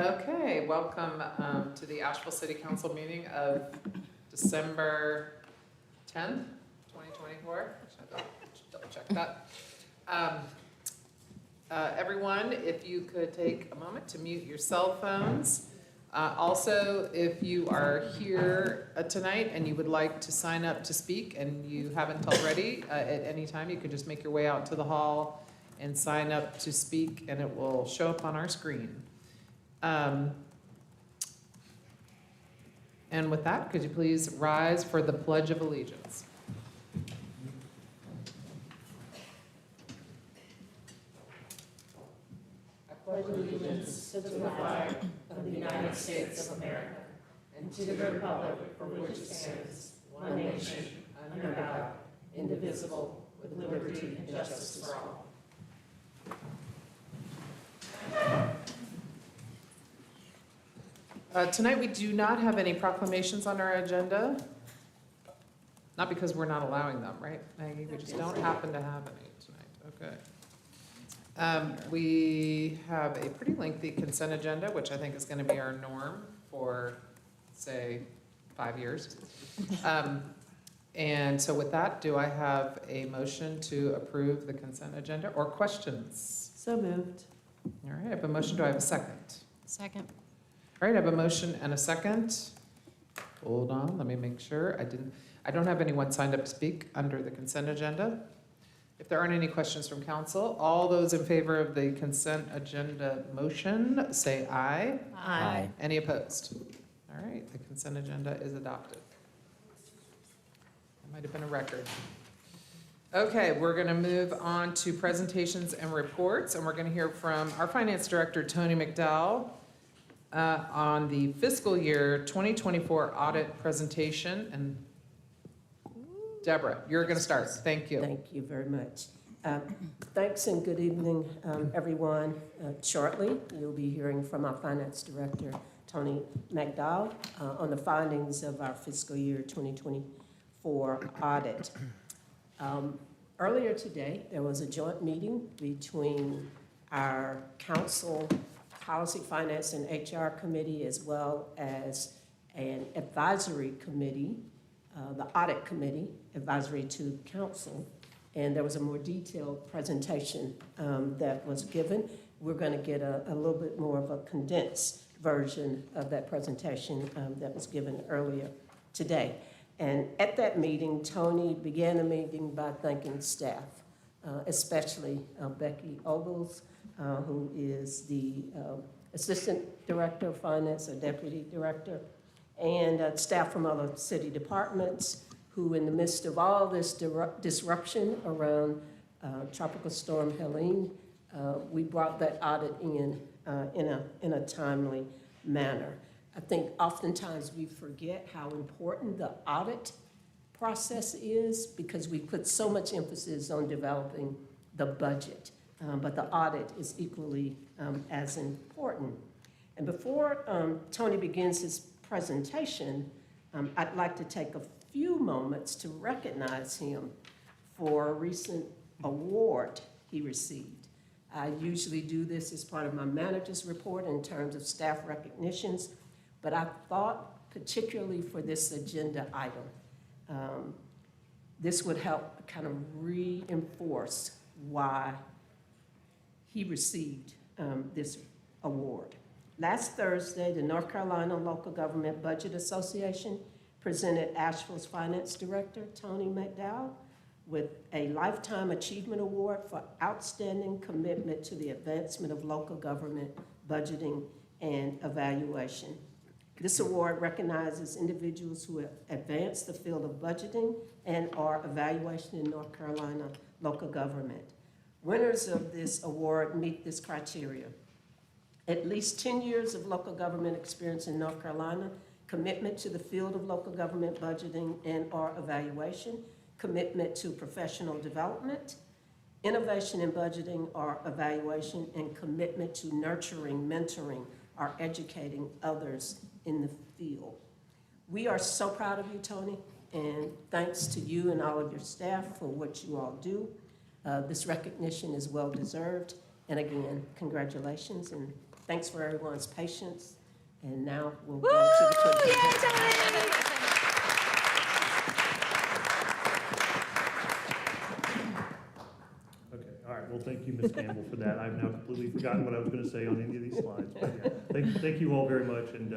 Okay, welcome to the Asheville City Council meeting of December 10th, 2024. Should double check that. Everyone, if you could take a moment to mute your cell phones. Also, if you are here tonight and you would like to sign up to speak and you haven't already, at any time, you could just make your way out to the hall and sign up to speak, and it will show up on our screen. And with that, could you please rise for the Pledge of Allegiance? I pledge allegiance to the flag of the United States of America and to the republic for which it stands, one nation, under God, indivisible, with liberty and justice for all. Tonight, we do not have any proclamations on our agenda. Not because we're not allowing them, right, Maggie? We just don't happen to have any tonight. Okay. We have a pretty lengthy consent agenda, which I think is going to be our norm for, say, 5 years. And so with that, do I have a motion to approve the consent agenda or questions? So moved. All right, I have a motion. Do I have a second? Second. All right, I have a motion and a second. Hold on, let me make sure. I don't have anyone signed up to speak under the consent agenda. If there aren't any questions from council, all those in favor of the consent agenda motion, say aye. Aye. Any opposed? All right, the consent agenda is adopted. That might have been a record. Okay, we're gonna move on to presentations and reports, and we're gonna hear from our finance director, Tony McDowell, on the fiscal year 2024 audit presentation. And Deborah, you're going to start. Thank you. Thank you very much. Thanks and good evening, everyone. Shortly, you'll be hearing from our finance director, Tony McDowell, on the findings of our fiscal year 2024 audit. Earlier today, there was a joint meeting between our council Policy, Finance, and HR Committee, as well as an advisory committee, the Audit Committee, advisory to Council, and there was a more detailed presentation that was given. We're going to get a little bit more of a condensed version of that presentation that was given earlier today. And at that meeting, Tony began the meeting by thanking staff, especially Becky Ogles, who is the Assistant Director of Finance or Deputy Director, and staff from other city departments who, in the midst of all this disruption around Tropical Storm Helene, we brought that audit in a timely manner. I think oftentimes we forget how important the audit process is because we put so much emphasis on developing the budget. But the audit is equally as important. And before Tony begins his presentation, I'd like to take a few moments to recognize him for a recent award he received. I usually do this as part of my manager's report in terms of staff recognitions, but I thought particularly for this agenda item, this would help kind of reinforce why he received this award. Last Thursday, the North Carolina Local Government Budget Association presented Asheville's finance director, Tony McDowell, with a Lifetime Achievement Award for outstanding commitment to the advancement of local government budgeting and evaluation. This award recognizes individuals who have advanced the field of budgeting and or evaluation in North Carolina local government. Winners of this award meet this criteria: at least 10 years of local government experience in North Carolina, commitment to the field of local government budgeting and or evaluation, commitment to professional development, innovation in budgeting or evaluation, and commitment to nurturing, mentoring, or educating others in the field. We are so proud of you, Tony, and thanks to you and all of your staff for what you all do. This recognition is well deserved, And again, congratulations and thanks for everyone's patience. And now we'll go to the clerk. Okay, all right, well, thank you, Ms. Campbell, for that. I've now completely forgotten what I was going to say on any of these slides. But yeah, thank you all very much, and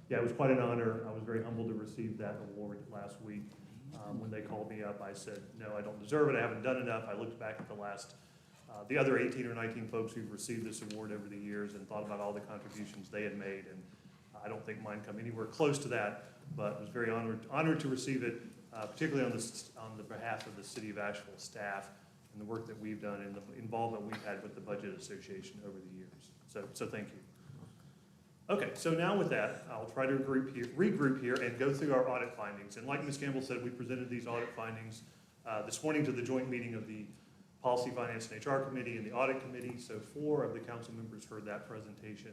yeah, it was quite an honor. I was very humbled to receive that award last week. When they called me up, I said, no, I don't deserve it, I haven't done enough. I looked back at the other 18 or 19 folks who've received this award over the years and thought about all the contributions they had made, and I don't think mine come anywhere close to that, but was very honored to receive it, particularly on the behalf of the City of Asheville staff and the work that we've done and the involvement we've had with the Budget Association over the years. So thank you. Okay, so now with that, I'll try to regroup here and go through our audit findings. And like Ms. Campbell said, we presented these audit findings this morning to the joint meeting of the Policy, Finance, and HR Committee and the Audit Committee. So 4 of the council members heard that presentation.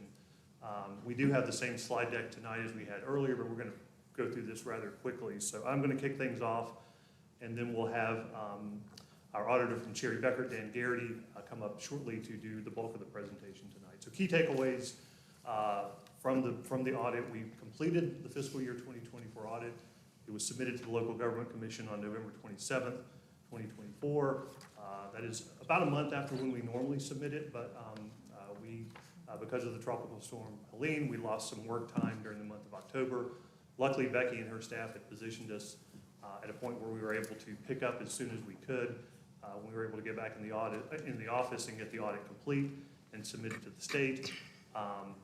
We do have the same slide deck tonight as we had earlier, but we're going to go through this rather quickly. So I'm going to kick things off, and then we'll have our auditor from Cherry Beckert, Dan Garrity, come up shortly to do the bulk of the presentation tonight. So key takeaways from the audit: we completed the fiscal year 2024 audit. It was submitted to the Local Government Commission on November 27th, 2024. That is about a month after when we normally submit it, but because of the tropical storm Helene, we lost some work time during the month of October. Luckily, Becky and her staff had positioned us at a point where we were able to pick up as soon as we could. We were able to get back in the office and get the audit complete and submit it to the state.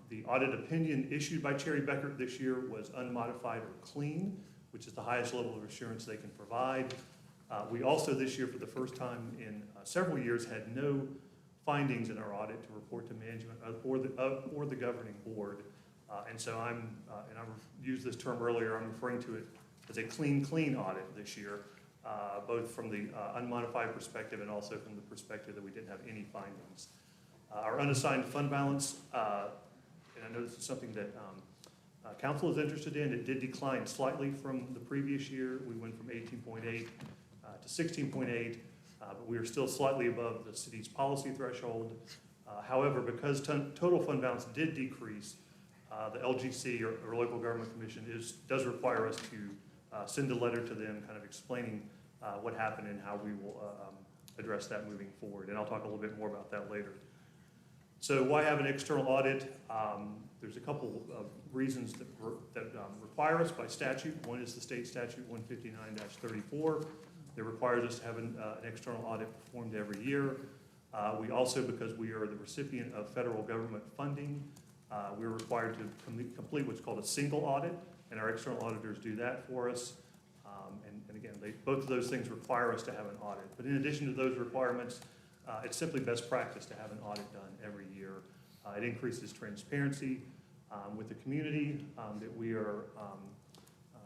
The audit opinion issued by Cherry Beckert this year was unmodified or clean, which is the highest level of assurance they can provide. We also this year, for the first time in several years, had no findings in our audit to report to management or the governing board. And so I used this term earlier, I'm referring to it as a clean audit this year, both from the unmodified perspective and also from the perspective that we didn't have any findings. Our unassigned fund balance, and I know this is something that council is interested in, it did decline slightly from the previous year. We went from 18.8 to 16.8, but we are still slightly above the city's policy threshold. However, because total fund balance did decrease, the LGC or Local Government Commission does require us to send a letter to them kind of explaining what happened and how we will address that moving forward. And I'll talk a little bit more about that later. So why have an external audit? There's a couple of reasons that require us by statute. One is the state statute 159-34 that requires us to have an external audit performed every year. We also, because we are the recipient of federal government funding, we're required to complete what's called a single audit, and our external auditors do that for us. And again, both of those things require us to have an audit. But in addition to those requirements, it's simply best practice to have an audit done every year. It increases transparency with the community that we are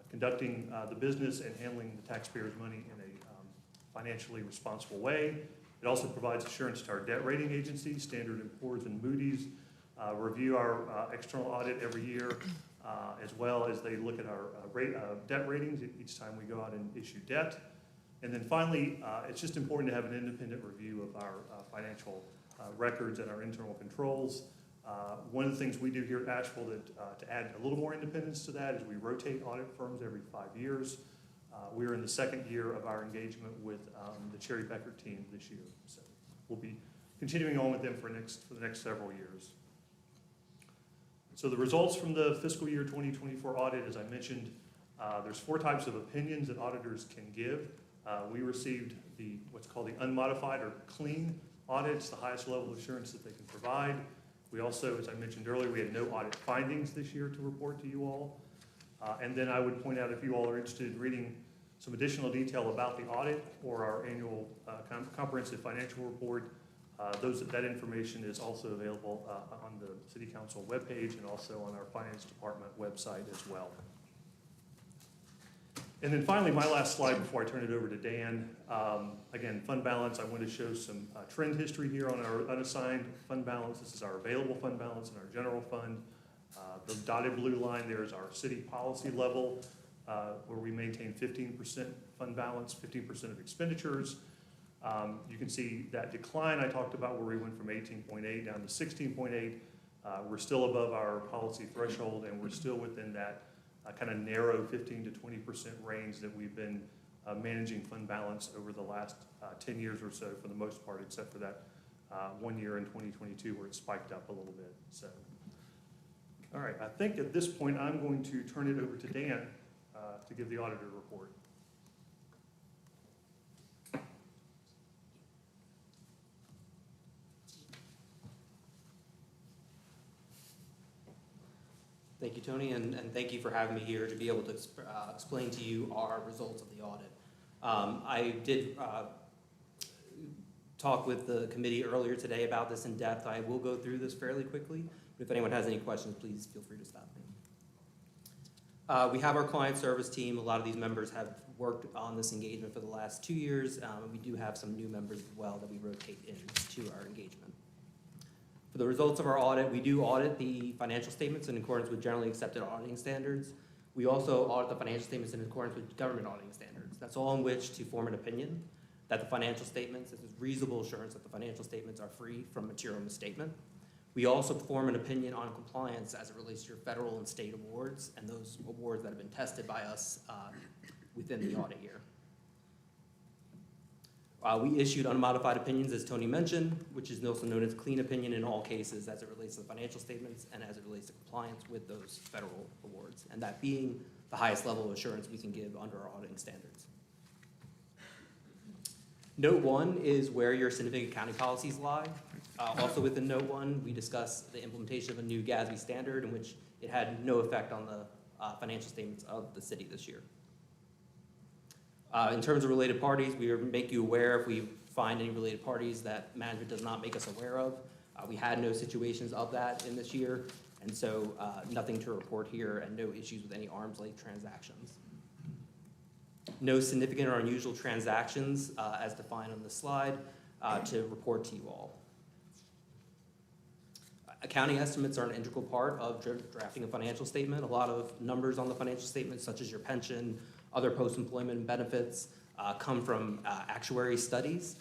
conducting the business and handling the taxpayers' money in a financially responsible way. It also provides assurance to our debt rating agencies. Standard & Poor's and Moody's review our external audit every year, as well as they look at our debt ratings each time we go out and issue debt. And then finally, it's just important to have an independent review of our financial records and our internal controls. One of the things we do here at Asheville to add a little more independence to that is we rotate audit firms every 5 years. We're in the second year of our engagement with the Cherry Beckert team this year. So we'll be continuing on with them for the next several years. So the results from the fiscal year 2024 audit, as I mentioned, there's 4 types of opinions that auditors can give. We received what's called the unmodified or clean audit. It's the highest level of assurance that they can provide. We also, as I mentioned earlier, we had no audit findings this year to report to you all. And then I would point out, if you all are interested in reading some additional detail about the audit or our annual comprehensive financial report, that information is also available on the City Council webpage and also on our Finance Department website as well. And then finally, my last slide before I turn it over to Dan. Again, fund balance, I want to show some trend history here on our unassigned fund balance. This is our available fund balance in our general fund. The dotted blue line there is our city policy level, where we maintain 15% fund balance, 15% of expenditures. You can see that decline I talked about where we went from 18.8 down to 16.8. We're still above our policy threshold, and we're still within that kind of narrow 15 to 20% range that we've been managing fund balance over the last 10 years or so for the most part, except for that 1 year in 2022 where it spiked up a little bit. So, all right, I think at this point I'm going to turn it over to Dan to give the auditor report. Thank you, Tony, and thank you for having me here to be able to explain to you our results of the audit. I did talk with the committee earlier today about this in depth. I will go through this fairly quickly, but if anyone has any questions, please feel free to stop me. We have our client service team. A lot of these members have worked on this engagement for the last 2 years, and we do have some new members as well that we rotate into our engagement. For the results of our audit, we do audit the financial statements in accordance with generally accepted auditing standards. We also audit the financial statements in accordance with government auditing standards. That's all in which to form an opinion that the financial statements, this is reasonable assurance that the financial statements are free from material misstatement. We also form an opinion on compliance as it relates to your federal and state awards and those awards that have been tested by us within the audit year. We issued unmodified opinions, as Tony mentioned, which is also known as clean opinion in all cases as it relates to the financial statements and as it relates to compliance with those federal awards, and that being the highest level of assurance we can give under our auditing standards. Note 1 is where your significant accounting policies lie. Also within Note 1, we discuss the implementation of a new GASB standard in which it had no effect on the financial statements of the city this year. In terms of related parties, we make you aware if we find any related parties that management does not make us aware of. We had no situations of that in this year, and so nothing to report here and no issues with any arm's length transactions. No significant or unusual transactions as defined on the slide to report to you all. Accounting estimates are an integral part of drafting a financial statement. A lot of numbers on the financial statement, such as your pension, other post-employment benefits, come from actuary studies.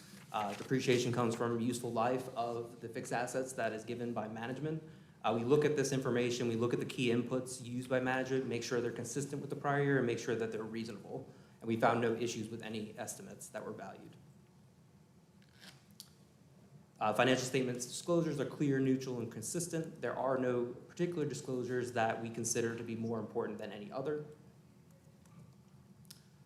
Depreciation comes from useful life of the fixed assets that is given by management. We look at this information, we look at the key inputs used by management, make sure they're consistent with the prior year, and make sure that they're reasonable. And we found no issues with any estimates that were valued. Financial statements disclosures are clear, neutral, and consistent. There are no particular disclosures that we consider to be more important than any other.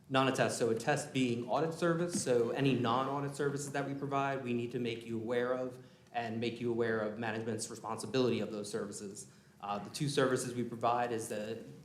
Non-attest, so attest being audit service, so any non-audit services that we provide, we need to make you aware of and make you aware of management's responsibility of those services. The 2 services we provide is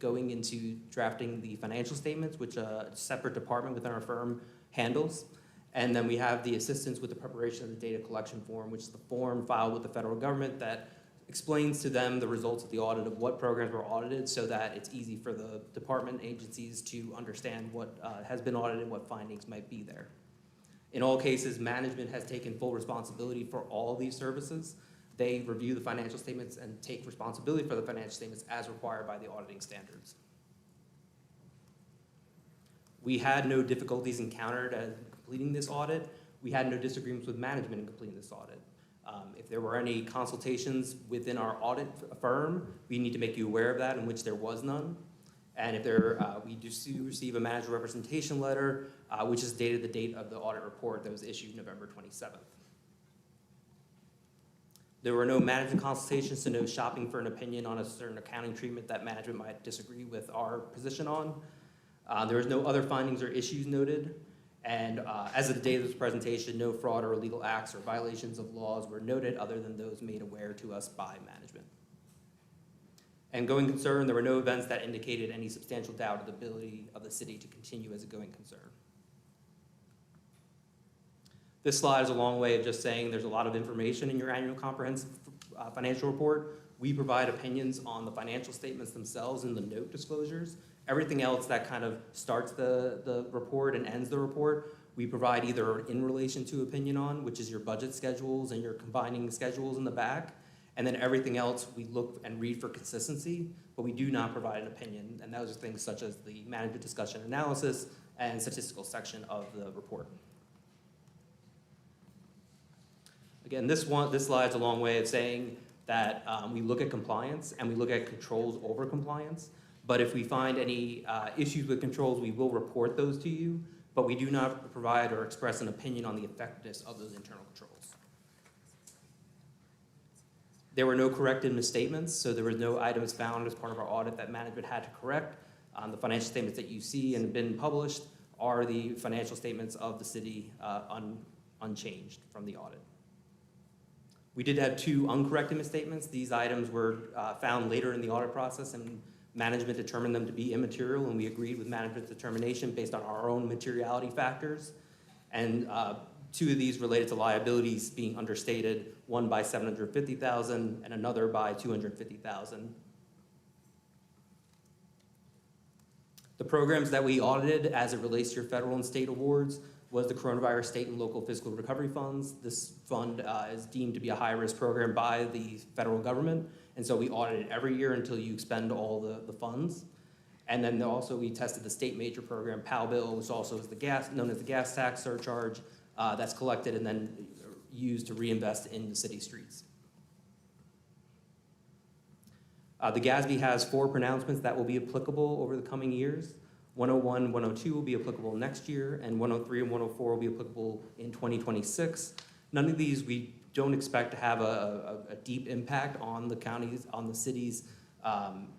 going into drafting the financial statements, which a separate department within our firm handles. And then we have the assistance with the preparation of the data collection form, which is the form filed with the federal government that explains to them the results of the audit of what programs were audited so that it's easy for the department agencies to understand what has been audited and what findings might be there. In all cases, management has taken full responsibility for all of these services. They review the financial statements and take responsibility for the financial statements as required by the auditing standards. We had no difficulties encountered as completing this audit. We had no disagreements with management in completing this audit. If there were any consultations within our audit firm, we need to make you aware of that, in which there was none. And if we do receive a manager representation letter, which is dated the date of the audit report that was issued November 27th. There were no management consultations, so no shopping for an opinion on a certain accounting treatment that management might disagree with our position on. There was no other findings or issues noted. And as of the date of this presentation, no fraud or illegal acts or violations of laws were noted other than those made aware to us by management. And going concern, there were no events that indicated any substantial doubt of the ability of the city to continue as a going concern. This slide is a long way of just saying there's a lot of information in your annual comprehensive financial report. We provide opinions on the financial statements themselves in the note disclosures. Everything else that kind of starts the report and ends the report, we provide either in relation to opinion on, which is your budget schedules and your combining schedules in the back, and then everything else we look and read for consistency, but we do not provide an opinion, and those are things such as the management discussion analysis and statistical section of the report. Again, this slide's a long way of saying that we look at compliance and we look at controls over compliance. But if we find any issues with controls, we will report those to you, but we do not provide or express an opinion on the effectiveness of those internal controls. There were no corrected misstatements, so there were no items found as part of our audit that management had to correct. The financial statements that you see and have been published are the financial statements of the city unchanged from the audit. We did have 2 uncorrected misstatements. These items were found later in the audit process, and management determined them to be immaterial, and we agreed with management's determination based on our own materiality factors. And 2 of these related to liabilities being understated, one by $750,000 and another by $250,000. The programs that we audited as it relates to your federal and state awards was the Coronavirus State and Local Fiscal Recovery Funds. This fund is deemed to be a high-risk program by the federal government, and so we audit it every year until you expend all the funds. And then also we tested the state major program, PAL bill, which also is known as the gas tax surcharge, that's collected and then used to reinvest in the city streets. The GASB has 4 pronouncements that will be applicable over the coming years. 101, 102 will be applicable next year, and 103 and 104 will be applicable in 2026. None of these we don't expect to have a deep impact on the counties, on the city's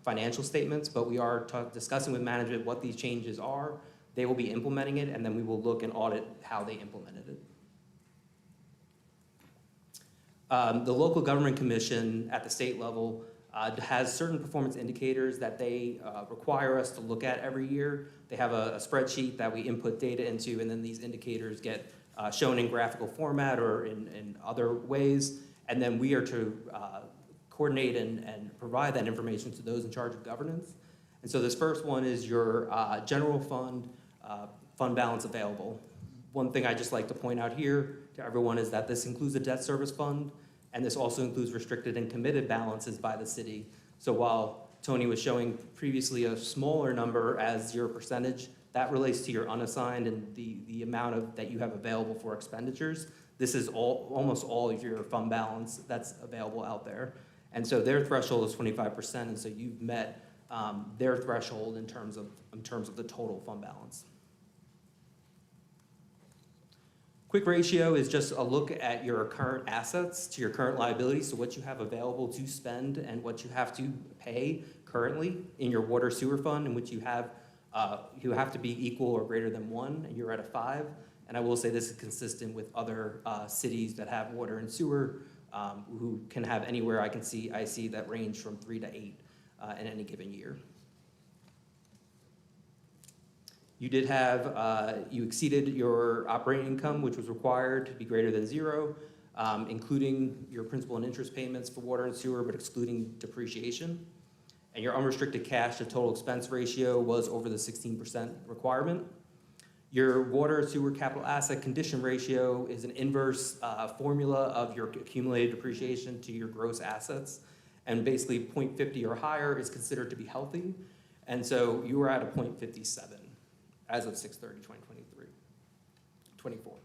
financial statements, but we are discussing with management what these changes are. They will be implementing it, and then we will look and audit how they implemented it. The local government commission at the state level has certain performance indicators that they require us to look at every year. They have a spreadsheet that we input data into, and then these indicators get shown in graphical format or in other ways, and then we are to coordinate and provide that information to those in charge of governance. And so this first one is your general fund balance available. One thing I'd just like to point out here to everyone is that this includes a debt service fund, and this also includes restricted and committed balances by the city. So while Tony was showing previously a smaller number as your percentage, that relates to your unassigned and the amount that you have available for expenditures. This is almost all of your fund balance that's available out there. And so their threshold is 25%, and so you've met their threshold in terms of the total fund balance. Quick ratio is just a look at your current assets to your current liabilities, so what you have available to spend and what you have to pay currently in your water sewer fund, in which you have to be equal or greater than 1, and you're at a 5. And I will say this is consistent with other cities that have water and sewer who can have anywhere I see that range from 3 to 8 in any given year. You did have, you exceeded your operating income, which was required to be greater than 0, including your principal and interest payments for water and sewer, but excluding depreciation. And your unrestricted cash to total expense ratio was over the 16% requirement. Your water sewer capital asset condition ratio is an inverse formula of your accumulated depreciation to your gross assets. And basically 0.50 or higher is considered to be healthy. And so you were at a 0.57 as of 6/30/2024.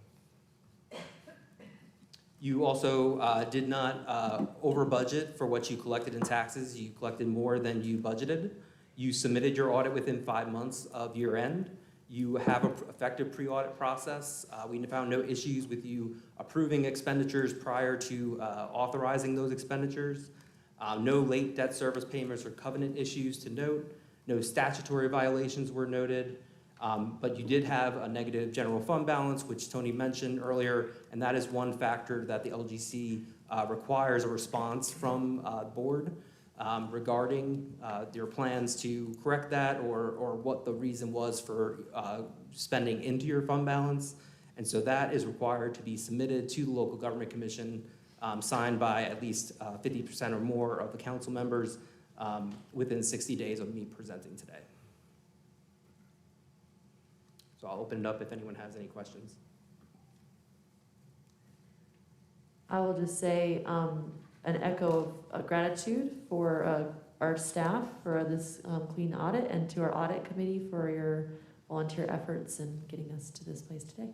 You also did not over budget for what you collected in taxes. You collected more than you budgeted. You submitted your audit within 5 months of year end. You have an effective pre-audit process. We found no issues with you approving expenditures prior to authorizing those expenditures. No late debt service payments or covenant issues to note. No statutory violations were noted. But you did have a negative general fund balance, which Tony mentioned earlier, and that is one factor that the LGC requires a response from the board regarding your plans to correct that or what the reason was for spending into your fund balance. And so that is required to be submitted to the local government commission, signed by at least 50% or more of the council members within 60 days of me presenting today. So I'll open it up if anyone has any questions. I will just say an echo of gratitude for our staff for this clean audit and to our audit committee for your volunteer efforts in getting us to this place today.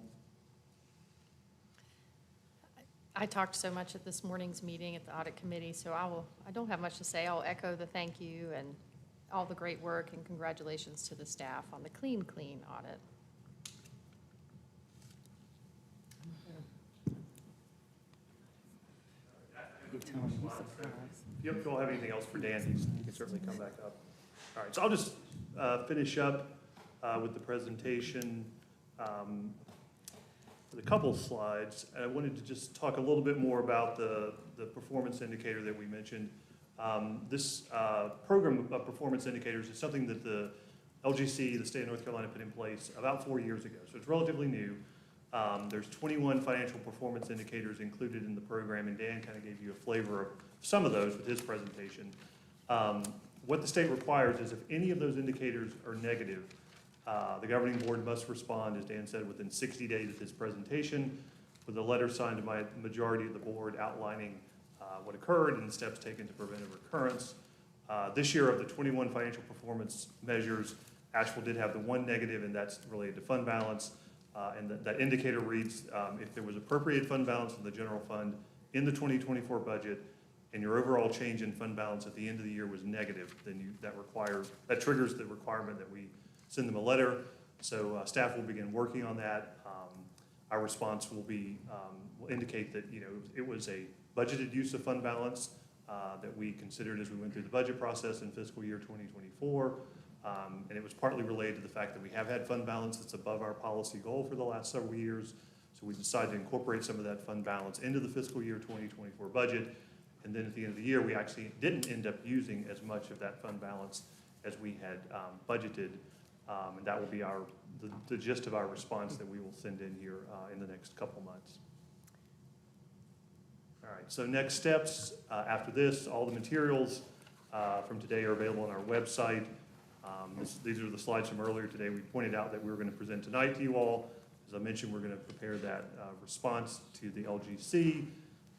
I talked so much at this morning's meeting at the audit committee, so I don't have much to say. I'll echo the thank you and all the great work and congratulations to the staff on the clean audit. If you all have anything else for Dan, he can certainly come back up. All right, so I'll just finish up with the presentation. With a couple slides, I wanted to just talk a little bit more about the performance indicator that we mentioned. This program of performance indicators is something that the LGC, the state of North Carolina, put in place about 4 years ago, so it's relatively new. There's 21 financial performance indicators included in the program, and Dan kind of gave you a flavor of some of those with his presentation. What the state requires is if any of those indicators are negative, the governing board must respond, as Dan said, within 60 days of his presentation, with a letter signed by the majority of the board outlining what occurred and the steps taken to prevent a recurrence. This year, of the 21 financial performance measures, Asheville did have the one negative, and that's related to fund balance. And that indicator reads, if there was appropriate fund balance in the general fund in the 2024 budget, and your overall change in fund balance at the end of the year was negative, then that triggers the requirement that we send them a letter. So staff will begin working on that. Our response will indicate that it was a budgeted use of fund balance that we considered as we went through the budget process in fiscal year 2024. And it was partly related to the fact that we have had fund balance that's above our policy goal for the last several years. So we decided to incorporate some of that fund balance into the fiscal year 2024 budget. And then at the end of the year, we actually didn't end up using as much of that fund balance as we had budgeted. And that will be the gist of our response that we will send in here in the next couple months. All right, so next steps after this, all the materials from today are available on our website. These are the slides from earlier today. We pointed out that we were going to present tonight to you all. As I mentioned, we're going to prepare that response to the LGC.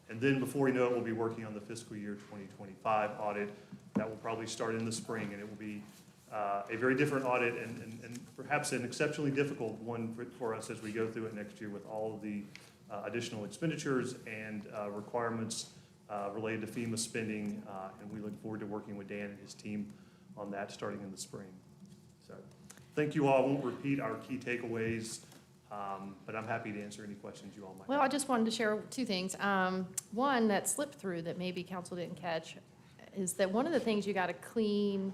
And then before we know it, we'll be working on the fiscal year 2025 audit. That will probably start in the spring, and it will be a very different audit and perhaps an exceptionally difficult one for us as we go through it next year with all of the additional expenditures and requirements related to FEMA spending. And we look forward to working with Dan and his team on that starting in the spring. So thank you all. I won't repeat our key takeaways, but I'm happy to answer any questions you all might have. Well, I just wanted to share two things. One that slipped through that maybe council didn't catch is that one of the things you got to clean,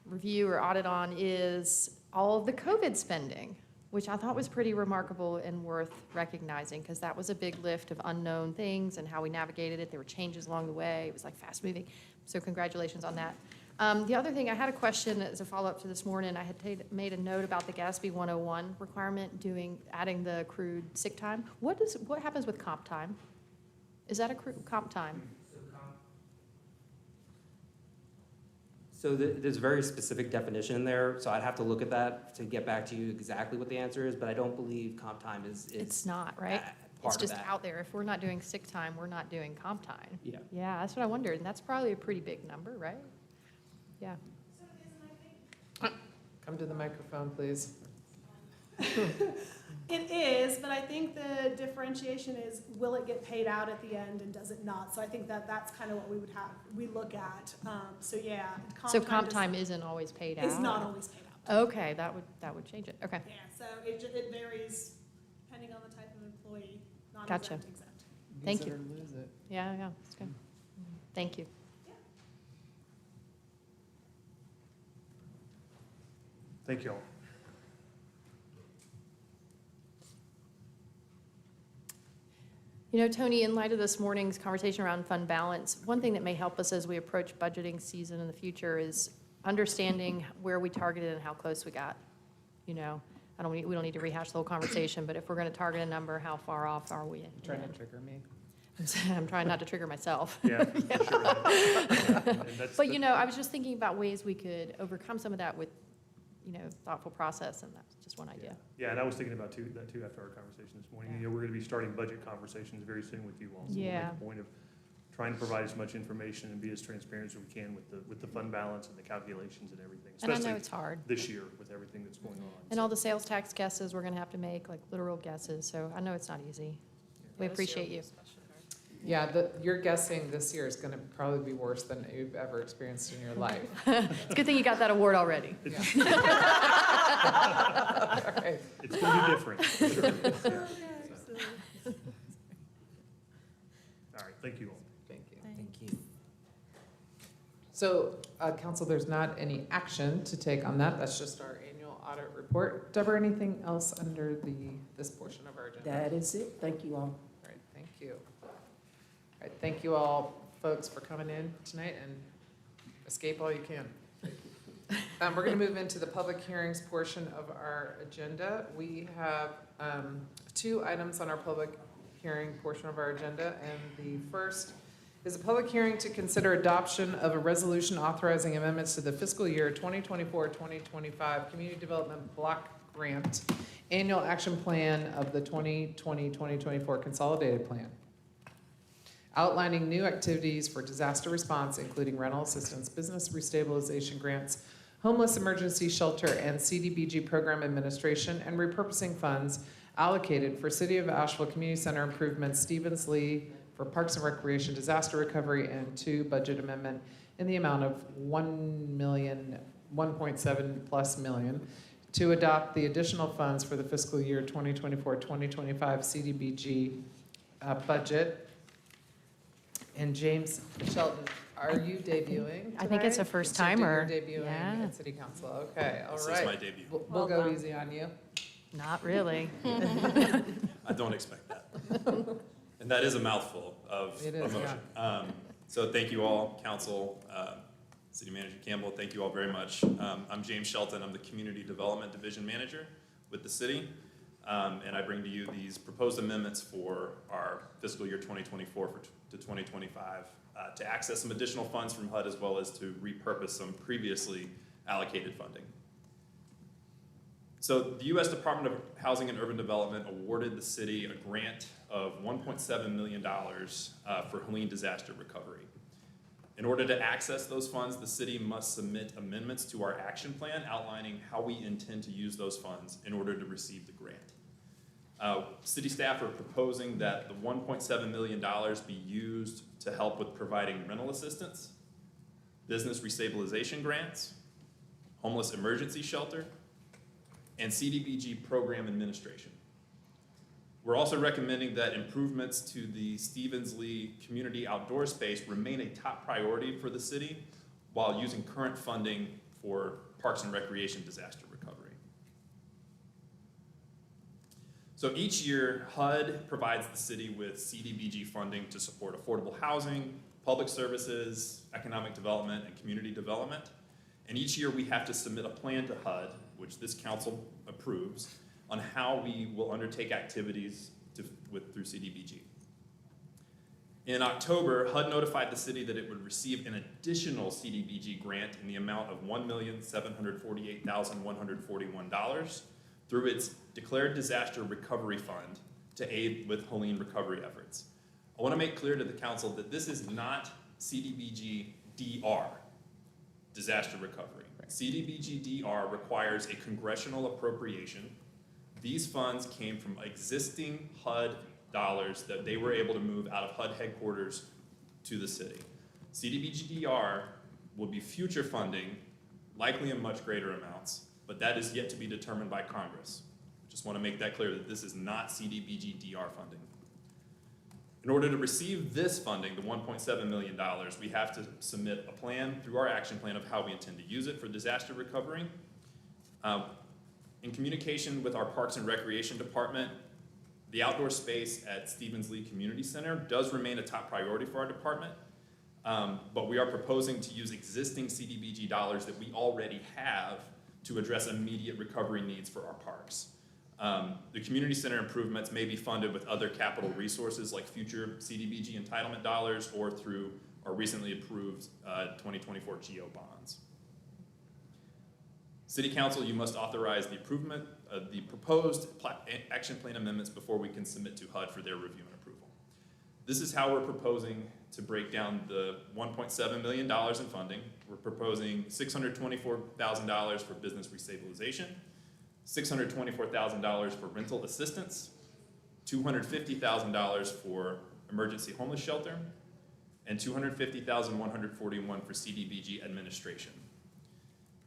review, or audit on is all of the COVID spending, which I thought was pretty remarkable and worth recognizing because that was a big lift of unknown things and how we navigated it. There were changes along the way. It was like fast moving. So congratulations on that. The other thing, I had a question as a follow-up to this morning. I had made a note about the GASB 101 requirement adding the accrued sick time. What happens with comp time? Is that accrued comp time? So there's a very specific definition there, so I'd have to look at that to get back to you exactly what the answer is, but I don't believe comp time is It's not, right? It's just out there. If we're not doing sick time, we're not doing comp time. Yeah. Yeah, that's what I wondered, and that's probably a pretty big number, right? Yeah. Come to the microphone, please. It is, but I think the differentiation is, will it get paid out at the end and does it not? So I think that's kind of what we look at. So yeah. Comp time isn't always paid out? It's not always paid out. Okay, that would change it, okay. Yeah, so it varies depending on the type of employee, not Gotcha. exempt. Thank Use it you. or lose it. Yeah, that's good. Thank you. Thank you all. You know, Tony, in light of this morning's conversation around fund balance, one thing that may help us as we approach budgeting season in the future is understanding where we targeted and how close we got. You know, we don't need to rehash the whole conversation, but if we're going to target a number, how far off are we? Trying to trigger me. I'm trying not to trigger myself. Yeah, for sure. Yeah, and But, you know, I was just thinking about ways we could overcome some of that with, thoughtful process, and that's just one idea. Yeah, and I was thinking about that too after our conversation this morning. Yeah. We're going to be starting budget conversations very soon with you all. So we'll Yeah. make a point of trying to provide as much information and be as transparent as we can with the fund balance and the calculations and everything, And I know especially it's hard. this year with everything that's going on. And all the sales tax guesses we're going to have to make, like literal guesses, so I know it's not easy. We appreciate you. Yeah, you're guessing this year is gonna probably be worse than you've ever experienced in your life. It's a good thing you got that award already. Yeah. All right. It's gonna be different, for sure. Yeah. All right, thank you all. Thank you. Thank you. So, council, there's not any action to take on that. That's just our annual audit report. Deborah, anything else under this portion of our agenda? That is it. Thank you all. All right, thank you. All right, thank you all, folks, for coming in tonight, and escape all you can. We're gonna move into the public hearings portion of our agenda. We have 2 items on our public hearing portion of our agenda, and the first is a public hearing to consider adoption of a resolution authorizing amendments to the fiscal year 2024-2025 Community Development Block Grant Annual Action Plan of the 2020-2024 Consolidated Plan, outlining new activities for disaster response, including rental assistance, business restabilization grants, homeless emergency shelter, and CDBG program administration, and repurposing funds allocated for City of Asheville Community Center improvements, Stevens Lee for Parks and Recreation disaster recovery, and 2 budget amendment in the amount of $1.7+ million to adopt the additional funds for the fiscal year 2024-2025 CDBG budget. And James Shelton, are you debuting I think it's a tonight? first It's your timer. Debuting Yeah. at City Council, okay, all This right. is my debut. We'll go Welcome. easy on you. Not really. I don't expect that. And that is a mouthful of It is, emotion. So thank you all, council, City Manager Campbell, thank you all very much. I'm James Shelton. I'm the Community Development Division Manager with the city. And I bring to you these proposed amendments for our fiscal year 2024 to 2025 to access some additional funds from HUD as well as to repurpose some previously allocated funding. So the U.S. Department of Housing and Urban Development awarded the city a grant of $1.7 million for Helene disaster recovery. In order to access those funds, the city must submit amendments to our action plan outlining how we intend to use those funds in order to receive the grant. City staff are proposing that the $1.7 million be used to help with providing rental assistance, business restabilization grants, homeless emergency shelter, and CDBG program administration. We're also recommending that improvements to the Stevens Lee community outdoor space remain a top priority for the city while using current funding for Parks and Recreation disaster recovery. So each year, HUD provides the city with CDBG funding to support affordable housing, public services, economic development, and community development. And each year we have to submit a plan to HUD, which this council approves, on how we will undertake activities through CDBG. In October, HUD notified the city that it would receive an additional CDBG grant in the amount of $1,748,141 through its Declared Disaster Recovery Fund to aid with Helene recovery efforts. I want to make clear to the council that this is not CDBG DR, disaster recovery. CDBG DR requires a congressional appropriation. These funds came from existing HUD dollars that they were able to move out of HUD headquarters to the city. CDBG DR will be future funding, likely in much greater amounts, but that is yet to be determined by Congress. Just want to make that clear that this is not CDBG DR funding. In order to receive this funding, the $1.7 million, we have to submit a plan through our action plan of how we intend to use it for disaster recovery. In communication with our Parks and Recreation Department, the outdoor space at Stevens Lee Community Center does remain a top priority for our department, but we are proposing to use existing CDBG dollars that we already have to address immediate recovery needs for our parks. The community center improvements may be funded with other capital resources like future CDBG entitlement dollars or through our recently approved 2024 GO bonds. City Council, you must authorize the improvement of the proposed action plan amendments before we can submit to HUD for their review and approval. This is how we're proposing to break down the $1.7 million in funding. We're proposing $624,000 for business restabilization, $624,000 for rental assistance, $250,000 for emergency homeless shelter, and $250,141 for CDBG administration.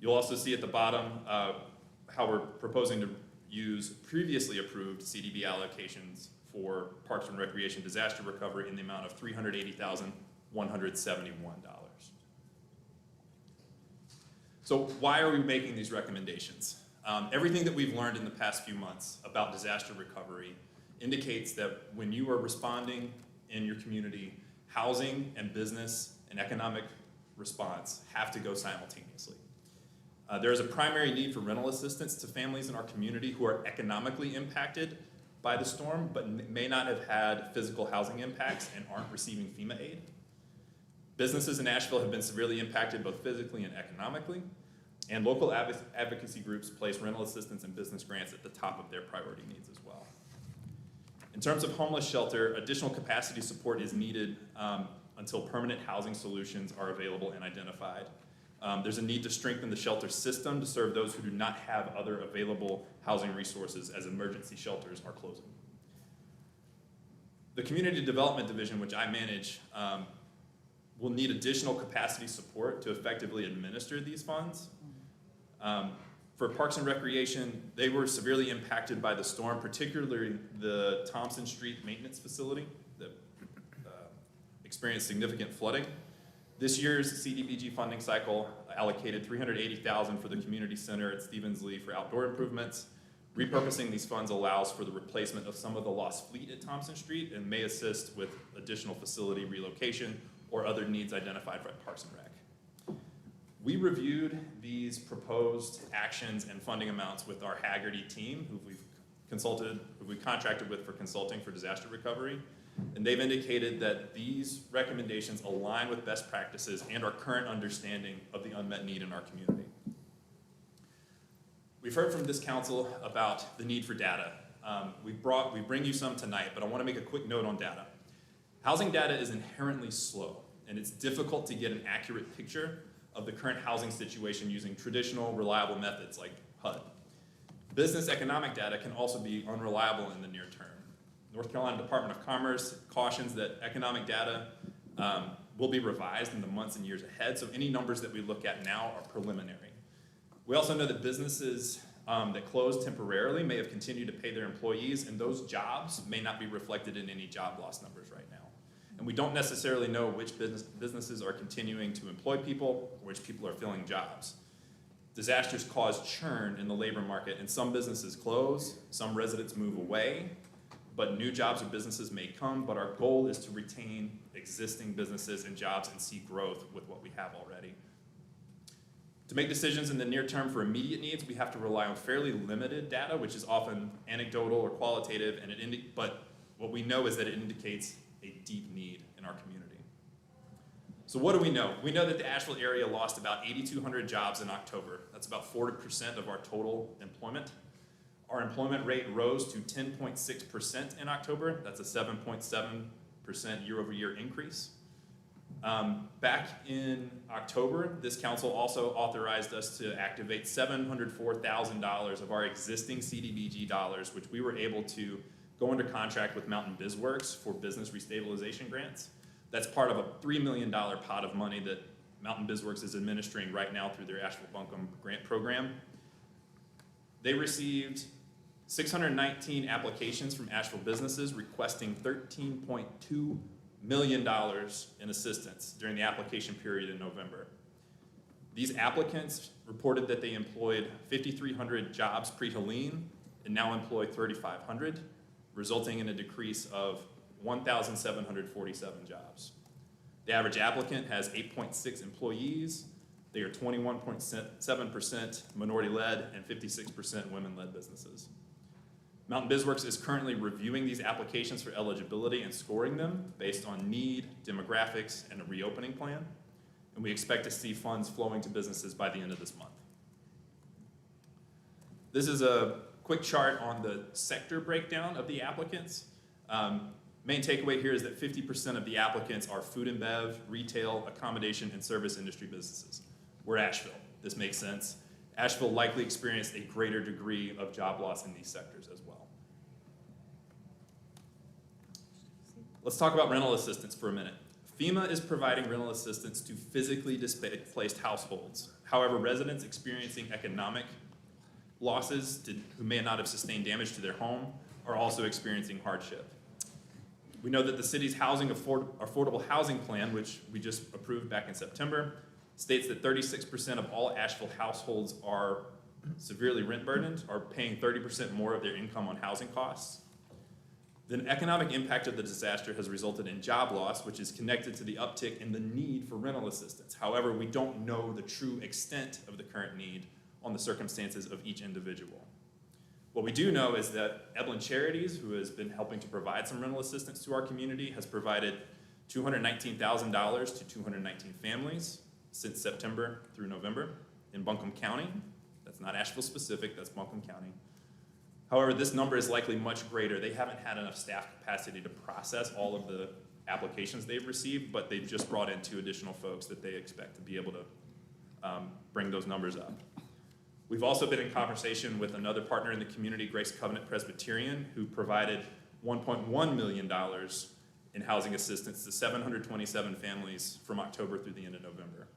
You'll also see at the bottom how we're proposing to use previously approved CDB allocations for Parks and Recreation disaster recovery in the amount of $380,171. So why are we making these recommendations? Everything that we've learned in the past few months about disaster recovery indicates that when you are responding in your community, housing and business and economic response have to go simultaneously. There is a primary need for rental assistance to families in our community who are economically impacted by the storm, but may not have had physical housing impacts and aren't receiving FEMA aid. Businesses in Asheville have been severely impacted both physically and economically, and local advocacy groups place rental assistance and business grants at the top of their priority needs as well. In terms of homeless shelter, additional capacity support is needed until permanent housing solutions are available and identified. There's a need to strengthen the shelter system to serve those who do not have other available housing resources as emergency shelters are closing. The Community Development Division, which I manage, will need additional capacity support to effectively administer these funds. For Parks and Recreation, they were severely impacted by the storm, particularly the Thompson Street Maintenance Facility that experienced significant flooding. This year's CDBG funding cycle allocated $380,000 for the community center at Stevens Lee for outdoor improvements. Repurposing these funds allows for the replacement of some of the lost fleet at Thompson Street and may assist with additional facility relocation or other needs identified by Parks and Rec. We reviewed these proposed actions and funding amounts with our Haggerty team, who we've contracted with for consulting for disaster recovery, and they've indicated that these recommendations align with best practices and our current understanding of the unmet need in our community. We've heard from this council about the need for data. We bring you some tonight, but I want to make a quick note on data. Housing data is inherently slow, and it's difficult to get an accurate picture of the current housing situation using traditional, reliable methods like HUD. Business economic data can also be unreliable in the near term. North Carolina Department of Commerce cautions that economic data will be revised in the months and years ahead, so any numbers that we look at now are preliminary. We also know that businesses that closed temporarily may have continued to pay their employees, and those jobs may not be reflected in any job loss numbers right now. And we don't necessarily know which businesses are continuing to employ people, or which people are filling jobs. Disasters cause churn in the labor market, and some businesses close, some residents move away, but new jobs or businesses may come, but our goal is to retain existing businesses and jobs and see growth with what we have already. To make decisions in the near term for immediate needs, we have to rely on fairly limited data, which is often anecdotal or qualitative, but what we know is that it indicates a deep need in our community. So what do we know? We know that the Asheville area lost about 8,200 jobs in October. That's about 40% of our total employment. Our employment rate rose to 10.6% in October. That's a 7.7% year-over-year increase. Back in October, this council also authorized us to activate $704,000 of our existing CDBG dollars, which we were able to go under contract with Mountain BizWorks for business restabilization grants. That's part of a $3 million pot of money that Mountain BizWorks is administering right now through their Asheville Buncombe grant program. They received 619 applications from Asheville businesses requesting $13.2 million in assistance during the application period in November. These applicants reported that they employed 5,300 jobs pre-Helene and now employ 3,500, resulting in a decrease of 1,747 jobs. The average applicant has 8.6 employees. They are 21.7% minority-led and 56% women-led businesses. Mountain BizWorks is currently reviewing these applications for eligibility and scoring them based on need, demographics, and a reopening plan. And we expect to see funds flowing to businesses by the end of this month. This is a quick chart on the sector breakdown of the applicants. Main takeaway here is that 50% of the applicants are food and bev, retail, accommodation, and service industry businesses. We're Asheville. This makes sense. Asheville likely experienced a greater degree of job loss in these sectors as well. Let's talk about rental assistance for a minute. FEMA is providing rental assistance to physically displaced households. However, residents experiencing economic losses who may not have sustained damage to their home are also experiencing hardship. We know that the city's affordable housing plan, which we just approved back in September, states that 36% of all Asheville households are severely rent burdened, are paying 30% more of their income on housing costs. The economic impact of the disaster has resulted in job loss, which is connected to the uptick in the need for rental assistance. However, we don't know the true extent of the current need on the circumstances of each individual. What we do know is that Evelyn Charities, who has been helping to provide some rental assistance to our community, has provided $219,000 to 219 families since September through November in Buncombe County. That's not Asheville specific, that's Buncombe County. However, this number is likely much greater. They haven't had enough staff capacity to process all of the applications they've received, but they've just brought in 2 additional folks that they expect to be able to bring those numbers up. We've also been in conversation with another partner in the community, Grace Covenant Presbyterian, who provided $1.1 million in housing assistance to 727 families from October through the end of November.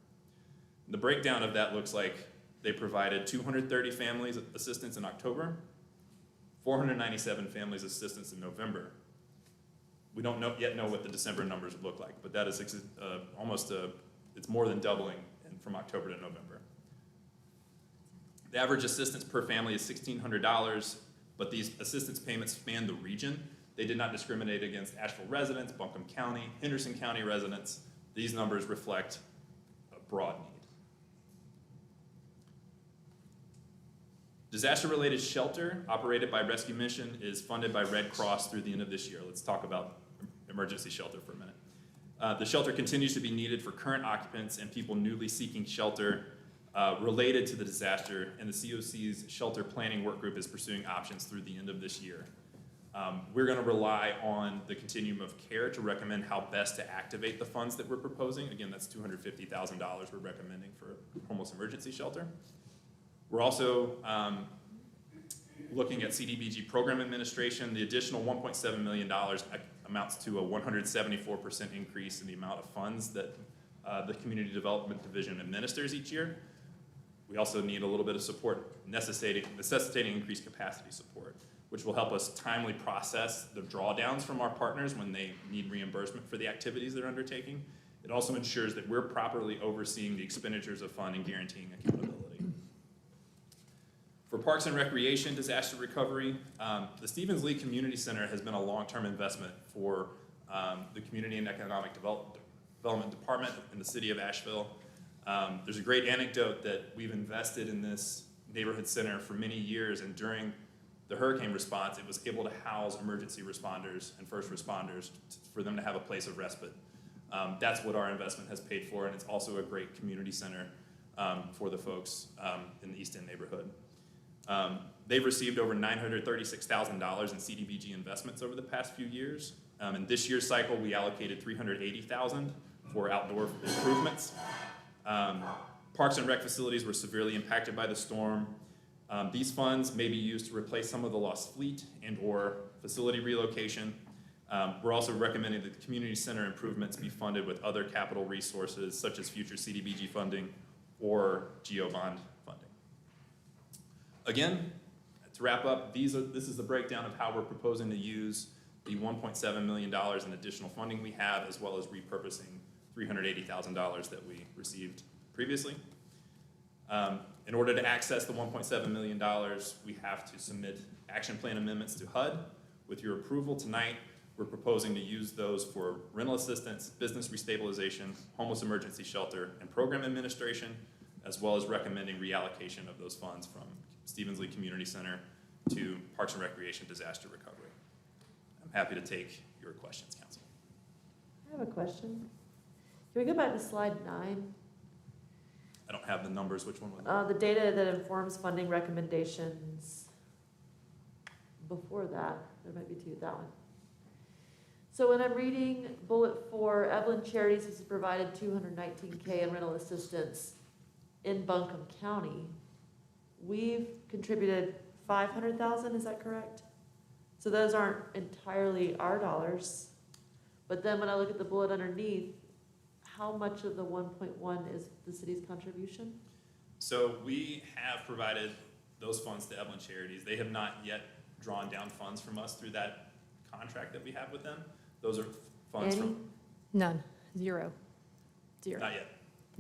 The breakdown of that looks like they provided 230 families assistance in October, 497 families assistance in November. We don't yet know what the December numbers look like, but that is it's more than doubling from October to November. The average assistance per family is $1,600, but these assistance payments span the region. They did not discriminate against Asheville residents, Buncombe County, Henderson County residents. These numbers reflect a broad need. Disaster-related shelter operated by Rescue Mission is funded by Red Cross through the end of this year. Let's talk about emergency shelter for a minute. The shelter continues to be needed for current occupants and people newly seeking shelter related to the disaster, and the COC's shelter planning work group is pursuing options through the end of this year. We're going to rely on the continuum of care to recommend how best to activate the funds that we're proposing. Again, that's $250,000 we're recommending for homeless emergency shelter. We're also looking at CDBG program administration. The additional $1.7 million amounts to a 174% increase in the amount of funds that the Community Development Division administers each year. We also need a little bit of support necessitating increased capacity support, which will help us timely process the drawdowns from our partners when they need reimbursement for the activities they're undertaking. It also ensures that we're properly overseeing the expenditures of fund and guaranteeing accountability. For Parks and Recreation disaster recovery, the Stevens Lee Community Center has been a long-term investment for the Community and Economic Development Department in the city of Asheville. There's a great anecdote that we've invested in this neighborhood center for many years, and during the hurricane response, it was able to house emergency responders and first responders for them to have a place of respite. That's what our investment has paid for, and it's also a great community center for the folks in the East End neighborhood. They've received over $936,000 in CDBG investments over the past few years. In this year's cycle, we allocated $380,000 for outdoor improvements. Parks and rec facilities were severely impacted by the storm. These funds may be used to replace some of the lost fleet and or facility relocation. We're also recommending that the community center improvements be funded with other capital resources such as future CDBG funding or GO bond funding. Again, to wrap up, this is the breakdown of how we're proposing to use the $1.7 million in additional funding we have, as well as repurposing $380,000 that we received previously. In order to access the $1.7 million, we have to submit action plan amendments to HUD. With your approval tonight, we're proposing to use those for rental assistance, business restabilization, homeless emergency shelter, and program administration, as well as recommending reallocation of those funds from Stevens Lee Community Center to Parks and Recreation disaster recovery. I'm happy to take your questions, Council. I have a question. Can we go back to slide 9? I don't have the numbers. Which one was it? The data that informs funding recommendations. Before that, there might be 2, that one. So when I'm reading bullet 4, Evelyn Charities has provided $219K in rental assistance in Buncombe County. We've contributed $500,000, is that correct? So those aren't entirely our dollars, But then when I look at the bullet underneath, how much of the 1.1 is the city's contribution? So we have provided those funds to Evelyn Charities. They have not yet drawn down funds from us through that contract that we have with them. Those are funds Annie? from, None, zero. not yet.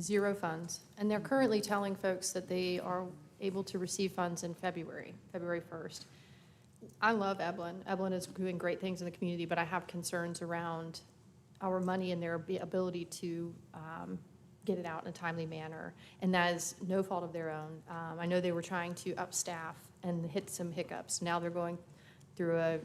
Zero funds. And they're currently telling folks that they are able to receive funds in February 1st. I love Evelyn. Evelyn is doing great things in the community, but I have concerns around our money and their ability to get it out in a timely manner. And that is no fault of their own. I know they were trying to upstaff and hit some hiccups. Now they're going through a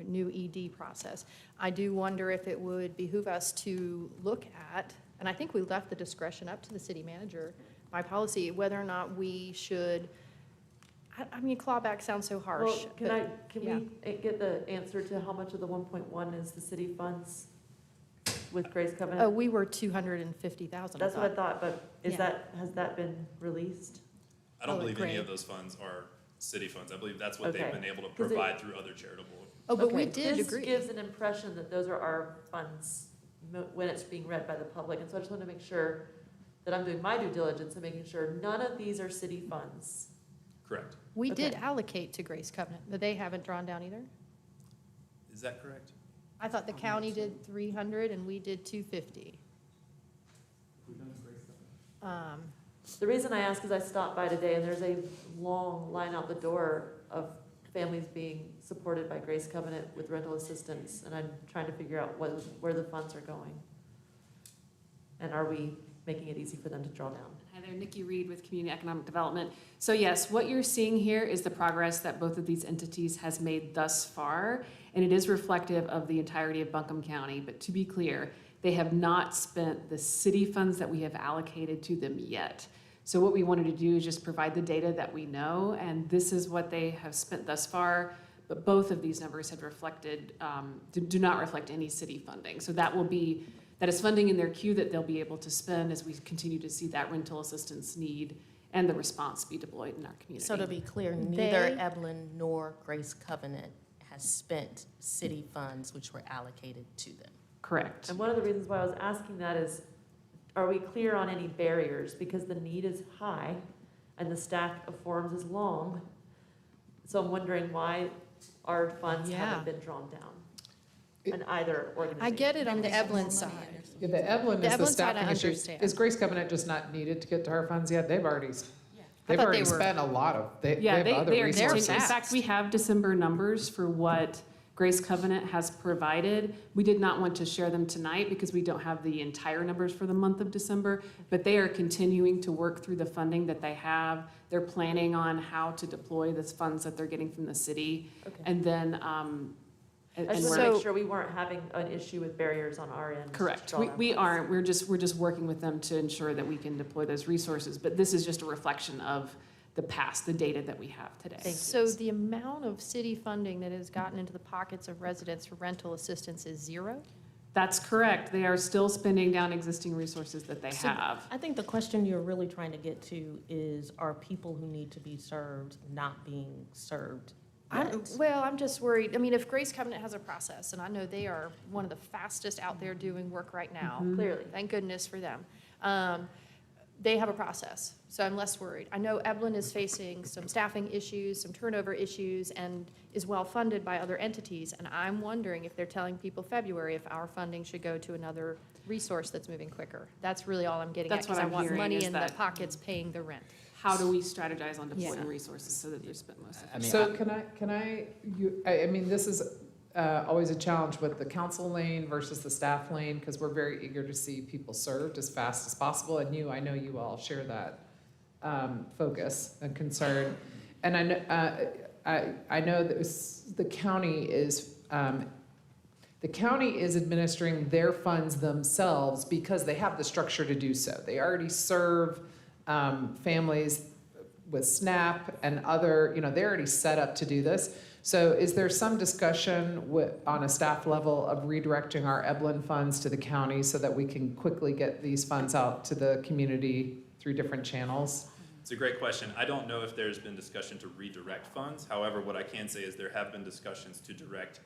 new ED process. I do wonder if it would behoove us to look at, and I think we left the discretion up to the city manager by policy, whether or not we should, I mean, clawback sounds so harsh. Well, can yeah. we get the answer to how much of the 1.1 is the city funds with Grace Covenant? Oh, we were 250,000. That's what I thought, but Yeah. has that been released? I don't Oh, believe any great. of those funds are city funds. I believe that's what they've Okay. been able to 'Cause it- provide through other charitable. Oh, but we Okay, did this agree. gives an impression that those are our funds when it's being read by the public, and so I just want to make sure that I'm doing my due diligence and making sure none of these are city funds. Correct. We did Okay. allocate to Grace Covenant, but they haven't drawn down either. Is that correct? I thought the county did 300 and we did 250. The reason I ask is I stopped by today and there's a long line out the door of families being supported by Grace Covenant with rental assistance, and I'm trying to figure out where the funds are going. And are we making it easy for them to draw down? Hi there, Nikki Reed with Community Economic Development. So yes, what you're seeing here is the progress that both of these entities has made thus far, and it is reflective of the entirety of Buncombe County. But to be clear, they have not spent the city funds that we have allocated to them yet. So what we wanted to do is just provide the data that we know, and this is what they have spent thus far. But both of these numbers have reflected, do not reflect any city funding. So that is funding in their queue that they'll be able to spend as we continue to see that rental assistance need and the response be deployed in our community. So to be clear, neither They- Evelyn nor Grace Covenant has spent city funds which were allocated to them. Correct. And one of the reasons why I was asking that is, are we clear on any barriers? Because the need is high and the stack of forms is long. So I'm wondering why our funds Yeah. haven't been drawn down in either organization. I get it on the Evelyn side. Yeah, the Evelyn The is the Evelyn side I staffing issue. understand. Is Grace Covenant just not needed to get to our funds yet? They've already, I they've thought already they were- spent a lot of, they Yeah, have other they are resources. continuing. In fact, we have December numbers for what Grace Covenant has provided. We did not want to share them tonight because we don't have the entire numbers for the month of December, but they are continuing to work through the funding that they have. They're planning on how to deploy the funds that they're getting from the city. Okay. And then, I just and want we're, to So- make sure we weren't having an issue with barriers on our end. to correct. draw down We funds. aren't. We're just working with them to ensure that we can deploy those resources. But this is just a reflection of the past, the data that we have today. Thank you. So the amount of city funding that has gotten into the pockets of residents for rental assistance is zero? That's correct. They are still spending down existing resources that they So- have. I think the question you're really trying to get to is, are people who need to be served not being served yet? I'm just worried. I mean, if Grace Covenant has a process, and I know they are one of the fastest out there doing work right now. Clearly. Thank goodness for them. They have a process, so I'm less worried. I know Evelyn is facing some staffing issues, some turnover issues, and is well-funded by other entities. And I'm wondering if they're telling people February if our funding should go to another resource that's moving quicker. That's really all I'm getting at, That's what because I I'm want hearing money is in the that- pockets paying the rent. How do we strategize on deploying Yeah. resources so that they're spent most I mean, So I mean, this is always a challenge with the council lane versus the staff lane, because we're very eager to see people served as fast as possible. And I know you all share that focus and concern. And I know that the county is administering their funds themselves because they have the structure to do so. They already serve families with SNAP and other, they're already set up to do this. So is there some discussion on a staff level of redirecting our Evelyn funds to the county so that we can quickly get these funds out to the community through different channels? It's a great question. I don't know if there's been discussion to redirect funds. However, what I can say is there have been discussions to direct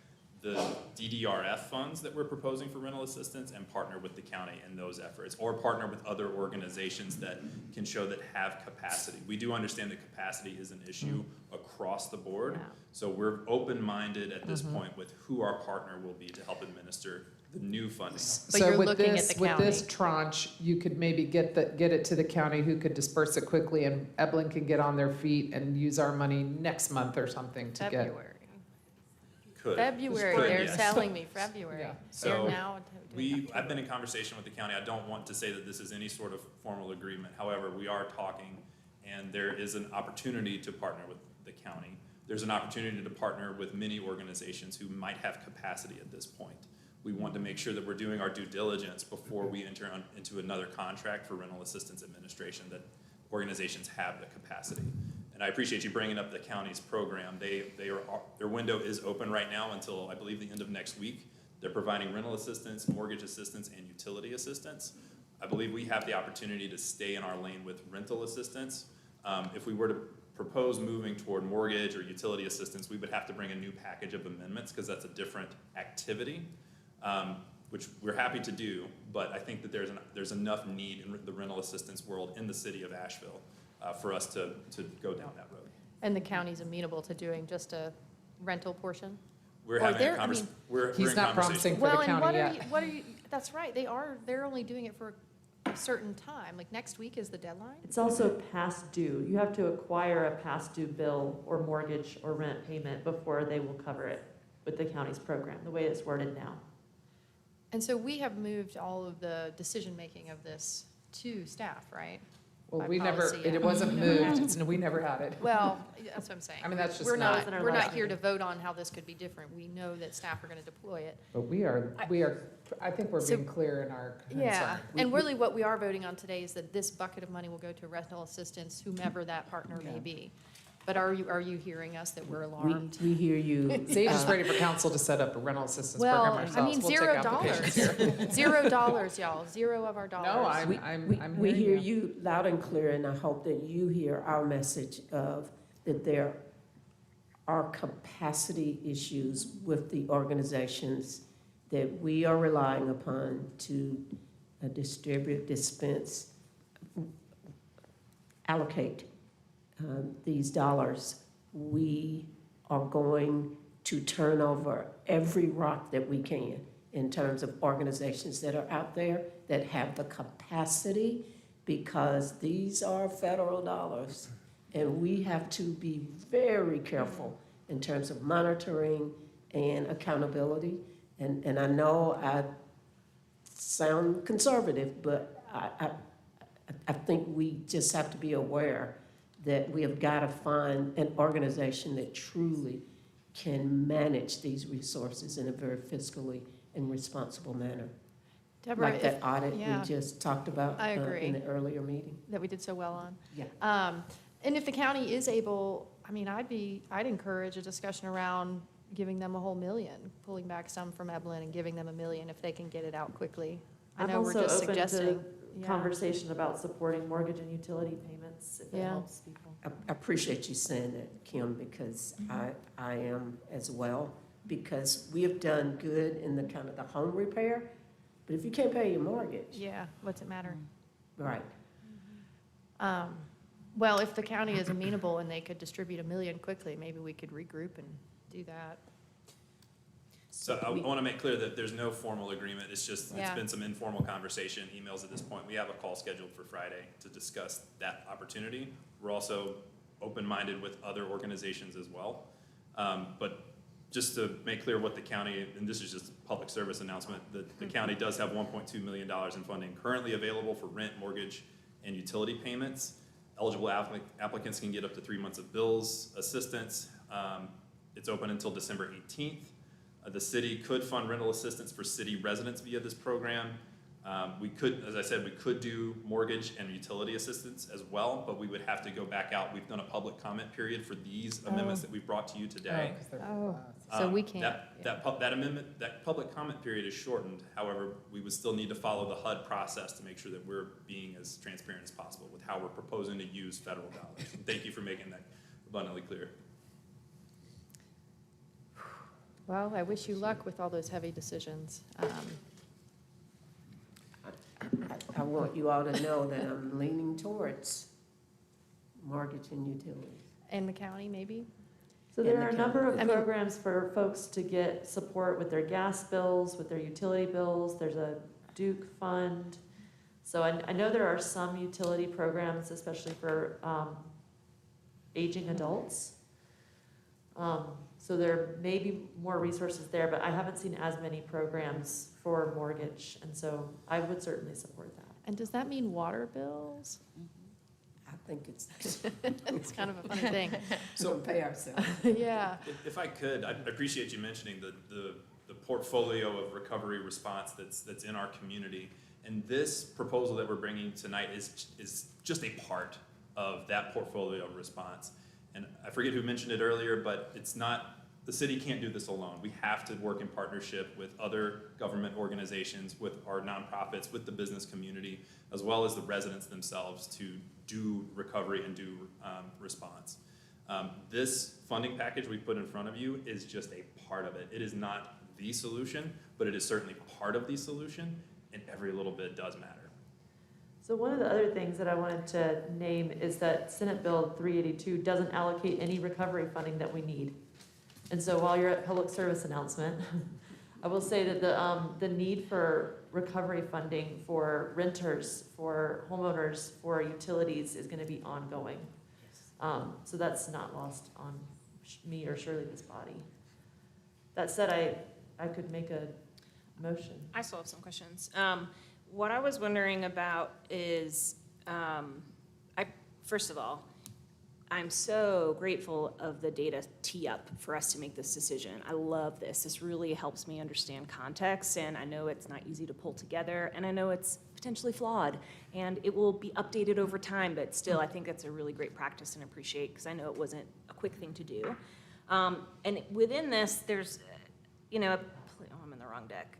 the DDRF funds that we're proposing for rental assistance and partner with the county in those efforts, or partner with other organizations that can show that have capacity. We do understand that capacity is an issue across the board, Yeah. so we're open-minded at this point with who our partner will be to help administer the new funding. But you're looking at the With this county. tranche, you could maybe get it to the county, who could disperse it quickly, and Evelyn can get on their feet and use our money next month or something to get. February. Could. February, Could, they're yes. telling me February. Yeah. They're So now doing I've been in conversation with the county. I don't want to say that this is any sort of formal agreement. However, we are talking, and there is an opportunity to partner with the county. There's an opportunity to partner with many organizations who might have capacity at this point. We want to make sure that we're doing our due diligence before we enter into another contract for rental assistance administration, that organizations have the capacity. And I appreciate you bringing up the county's program. Their window is open right now until, I believe, the end of next week. They're providing rental assistance, mortgage assistance, and utility assistance. I believe we have the opportunity to stay in our lane with rental assistance. If we were to propose moving toward mortgage or utility assistance, we would have to bring a new package of amendments because that's a different activity, which we're happy to do, but I think that there's enough need in the rental assistance world in the city of Asheville for us to go down that road. And the county's amenable to doing just a rental portion? We're Or having they're- a I conversation. mean- We're He's in not conversation. promising for Well, the and county what are yet. you, that's right, they're only doing it for a certain time, like next week is the deadline? It's also past due. You have to acquire a past due bill or mortgage or rent payment before they will cover it with the county's program, the way it's worded now. And so we have moved all of the decision-making of this to staff, right? Well, by we never, policy, it wasn't moved, we never had it. Well, that's what I'm saying. I mean, that's just We're not, not, we're not here to vote on how this could be different. We know that staff are gonna deploy it. but I think we're So- being clear in our concern. Yeah, and really what we are voting on today is that this bucket of money will go to rental assistance, whomever that partner may Yeah. be. But are you hearing us that we're alarmed? We hear you. Sage is ready for council to set up a rental assistance Well, program I ourselves. mean, We'll take applications here. $0, y'all, 0 of our dollars. No, We I'm hear hearing you. you loud and clear, and I hope that you hear our message of that there are capacity issues with the organizations that we are relying upon to distribute, dispense, allocate these dollars. We are going to turn over every rock that we can in terms of organizations that are out there that have the capacity, because these are federal dollars. And we have to be very careful in terms of monitoring and accountability. And I know I sound conservative, but I think we just have to be aware that we have got to find an organization that truly can manage these resources in a very fiscally and responsible manner. Deborah, Like that audit yeah. we just talked about I agree. in the earlier meeting. that we did so well on. Yeah. And if the county is able, I mean, I'd encourage a discussion around giving them a whole million, pulling back some from Evelyn and giving them $1 million if they can get it out quickly. I I'm know we're also just open to suggesting. Yeah. conversation about supporting mortgage and utility payments if it Yeah. helps people. I appreciate you saying that, Kim, because I am as well, because we have done good in the kind of the home repair, but if you can't pay your mortgage, Yeah, what's it matter? right, Well, if the county is amenable and they could distribute $1 million quickly, maybe we could regroup and do that. So I want to make clear that there's no formal agreement. It's just, it's Yeah. been some informal conversation, emails at this point. We have a call scheduled for Friday to discuss that opportunity. We're also open-minded with other organizations as well. But just to make clear what the county, and this is just a public service announcement, the county does have $1.2 million in funding currently available for rent, mortgage, and utility payments. Eligible applicants can get up to 3 months of bills assistance. It's open until December 18th. The city could fund rental assistance for city residents via this program. We could, as I said, we could do mortgage and utility assistance as well, but we would have to go back out. We've done a public comment period for these amendments that we've brought to you today. So we can't. That amendment, that public comment period is shortened. However, we would still need to follow the HUD process to make sure that we're being as transparent as possible with how we're proposing to use federal dollars. And thank you for making that abundantly clear. Well, I wish you luck with all those heavy decisions. I want you all to know that I'm leaning towards mortgage and utilities. And the county, maybe? So In there the are a number county. of I mean- programs for folks to get support with their gas bills, with their utility bills. There's a Duke Fund. So I know there are some utility programs, especially for aging adults. So there may be more resources there, but I haven't seen as many programs for mortgage, and so I would certainly support that. And does that mean water bills? I think it's, It's kind of a funny thing. so pay ourselves. Yeah. If I could, I appreciate you mentioning the portfolio of recovery response that's in our community. And this proposal that we're bringing tonight is just a part of that portfolio of response. And I forget who mentioned it earlier, but it's not, the city can't do this alone. We have to work in partnership with other government organizations, with our nonprofits, with the business community, as well as the residents themselves to do recovery and do response. This funding package we put in front of you is just a part of it. It is not the solution, but it is certainly part of the solution, and every little bit does matter. So one of the other things that I wanted to name is that Senate Bill 382 doesn't allocate any recovery funding that we need. And so while you're at public service announcement, I will say that the need for recovery funding for renters, for homeowners, for utilities is gonna be ongoing. So that's not lost on me or surely this body. That said, I could make a motion. I still have some questions. What I was wondering about is, first of all, I'm so grateful of the data tee up for us to make this decision. I love this. This really helps me understand context, and I know it's not easy to pull together, and I know it's potentially flawed, and it will be updated over time, but still, I think that's a really great practice and appreciate, because I know it wasn't a quick thing to do. And within this, there's, I'm in the wrong deck.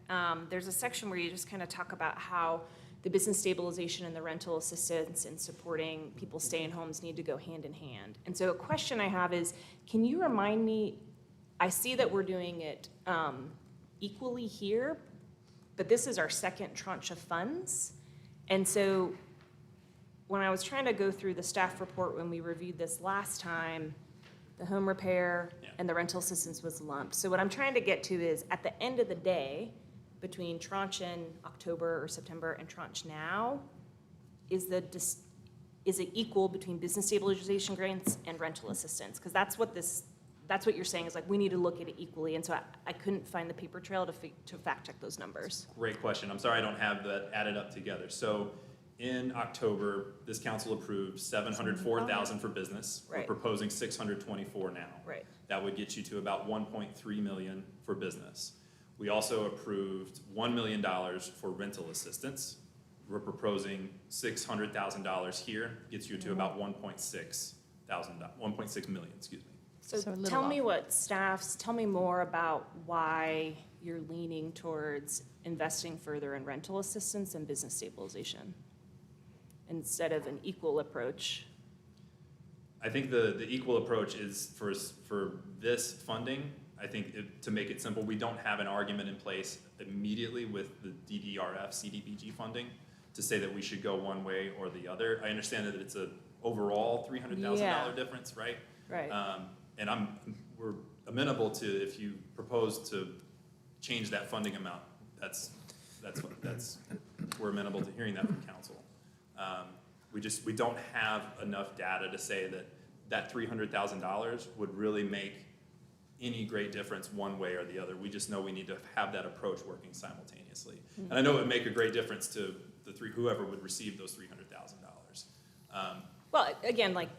There's a section where you just kind of talk about how the business stabilization and the rental assistance and supporting people stay in homes need to go hand in hand. And so a question I have is, can you remind me, I see that we're doing it equally here, but this is our second tranche of funds. And so when I was trying to go through the staff report when we reviewed this last time, the home repair and the rental assistance was lumped. So what I'm trying to get to is, at the end of the day, between tranche in October or September and tranche now, is it equal between business stabilization grants and rental assistance? Because that's what you're saying is, like, we need to look at it equally. And so I couldn't find the paper trail to fact check those numbers. Great question. I'm sorry I don't have that added up together. So in October, this council approved $704,000 for business. We're Right. proposing $624 now. Right. That would get you to about $1.3 million for business. We also approved $1 million for rental assistance. We're proposing $600,000 here, gets you to about $1.6 million, excuse me. So So a little tell me off. tell me more about why you're leaning towards investing further in rental assistance and business stabilization instead of an equal approach. I think the equal approach is for this funding. I think to make it simple, we don't have an argument in place immediately with the DDRF, CDBG funding to say that we should go one way or the other. I understand that it's a overall $300,000 Yeah. difference, right? Right. And we're amenable to, if you propose to change that funding amount, we're amenable to hearing that from council. We don't have enough data to say that $300,000 would really make any great difference one way or the other. We just know we need to have that approach working simultaneously. And I know it would make a great difference to whoever would receive those $300,000. Well, again, like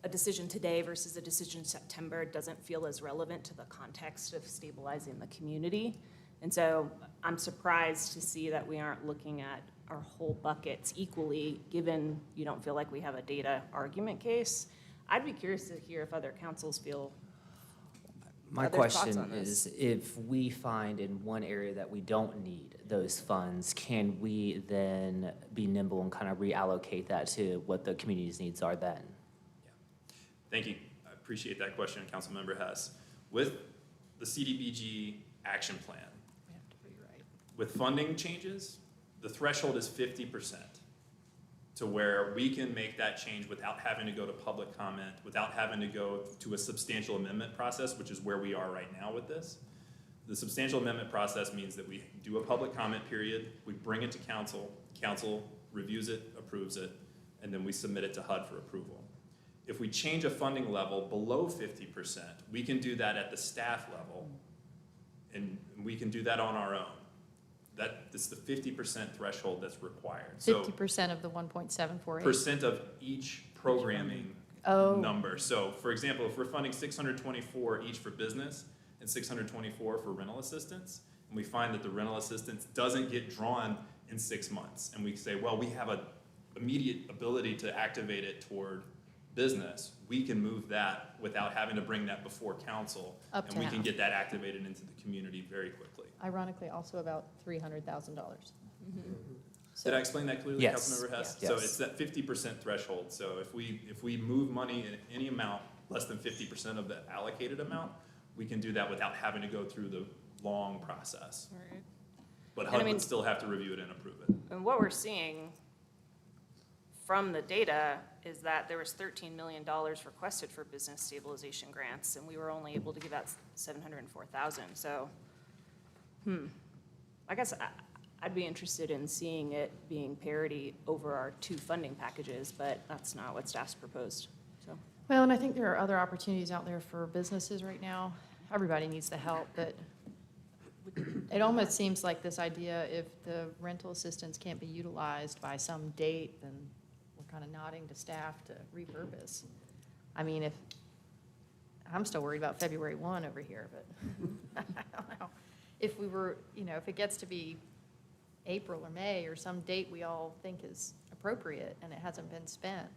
a decision today versus a decision in September doesn't feel as relevant to the context of stabilizing the community. And so I'm surprised to see that we aren't looking at our whole buckets equally, given you don't feel like we have a data argument case. I'd be curious to hear if other councils feel My other thoughts question on this. is, if we find in one area that we don't need those funds, can we then be nimble and kind of reallocate that to what the community's needs are then? Thank you. I appreciate that question, Councilmember Hess. With the CDBG action plan. We have to rewrite. With funding changes, the threshold is 50%, to where we can make that change without having to go to public comment, without having to go to a substantial amendment process, which is where we are right now with this. The substantial amendment process means that we do a public comment period, we bring it to council, council reviews it, approves it, and then we submit it to HUD for approval. If we change a funding level below 50%, we can do that at the staff level, and we can do that on our own. That's the 50% threshold that's required. So 50% of the 1.748. percent of each programming Oh. number. So for example, if we're funding 624 each for business and 624 for rental assistance, and we find that the rental assistance doesn't get drawn in 6 months, and we say, well, we have an immediate ability to activate it toward business, we can move that without having to bring that before council, Up and to we can half. get that activated into the community very quickly. Ironically, also about $300,000. Did I explain that clearly, Yes. Councilmember Hess? Yes. So it's that 50% threshold. So if we move money in any amount less than 50% of the allocated amount, we can do that without having to go through the long process. But And I HUD mean- would still have to review it and approve it. And what we're seeing from the data is that there was $13 million requested for business stabilization grants, and we were only able to give out 704,000. So, I guess I'd be interested in seeing it being parity over our 2 funding packages, but that's not what staff's proposed, so. Well, and I think there are other opportunities out there for businesses right now. Everybody needs the help, but it almost seems like this idea, if the rental assistance can't be utilized by some date, then we're kind of nodding to staff to repurpose. I mean, I'm still worried about February 1 over here, but I don't know. If we were, if it gets to be April or May or some date we all think is appropriate and it hasn't been spent.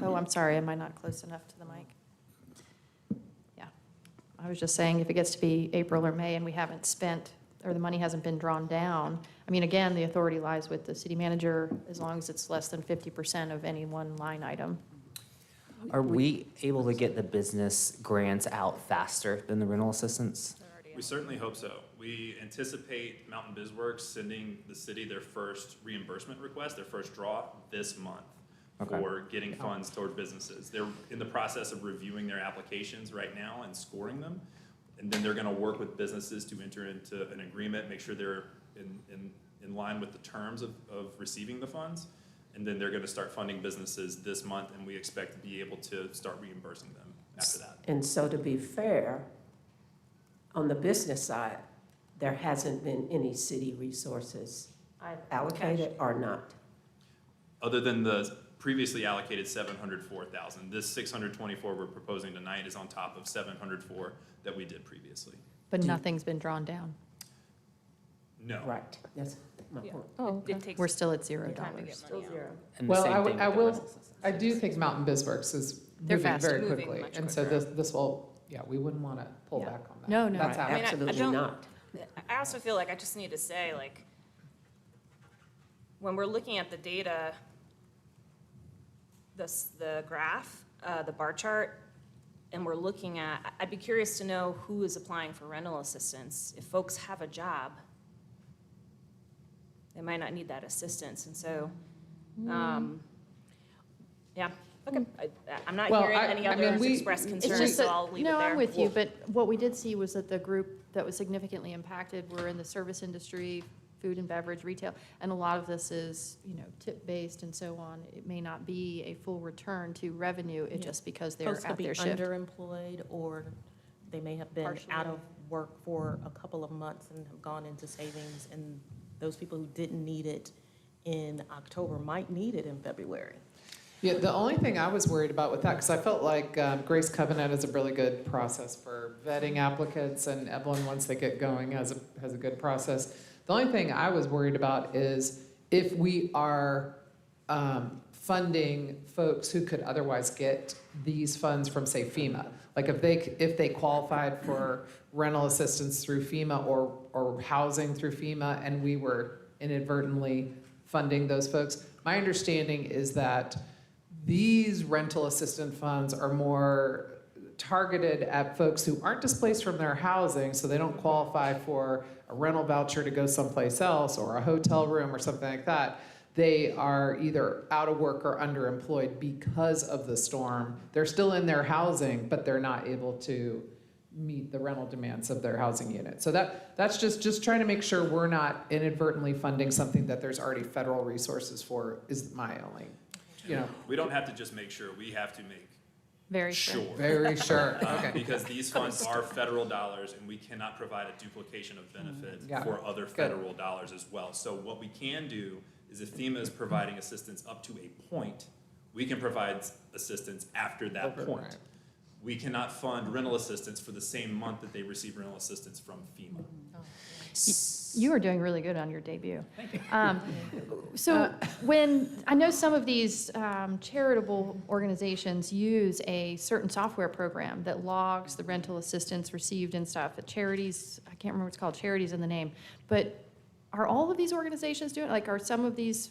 Oh, I'm sorry, am I not close enough to the mic? Yeah, I was just saying, if it gets to be April or May and we haven't spent, or the money hasn't been drawn down, I mean, again, the authority lies with the city manager as long as it's less than 50% of any one line item. Are we able to get the business grants out faster than the rental assistance? We certainly hope so. We anticipate Mountain BizWorks sending the city their first reimbursement request, their first draw this month for getting funds toward businesses. They're in the process of reviewing their applications right now and scoring them. And then they're gonna work with businesses to enter into an agreement, make sure they're in line with the terms of receiving the funds. And then they're gonna start funding businesses this month, and we expect to be able to start reimbursing them after that. And so to be fair, on the business side, there hasn't been any city resources allocated or not. Other than the previously allocated 704,000, this 624 we're proposing tonight is on top of 704 that we did previously. But nothing's been drawn down. No. Right, that's my point. Oh, It takes we're still at $0. time to get money out. And the Well, same I thing I with the will, rental assistance. I do think Mountain BizWorks is They're moving faster. very Moving quickly. much And so quicker. this will, we wouldn't want to pull Yeah. back on that. No, no. That's Right, I mean, I absolutely don't- not. I also feel like I just need to say, like, when we're looking at the data, the graph, the bar chart, and we're looking at, I'd be curious to know who is applying for rental assistance. If folks have a job, they might not need that assistance, and so, yeah, okay. I'm not Well, hearing I any mean, others we- express It's concerns, just so that, I'll leave it there. no, I'm with you, but what we did see was that the group that was significantly impacted were in the service industry, food and beverage, retail, and a lot of this is, tip-based and so on. It may not be a full return to revenue, Yeah. just because they're Folks could at be their shift. underemployed, or they may have been Partially. out of work for a couple of months and have gone into savings, and those people who didn't need it in October might need it in February. Yeah, the only thing I was worried about with that, because I felt like Grace Covenant is a really good process for vetting applicants, and Evelyn, once they get going, has a good process. The only thing I was worried about is if we are funding folks who could otherwise get these funds from, say, FEMA. Like if they qualified for rental assistance through FEMA or housing through FEMA, and we were inadvertently funding those folks. My understanding is that these rental assistance funds are more targeted at folks who aren't displaced from their housing, so they don't qualify for a rental voucher to go someplace else or a hotel room or something like that. They are either out of work or underemployed because of the storm. They're still in their housing, but they're not able to meet the rental demands of their housing unit. So that's just trying to make sure we're not inadvertently funding something that there's already federal resources for, is my only, We don't have to just make sure, we have to make Very sure. sure. Very sure, okay. Because these funds are federal dollars and we cannot provide a duplication of benefit Got it. for other federal dollars as well. So what we can do is if FEMA is providing assistance up to a point, we can provide assistance after that Over, point. right. We cannot fund rental assistance for the same month that they receive rental assistance from FEMA. You are doing really good on your debut. So when, I know some of these charitable organizations use a certain software program that logs the rental assistance received and stuff. At charities, I can't remember what it's called, charities in the name. But are all of these organizations doing, like, are some of these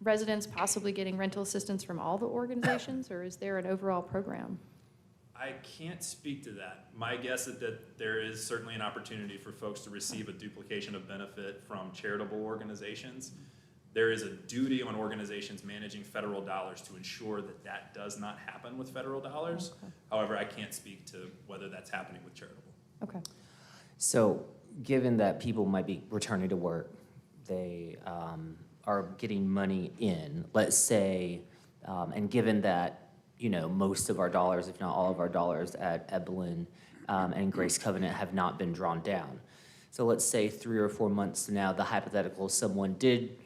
residents possibly getting rental assistance from all the organizations, or is there an overall program? I can't speak to that. My guess is that there is certainly an opportunity for folks to receive a duplication of benefit from charitable organizations. There is a duty on organizations managing federal dollars to ensure that that does not happen with federal dollars. Okay. However, I can't speak to whether that's happening with charitable. Okay. So, given that people might be returning to work, they are getting money in, let's say, and given that, most of our dollars, if not all of our dollars at Evelyn and Grace Covenant have not been drawn down. So let's say 3 or 4 months from now, the hypothetical, someone did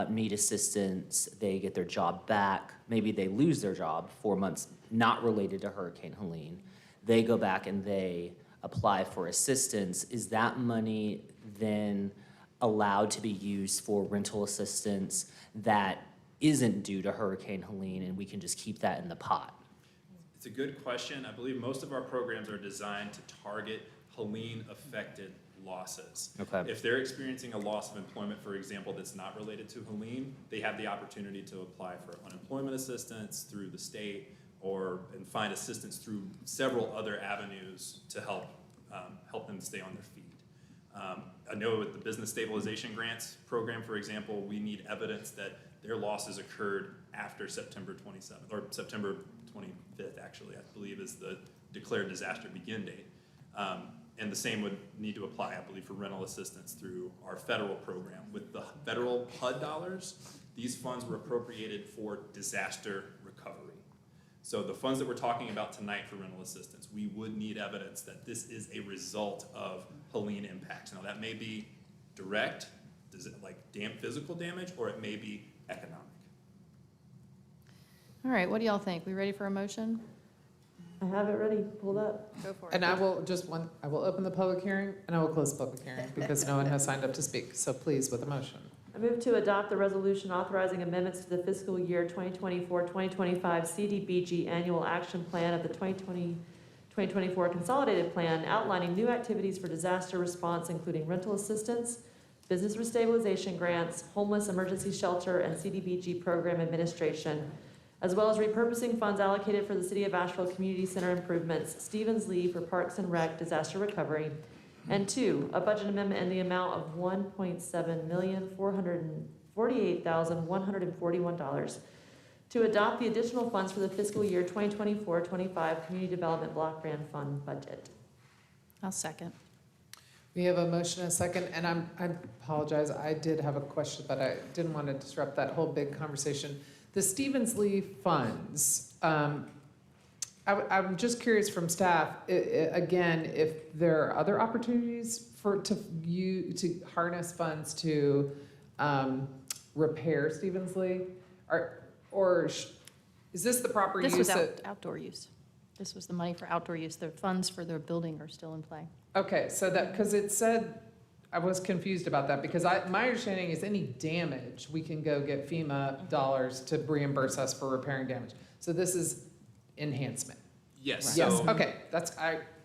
need assistance, they get their job back, maybe they lose their job 4 months, not related to Hurricane Helene. They go back and they apply for assistance. Is that money then allowed to be used for rental assistance that isn't due to Hurricane Helene, and we can just keep that in the pot? It's a good question. I believe most of our programs are designed to target Helene-affected losses. Okay. If they're experiencing a loss of employment, for example, that's not related to Helene, they have the opportunity to apply for unemployment assistance through the state and find assistance through several other avenues to help them stay on their feet. I know with the Business Stabilization Grants program, for example, we need evidence that their losses occurred after September 27th, or September 25th, actually, I believe is the declared disaster begin date. And the same would need to apply, I believe, for rental assistance through our federal program. With the federal HUD dollars, these funds were appropriated for disaster recovery. So the funds that we're talking about tonight for rental assistance, we would need evidence that this is a result of Helene impacts. Now that may be direct, like physical damage, or it may be economic. All right, what do y'all think? We ready for a motion? I have it ready, pulled up. Go for it. And I will open the public hearing and I will close the public hearing because no one has signed up to speak. So please, with a motion. I move to adopt the resolution authorizing amendments to the fiscal year 2024-2025 CDBG Annual Action Plan of the 2024 Consolidated Plan, outlining new activities for disaster response, including rental assistance, business restabilization grants, homeless emergency shelter, and CDBG program administration, as well as repurposing funds allocated for the City of Asheville Community Center improvements, Stevens Lee for Parks and Rec disaster recovery, and 2, a budget amendment in the amount of $1,748,141 to adopt the additional funds for the fiscal year 2024-25 Community Development Block Grant Fund budget. I'll second. We have a motion and a second, and I apologize, I did have a question, but I didn't want to disrupt that whole big conversation. The Stevens Lee funds, I'm just curious from staff, again, if there are other opportunities to harness funds to repair Stevens Lee? Or is this the proper use? This was outdoor use. This was the money for outdoor use. The funds for the building are still in play. Okay, so that, because it said, I was confused about that, because my understanding is any damage, we can go get FEMA dollars to reimburse us for repairing damage. So this is enhancement. Yes. Yes, So okay,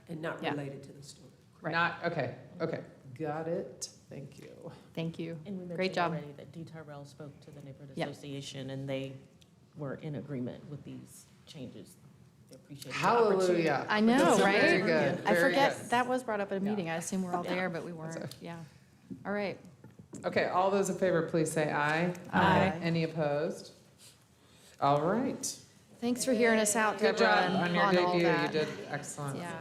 And not Yeah. related to the storm. Right. okay, got it, thank you. Thank you. And we Great mentioned job. already that D. Tyrell spoke to the Neighborhood Yeah. Association, and they were in agreement with these changes. They appreciate the opportunity. Hallelujah. I know, Very right? good. I very forget, good. that was brought up at a Yeah. meeting. I assume we're all Yeah. there, but we weren't. Yeah. All right. Okay, all those in favor, please say aye. Aye. Any opposed? All right. Thanks for hearing us out, Good Deborah, job and on your all debut. You that. did excellent. Yeah.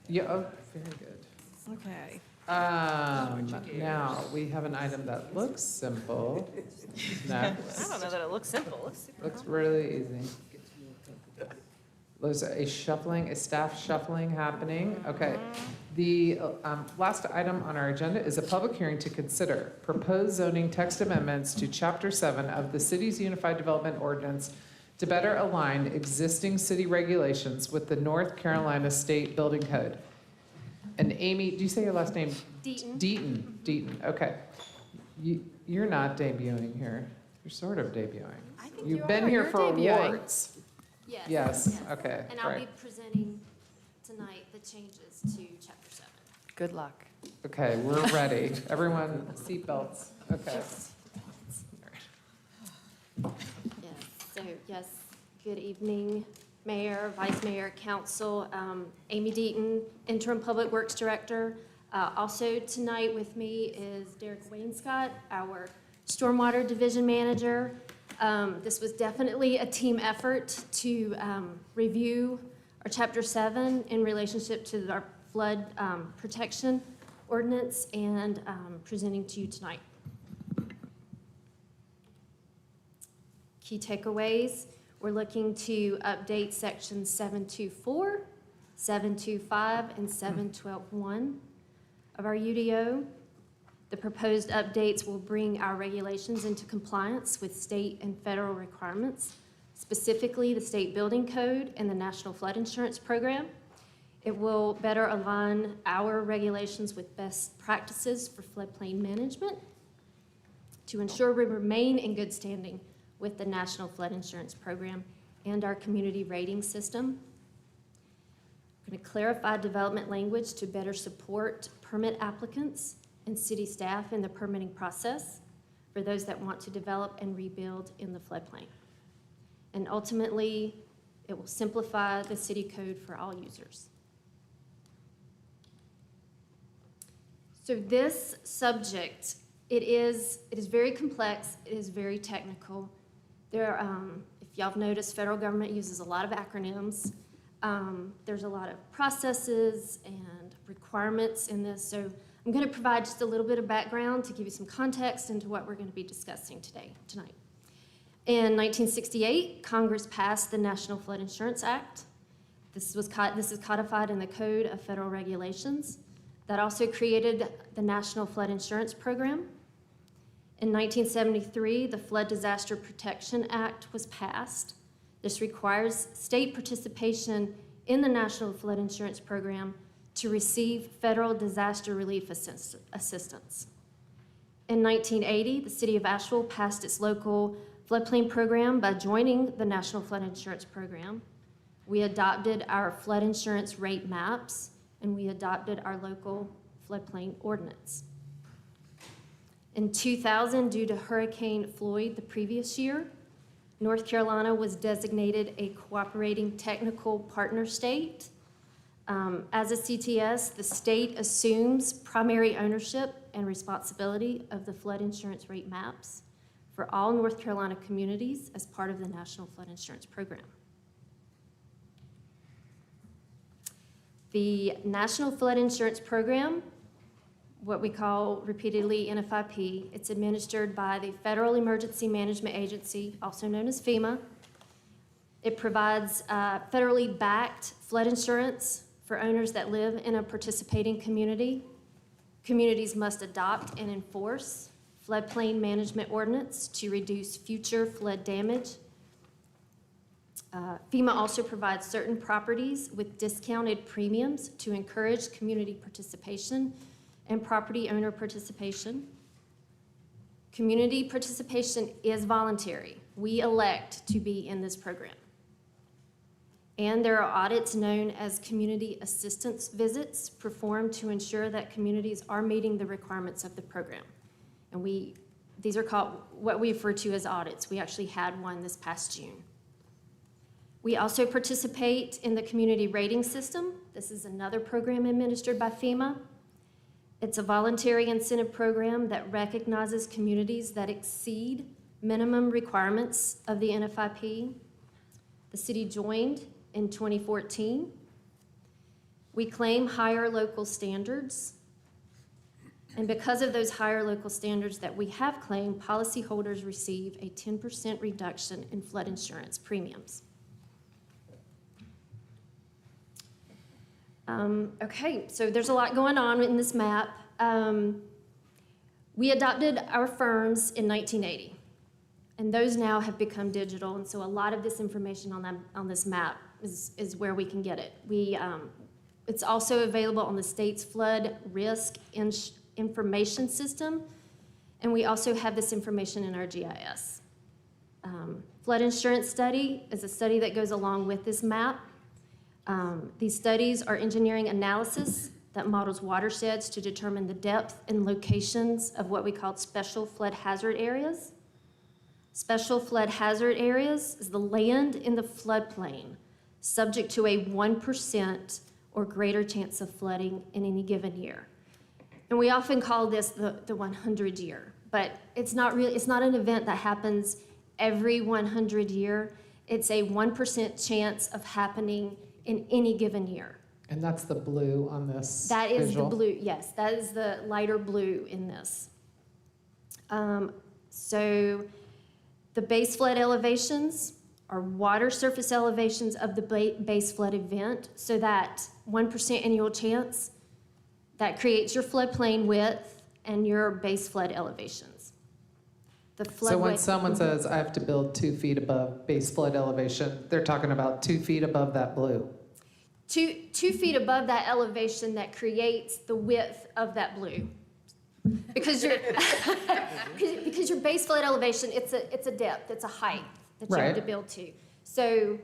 Yeah, oh, very good. Okay. Now, we have an item that looks simple. Next. I don't know that it looks simple. It looks super Looks really easy. There's a staff shuffling happening. Okay. The last item on our agenda is a public hearing to consider proposed zoning text amendments to Chapter 7 of the city's Unified Development Ordinance to better align existing city regulations with the North Carolina State Building Code. And Amy, do you say your last name? Deaton. Deaton, okay. You're not debuting here. You're sort of debuting. I think You've you been are. here You're for debuting. awards. Yes. Yes, okay, And I'll be right. presenting tonight the changes to chapter 7. Good luck. Okay, we're ready. Everyone, seatbelts. Okay. Yes, so, yes, good evening, Mayor, Vice Mayor, Council. Amy Deaton, Interim Public Works Director. Also tonight with me is Derek Wainscott, our Stormwater Division Manager. This was definitely a team effort to review our Chapter 7 in relationship to our flood protection ordinance and presenting to you tonight. Key takeaways, we're looking to update sections 724, 725, and 712.1 of our UDO. The proposed updates will bring our regulations into compliance with state and federal requirements, specifically the State Building Code and the National Flood Insurance Program. It will better align our regulations with best practices for floodplain management to ensure we remain in good standing with the National Flood Insurance Program and our community rating system. We're going to clarify development language to better support permit applicants and city staff in the permitting process for those that want to develop and rebuild in the floodplain. And ultimately, it will simplify the city code for all users. So this subject, it is very complex, it is very technical. There, if y'all have noticed, federal government uses a lot of acronyms. There's a lot of processes and requirements in this, so I'm going to provide just a little bit of background to give you some context into what we're going to be discussing tonight. In 1968, Congress passed the National Flood Insurance Act. This is codified in the Code of Federal Regulations. That also created the National Flood Insurance Program. In 1973, the Flood Disaster Protection Act was passed. This requires state participation in the National Flood Insurance Program to receive federal disaster relief assistance. In 1980, the city of Asheville passed its local floodplain program by joining the National Flood Insurance Program. We adopted our flood insurance rate maps, and we adopted our local floodplain ordinance. In 2000, due to Hurricane Floyd the previous year, North Carolina was designated a cooperating technical partner state. As a CTS, the state assumes primary ownership and responsibility of the flood insurance rate maps for all North Carolina communities as part of the National Flood Insurance Program. The National Flood Insurance Program, what we call repeatedly NFIP, it's administered by the Federal Emergency Management Agency, also known as FEMA. It provides federally backed flood insurance for owners that live in a participating community. Communities must adopt and enforce floodplain management ordinance to reduce future flood damage. FEMA also provides certain properties with discounted premiums to encourage community participation and property owner participation. Community participation is voluntary. We elect to be in this program. And there are audits known as community assistance visits performed to ensure that communities are meeting the requirements of the program. And these are called what we refer to as audits. We actually had one this past June. We also participate in the community rating system. This is another program administered by FEMA. It's a voluntary incentive program that recognizes communities that exceed minimum requirements of the NFIP. The city joined in 2014. We claim higher local standards. And because of those higher local standards that we have claimed, policyholders receive a 10% reduction in flood insurance premiums. Okay, so there's a lot going on in this map. We adopted our firms in 1980, and those now have become digital, and so a lot of this information on this map is where we can get it. It's also available on the state's flood risk information system, and we also have this information in our GIS. Flood insurance study is a study that goes along with this map. These studies are engineering analysis that models watersheds to determine the depth and locations of what we call special flood hazard areas. Special flood hazard areas is the land in the floodplain subject to a 1% or greater chance of flooding in any given year. And we often call this the 100 year, but it's not an event that happens every 100 year. It's a 1% chance of happening in any given year. And that's the blue on this That is visual? the blue, yes, that is the lighter blue in this. So the base flood elevations are water surface elevations of the base flood event, so that 1% annual chance, that creates your floodplain width and your base flood elevations. The So when floodway- someone says, I have to build 2 feet above base flood elevation, they're talking about 2 feet above that blue. 2 feet above that elevation that creates the width of that blue. Because your because your base flood elevation, it's a depth, it's a height that you have to Right. build to. So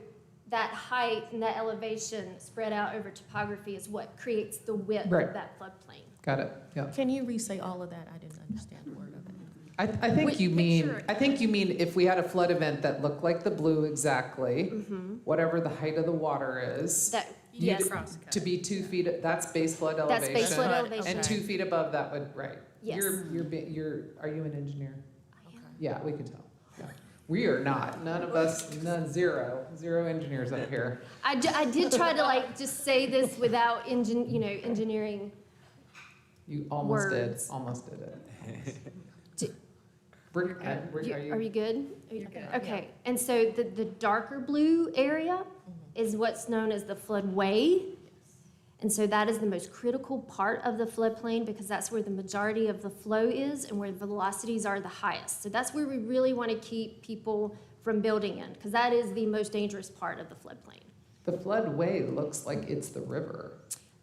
that height and that elevation spread out over topography is what creates the width Right. of that floodplain. Got it, yeah. Can you re-say all of that? I didn't understand a word of it. I think Wait, you mean, picture- I think you mean if we had a flood event that looked like the blue exactly, whatever the height of the water is, That, you'd- yes, to be 2 feet, that's base flood that's elevation. base flood Okay. elevation. And 2 feet above that would, right. Yes. Are you an engineer? I am. Yeah, we can tell. Yeah. We are not, none of us, zero engineers up here. I did try to just say this without engineering. You Words. almost did it. Do- Are Are you? you good? You're good. Okay, and so the darker blue area is what's known as the floodway. And so that is the most critical part of the floodplain because that's where the majority of the flow is and where the velocities are the highest. So that's where we really want to keep people from building in because that is the most dangerous part of the floodplain. The floodway looks like it's the river.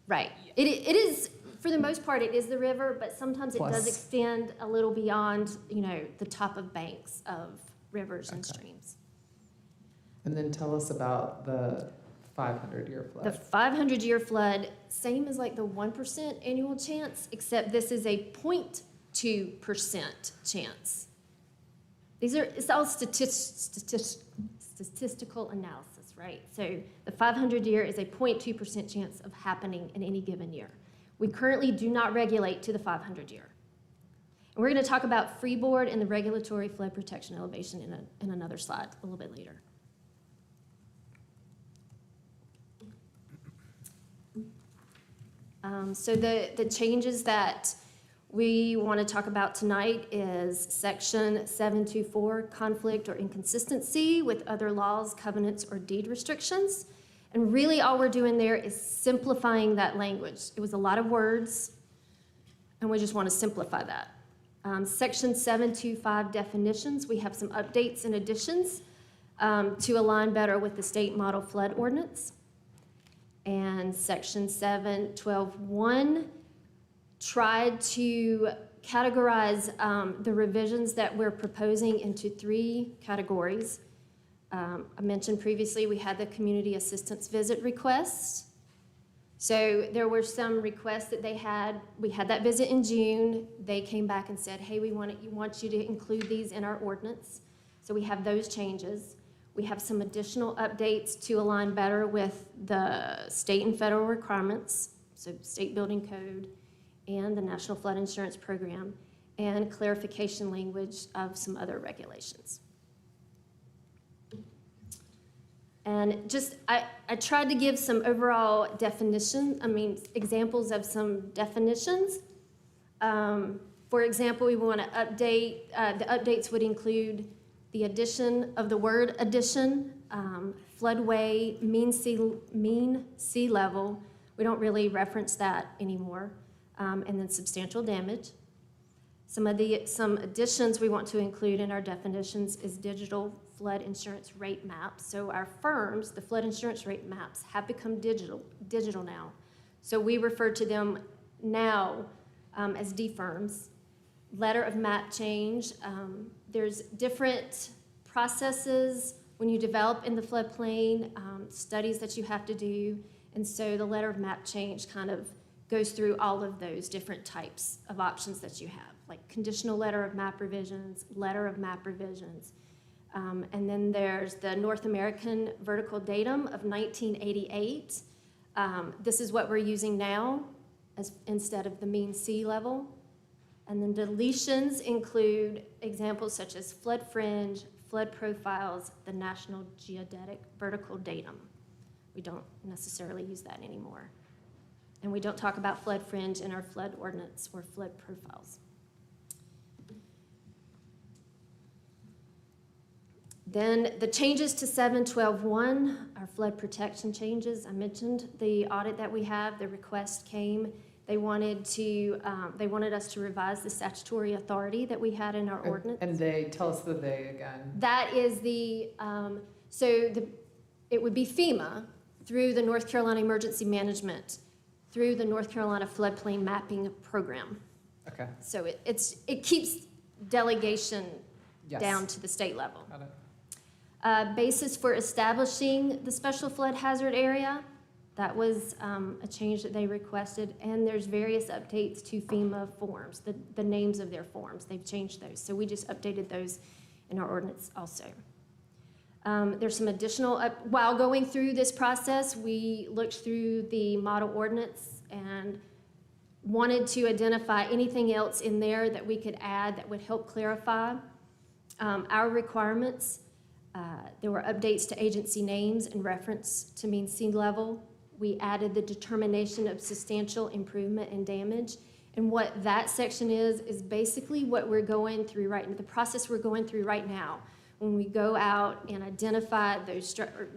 Right. It is, for the most part, it is the river, but sometimes it does Plus- extend a little beyond, the top of banks of rivers and Okay. streams. And then tell us about the 500-year The flood. 500-year flood, same as like the 1% annual chance, except this is a 0.2% chance. It's all statistical analysis, right? So the 500-year is a 0.2% chance of happening in any given year. We currently do not regulate to the 500-year. And we're going to talk about freeboard and the regulatory flood protection elevation in another slide a little bit later. So the changes that we want to talk about tonight is section 724, conflict or inconsistency with other laws, covenants, or deed restrictions. And really all we're doing there is simplifying that language. It was a lot of words, and we just want to simplify that. Section 725, definitions, we have some updates and additions to align better with the state model flood ordinance. And section 712.1 tried to categorize the revisions that we're proposing into 3 categories. I mentioned previously we had the community assistance visit requests. So there were some requests that they had. We had that visit in June. They came back and said, hey, we want you to include these in our ordinance. So we have those changes. We have some additional updates to align better with the state and federal requirements, so state building code and the National Flood Insurance Program, and clarification language of some other regulations. And just, I tried to give some overall examples of some definitions. For example, we want to update, the updates would include the addition of the word addition, floodway, mean sea level. We don't really reference that anymore. And then substantial damage. Some additions we want to include in our definitions is digital flood insurance rate maps. So our firms, the flood insurance rate maps, have become digital now. So we refer to them now as D-firms. Letter of map change. There's different processes when you develop in the floodplain, studies that you have to do. And so the letter of map change kind of goes through all of those different types of options that you have, like conditional letter of map revisions, letter of map revisions. And then there's the North American Vertical Datum of 1988. This is what we're using now instead of the mean sea level. And then deletions include examples such as flood fringe, flood profiles, the National Geodetic Vertical Datum. We don't necessarily use that anymore. And we don't talk about flood fringe in our flood ordinance or flood profiles. Then the changes to 7.12.1, our flood protection changes. I mentioned the audit that we have, the request came. They wanted us to revise the statutory authority that we had in our ordinance. And they, tell us the they again. That is it would be FEMA through the North Carolina Emergency Management, through the North Carolina Floodplain Mapping Program. Okay. So it keeps delegation Yes. down to the state level. Got it. Basis for establishing the special flood hazard area, that was a change that they requested, and there's various updates to FEMA forms, the names of their forms. They've changed those, so we just updated those in our ordinance also. There's some additional, while going through this process, we looked through the model ordinance and wanted to identify anything else in there that we could add that would help clarify our requirements. There were updates to agency names in reference to mean sea level. We added the determination of substantial improvement and damage. And what that section is basically what we're going through the process we're going through right now. When we go out and identify those,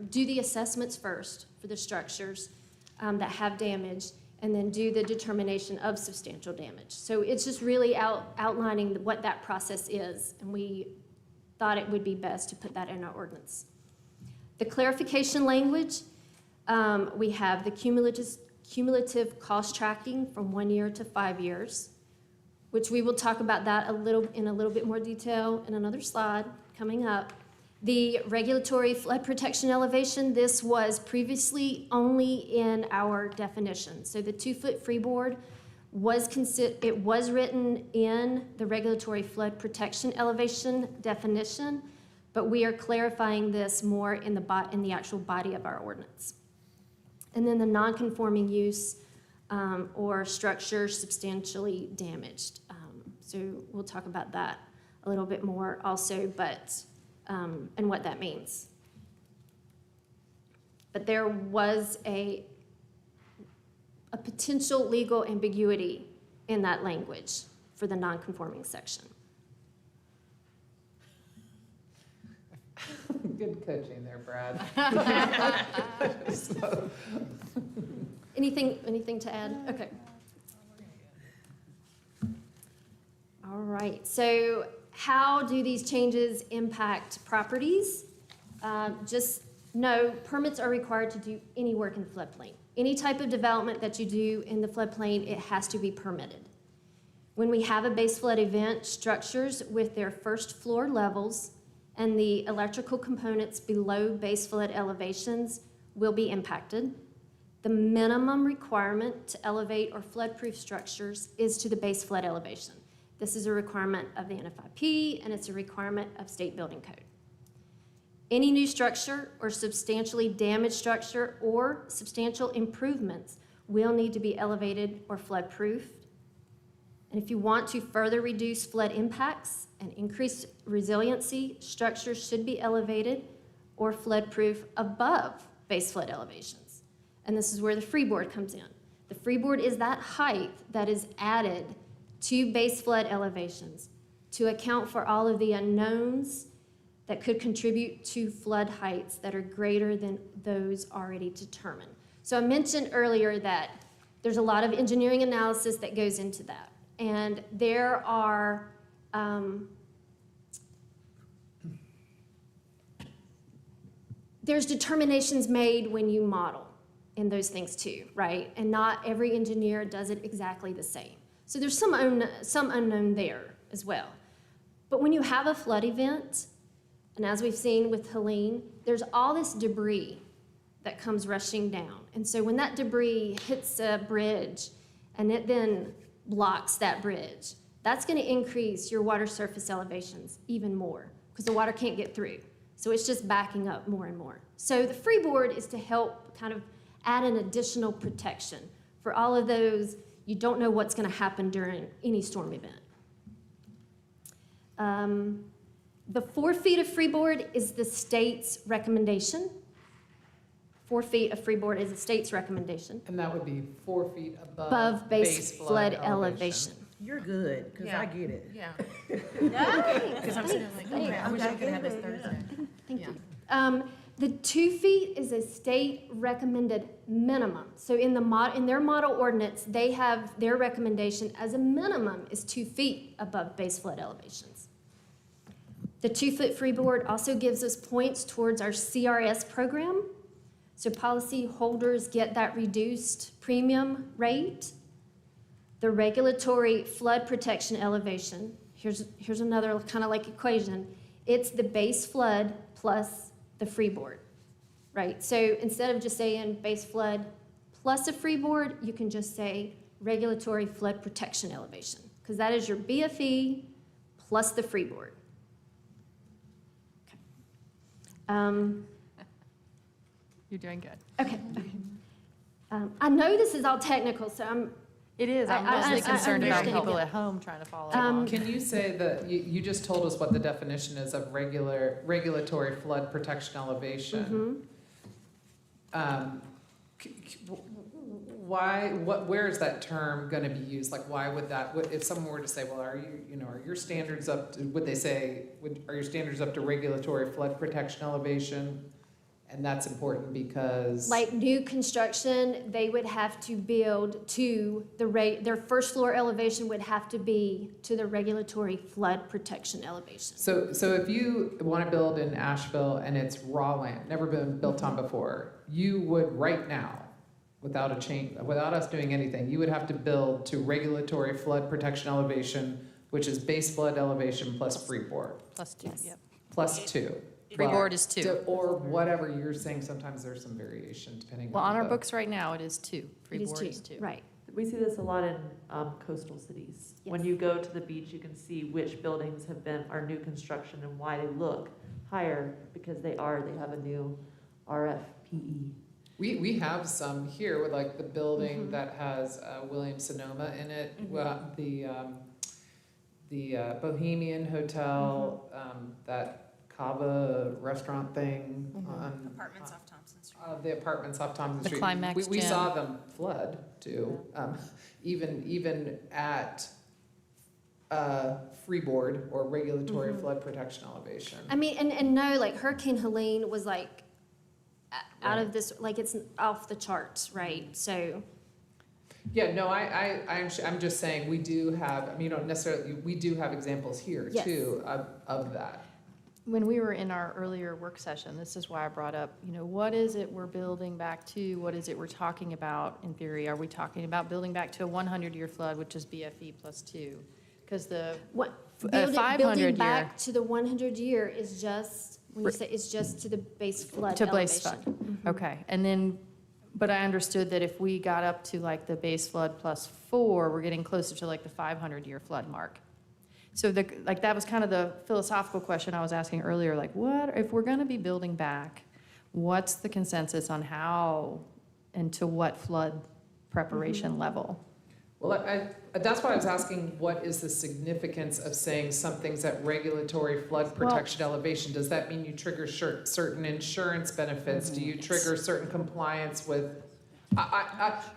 do the assessments first for the structures that have damage, and then do the determination of substantial damage. So it's just really outlining what that process is, and we thought it would be best to put that in our ordinance. The clarification language, we have the cumulative cost tracking from 1 year to 5 years, which we will talk about that in a little bit more detail in another slide coming up. The regulatory flood protection elevation, this was previously only in our definition. So the 2-foot freeboard was written in the regulatory flood protection elevation definition, but we are clarifying this more in the actual body of our ordinance. And then the non-conforming use or structure substantially damaged. So we'll talk about that a little bit more also, but and what that means. But there was a potential legal ambiguity in that language for the non-conforming section. Good coaching there, Brad. Anything to add? Okay. All right, so how do these changes impact properties? Just know permits are required to do any work in the floodplain. Any type of development that you do in the floodplain, it has to be permitted. When we have a base flood event, structures with their first floor levels and the electrical components below base flood elevations will be impacted. The minimum requirement to elevate or floodproof structures is to the base flood elevation. This is a requirement of the NFIP, and it's a requirement of state building code. Any new structure or substantially damaged structure or substantial improvements will need to be elevated or flood-proofed. And if you want to further reduce flood impacts and increase resiliency, structures should be elevated or flood-proof above base flood elevations. And this is where the freeboard comes in. The freeboard is that height that is added to base flood elevations to account for all of the unknowns that could contribute to flood heights that are greater than those already determined. So I mentioned earlier that there's a lot of engineering analysis that goes into that. And there are there's determinations made when you model in those things too, right? And not every engineer does it exactly the same. So there's some unknown there as well. But when you have a flood event, and as we've seen with Helene, there's all this debris that comes rushing down. And so when that debris hits a bridge and it then blocks that bridge, that's going to increase your water surface elevations even more because the water can't get through. So it's just backing up more and more. So the freeboard is to help kind of add an additional protection for all of those. You don't know what's going to happen during any storm event. The 4 feet of freeboard is the state's recommendation. 4 feet of freeboard is the state's recommendation. And that would be 4 feet Above base flood elevation. You're good, because I get it. Yeah. Because I'm sitting like, okay, I wish I could have this Thursday. Thank you. The 2 feet is a state recommended minimum. So in their model ordinance, they have their recommendation as a minimum is 2 feet above base flood elevations. The 2 foot freeboard also gives us points towards our CRS program. So policy holders get that reduced premium rate. The regulatory flood protection elevation, here's another kind of like equation. It's the base flood plus the freeboard, right? So instead of just saying base flood plus a freeboard, you can just say regulatory flood protection elevation, because that is your BFE plus the freeboard. Okay. You're doing good. Okay. I know this is all technical, so It is. I'm mostly concerned about understand. people at home trying to follow along. Can you say that, you just told us what the definition is of regulatory flood protection elevation. Where is that term gonna be used? Like, why would that, if someone were to say, well, are your standards up to, would they say, are your standards up to regulatory flood protection elevation? And that's important because. like new construction, they would have to build to their first floor elevation would have to be to the regulatory flood protection elevation. So if you want to build in Asheville and it's raw land, never been built on before, you would right now, without us doing anything, you would have to build to regulatory flood protection elevation, which is base flood elevation plus freeboard, Plus 2, Yes. yep. plus 2. Freeboard is 2. Or whatever you're saying, sometimes there's some variation depending Well, on on our the- books right now, it is 2. It is Freeboard is 2. Right. We see this a lot in coastal cities. When Yes. you go to the beach, you can see which buildings are new construction and why they look higher, because they have a new RFPE. We have some here with like the building that has Williams Sonoma in it, well, the Bohemian Hotel, that Cava restaurant thing on. Apartments off Thompson Street. The apartments off Thompson The Street. Climax We Gym. saw them flood too, even at freeboard or regulatory flood protection elevation. I mean, and no, like Hurricane Helene was like out of this, like it's off the charts, right? So, Yeah, no, I'm just saying, we do have, I mean, you don't necessarily, we do have examples here Yes. too of that. When we were in our earlier work session, this is why I brought up, what is it we're building back to? What is it we're talking about in theory? Are we talking about building back to a 100-year flood, which is BFE plus 2? Because the building 500-year. back to the 100-year is just, when you say it's just to the base flood To elevation. base flood, okay. And then, but I understood that if we got up to like the base flood plus 4, we're getting closer to like the 500-year flood mark. So like, that was kind of the philosophical question I was asking earlier, like, what, if we're gonna be building back, what's the consensus on how and to what flood preparation level? Well, that's why I was asking, what is the significance of saying something's at regulatory flood protection elevation? Does that mean you trigger certain insurance benefits? Do you trigger certain compliance with?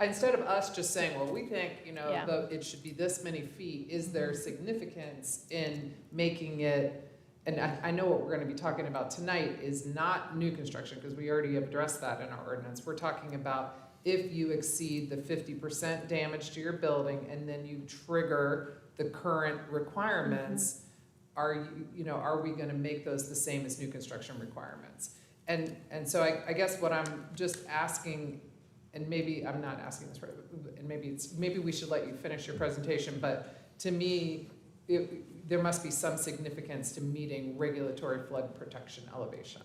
Instead of us just saying, well, we think, Yeah. it should be this many feet, is there significance in making it? And I know what we're gonna be talking about tonight is not new construction, because we already have addressed that in our ordinance. We're talking about if you exceed the 50% damage to your building and then you trigger the current requirements, are we gonna make those the same as new construction requirements? And so I guess what I'm just asking, and maybe I'm not asking this right, and maybe we should let you finish your presentation, but to me, there must be some significance to meeting regulatory flood protection elevation.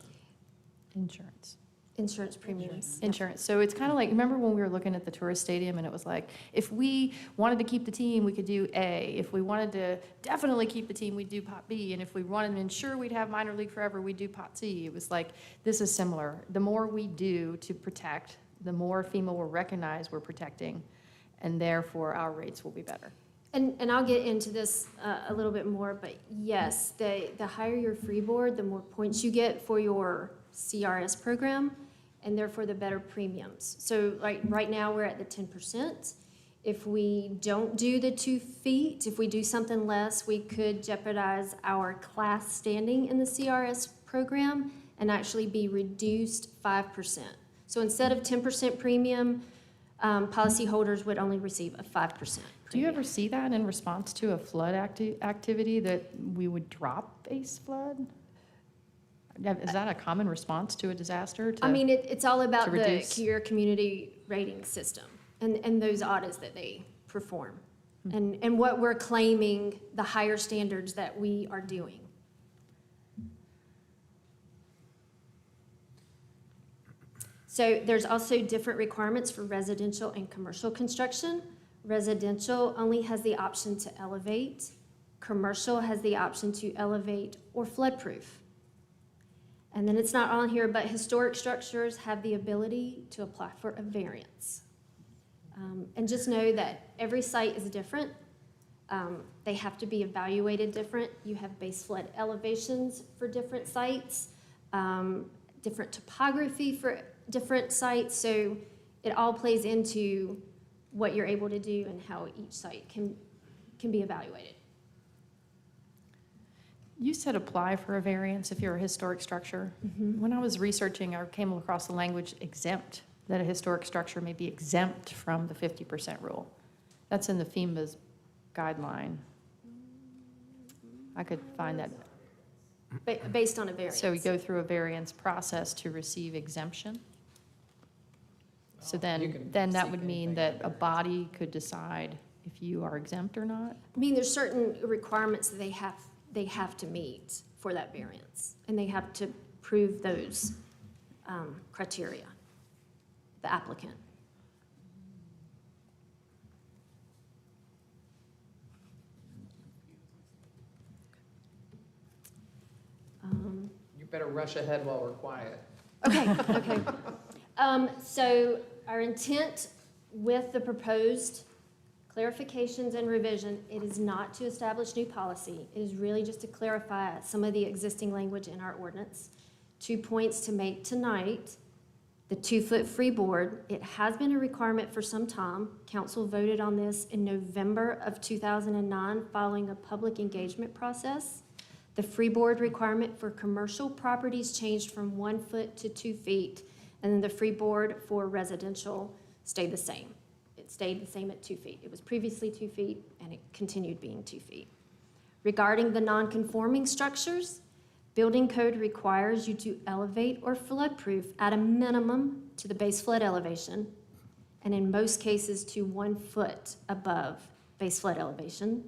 Insurance premiums. Insurance. So it's kind of like, remember when we were looking at the tourist stadium and it was like, if we wanted to keep the team, we could do A. If we wanted to definitely keep the team, we'd do pot B. And if we wanted to ensure we'd have minor league forever, we'd do pot C. It was like, this is similar. The more we do to protect, the more FEMA will recognize we're protecting, and therefore our rates will be better. And I'll get into this a little bit more, but yes, the higher your freeboard, the more points you get for your CRS program, and therefore the better premiums. So like right now, we're at the 10%. If we don't do the 2 feet, if we do something less, we could jeopardize our class standing in the CRS program and actually be reduced 5%. So instead of 10% premium, policyholders would only receive a 5%. Do you ever see that in response to a flood activity, that we would drop base flood? Is that a common response to a disaster? I mean, it's all about reduce? your community rating system and those audits that they perform. And what we're claiming, the higher standards that we are doing. So there's also different requirements for residential and commercial construction. Residential only has the option to elevate. Commercial has the option to elevate or floodproof. And then it's not on here, but historic structures have the ability to apply for a variance. And just know that every site is different. They have to be evaluated different. You have base flood elevations for different sites, different topography for different sites. So it all plays into what you're able to do and how each site can be evaluated. You said apply for a variance if you're a historic structure. When I was researching, I came across the language exempt, that a historic structure may be exempt from the 50% rule. That's in the FEMA's guideline. I could find that. Based on a variance. So we go through a variance process to receive exemption? So then that would mean that a body could decide if you are exempt or not? I mean, there's certain requirements that they have to meet for that variance, and they have to prove those criteria, the applicant. You better rush ahead while we're quiet. Okay. So our intent with the proposed clarifications and revision, it is not to establish new policy. It is really just to clarify some of the existing language in our ordinance. 2 points to make tonight. The 2-foot freeboard, it has been a requirement for some time. Council voted on this in November of 2009 following a public engagement process. The freeboard requirement for commercial properties changed from 1 foot to 2 feet, and then the freeboard for residential stayed the same. It stayed the same at 2 feet. It was previously 2 feet, and it continued being 2 feet. Regarding the non-conforming structures, building code requires you to elevate or floodproof at a minimum to the base flood elevation, and in most cases to 1 foot above base flood elevation.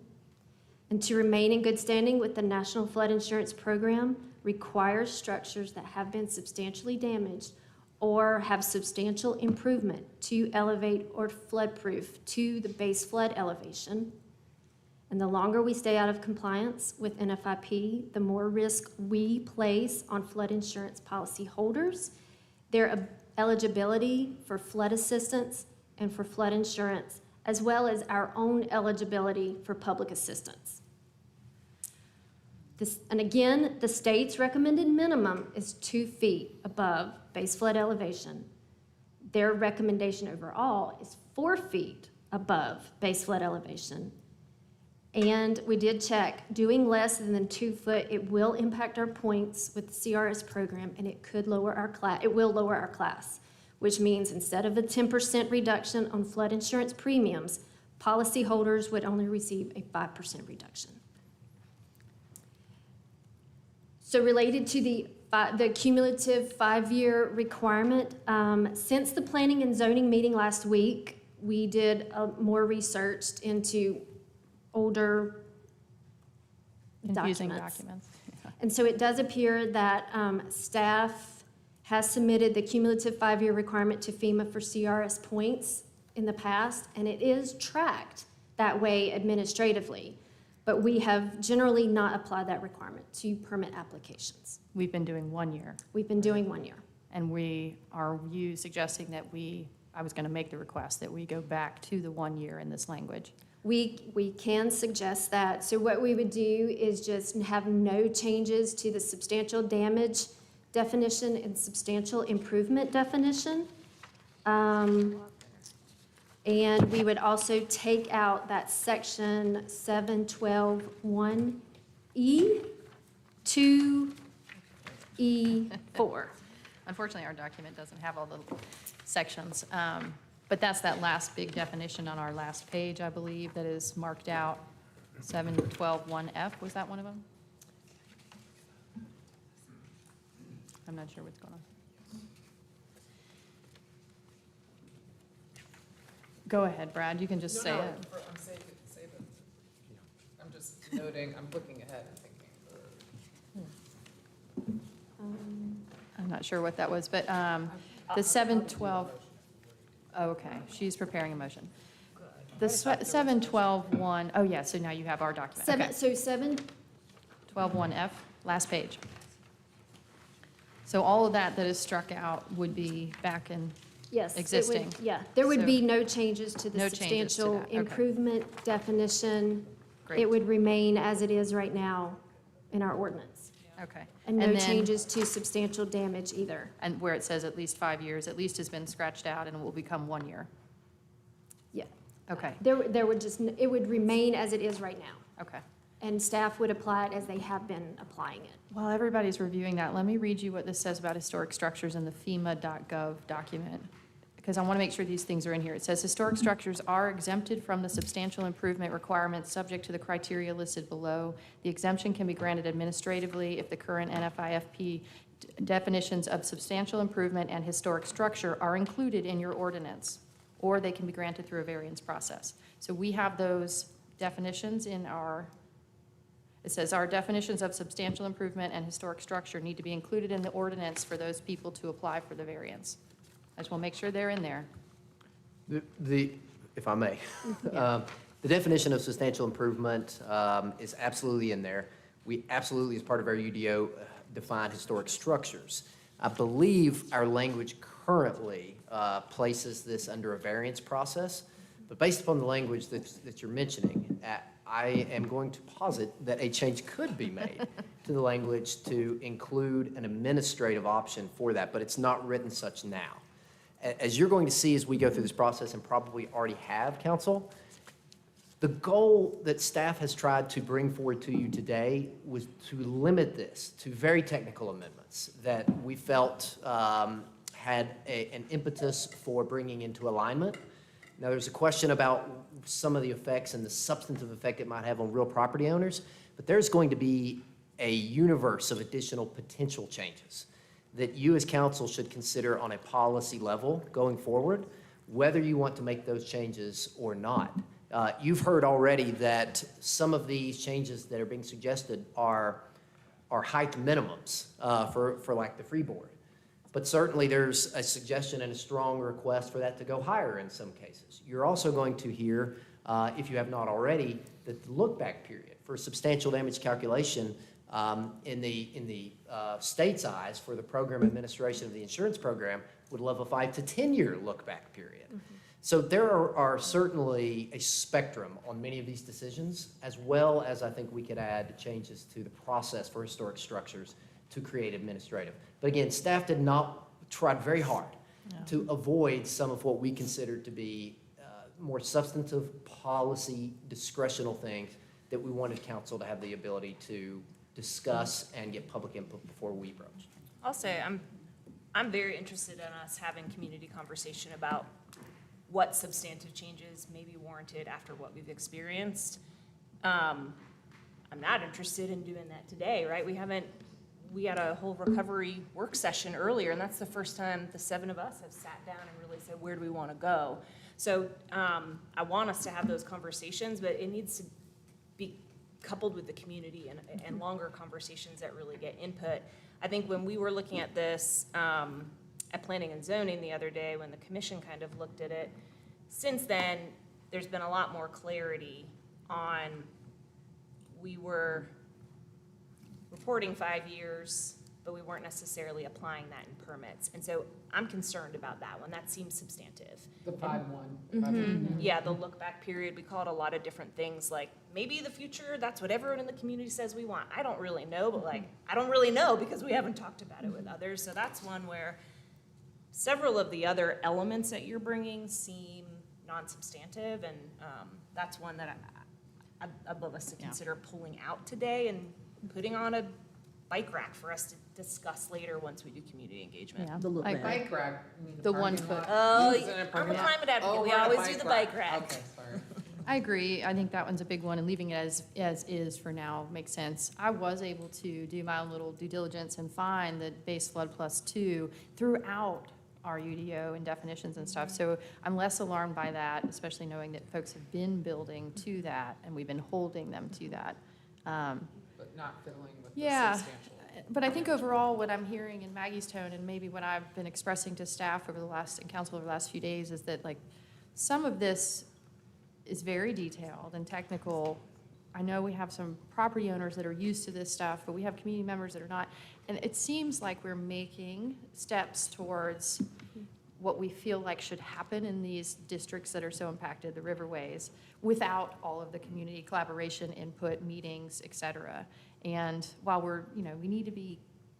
And to remain in good standing with the National Flood Insurance Program requires structures that have been substantially damaged or have substantial improvement to elevate or floodproof to the base flood elevation. And the longer we stay out of compliance with NFIP, the more risk we place on flood insurance policy holders, their eligibility for flood assistance and for flood insurance, as well as our own eligibility for public assistance. And again, the state's recommended minimum is 2 feet above base flood elevation. Their recommendation overall is 4 feet above base flood elevation. And we did check, doing less than 2 foot, it will impact our points with the CRS program, and it could lower our class, it will lower our class, which means instead of a 10% reduction on flood insurance premiums, policyholders would only receive a 5% reduction. So related to the cumulative 5-year requirement, since the planning and zoning meeting last week, we did more research into older Confusing documents. documents. And so it does appear that staff has submitted the cumulative 5-year requirement to FEMA for CRS points in the past, and it is tracked that way administratively. But we have generally not applied that requirement to permit applications. We've been doing 1 year. We've been doing 1 year. And are you suggesting that I was going to make the request that we go back to the 1 year in this language? We can suggest that. So what we would do is just have no changes to the substantial damage definition and substantial improvement definition. And we would also take out that section 712(1)(e) to E4. Unfortunately, our document doesn't have all the sections, but that's that last big definition on our last page, I believe, that is marked out, 712(1)(f). Was that one of them? I'm not sure what's going on. Go ahead, Brad, you can just say it. I'm saying save it. I'm just noting, I'm looking ahead and thinking. I'm not sure what that was, but the 712, okay, she's preparing a motion. The 712(1), oh yeah, so now you have our document. Okay. So 12(1)(f), last page. So all of that is struck out would be back in, Yes. Existing. Yeah, there would So- be no changes to the No changes to substantial that, okay. improvement definition. great, It would remain as it is right now in our ordinance. okay. And no then- changes to substantial damage either. And where it says at least 5 years, at least has been scratched out and will become 1 year. Yeah. Okay, There would just, it would remain as it is right now. okay. And staff would apply it as they have been applying it. While everybody's reviewing that, let me read you what this says about historic structures in the FEMA.gov document, because I want to make sure these things are in here. It says historic structures are exempted from the substantial improvement requirements subject to the criteria listed below. The exemption can be granted administratively if the current NFIFP definitions of substantial improvement and historic structure are included in your ordinance, or they can be granted through a variance process. So we have those definitions in our, it says our definitions of substantial improvement and historic structure need to be included in the ordinance for those people to apply for the variance. I just want to make sure they're in there. If I may, the definition of substantial improvement is absolutely in there. We absolutely, as part of our UDO, define historic structures. I believe our language currently places this under a variance process, but based upon the language that you're mentioning, I am going to posit that a change could be made to the language to include an administrative option for that, but it's not written such now. As you're going to see as we go through this process, and probably already have, council, the goal that staff has tried to bring forward to you today was to limit this to very technical amendments that we felt had an impetus for bringing into alignment. Now, there's a question about some of the effects and the substantive effect it might have on real property owners, but there's going to be a universe of additional potential changes that you as council should consider on a policy level going forward, whether you want to make those changes or not. You've heard already that some of these changes that are being suggested are height minimums for like the freeboard. But certainly there's a suggestion and a strong request for that to go higher in some cases. You're also going to hear if you have not already, that the look-back period for substantial damage calculation in the state's eyes for the program administration of the insurance program would love a 5 to 10 year look-back period. So there are certainly a spectrum on many of these decisions, as well as I think we could add changes to the process for historic structures to create administrative. But again, staff did not try very hard to avoid some of what we considered to be more substantive policy discretional things that we wanted council to have the ability to discuss and get public input before we broach. I'll say, I'm very interested in us having community conversation about what substantive changes may be warranted after what we've experienced. I'm not interested in doing that today, right? We had a whole recovery work session earlier, and that's the first time the 7 of us have sat down and really said, where do we want to go? So I want us to have those conversations, but it needs to be coupled with the community and longer conversations that really get input. I think when we were looking at this at Planning and Zoning the other day, when the commission kind of looked at it, since then, there's been a lot more clarity on, we were reporting 5 years, but we weren't necessarily applying that in permits. And so I'm concerned about that one. That seems substantive. The 5-1. Yeah, the look back period, we call it a lot of different things, like maybe the future, that's what everyone in the community says we want. I don't really know, but I don't really know because we haven't talked about it with others. So that's one where several of the other elements that you're bringing seem non-substantive, and that's one that I'd love us to consider pulling out today and putting on a bike rack for us to discuss later once we do community engagement. Yeah. The look I back. agree. Bike rack. you mean The parking 1 foot. lot? Oh, Use it in a I'm parking a lot? climate advocate. Oh, We we're on a always do the bike rack. Okay, sorry. I agree. I think that one's a big one, and leaving it as is for now makes sense. I was able to do my own little due diligence and find that base flood plus 2 throughout our UDO and definitions and stuff. So I'm less alarmed by that, especially knowing that folks have been building to that, and we've been holding them to that. But not fiddling with the Yeah. substantial. But I think overall, what I'm hearing in Maggie's tone, and maybe what I've been expressing to staff over the last, and council over the last few days, is that like, some of this is very detailed and technical. I know we have some property owners that are used to this stuff, but we have community members that are not. And it seems like we're making steps towards what we feel like should happen in these districts that are so impacted, the riverways, without all of the community collaboration, input, meetings, et cetera. And while we need to be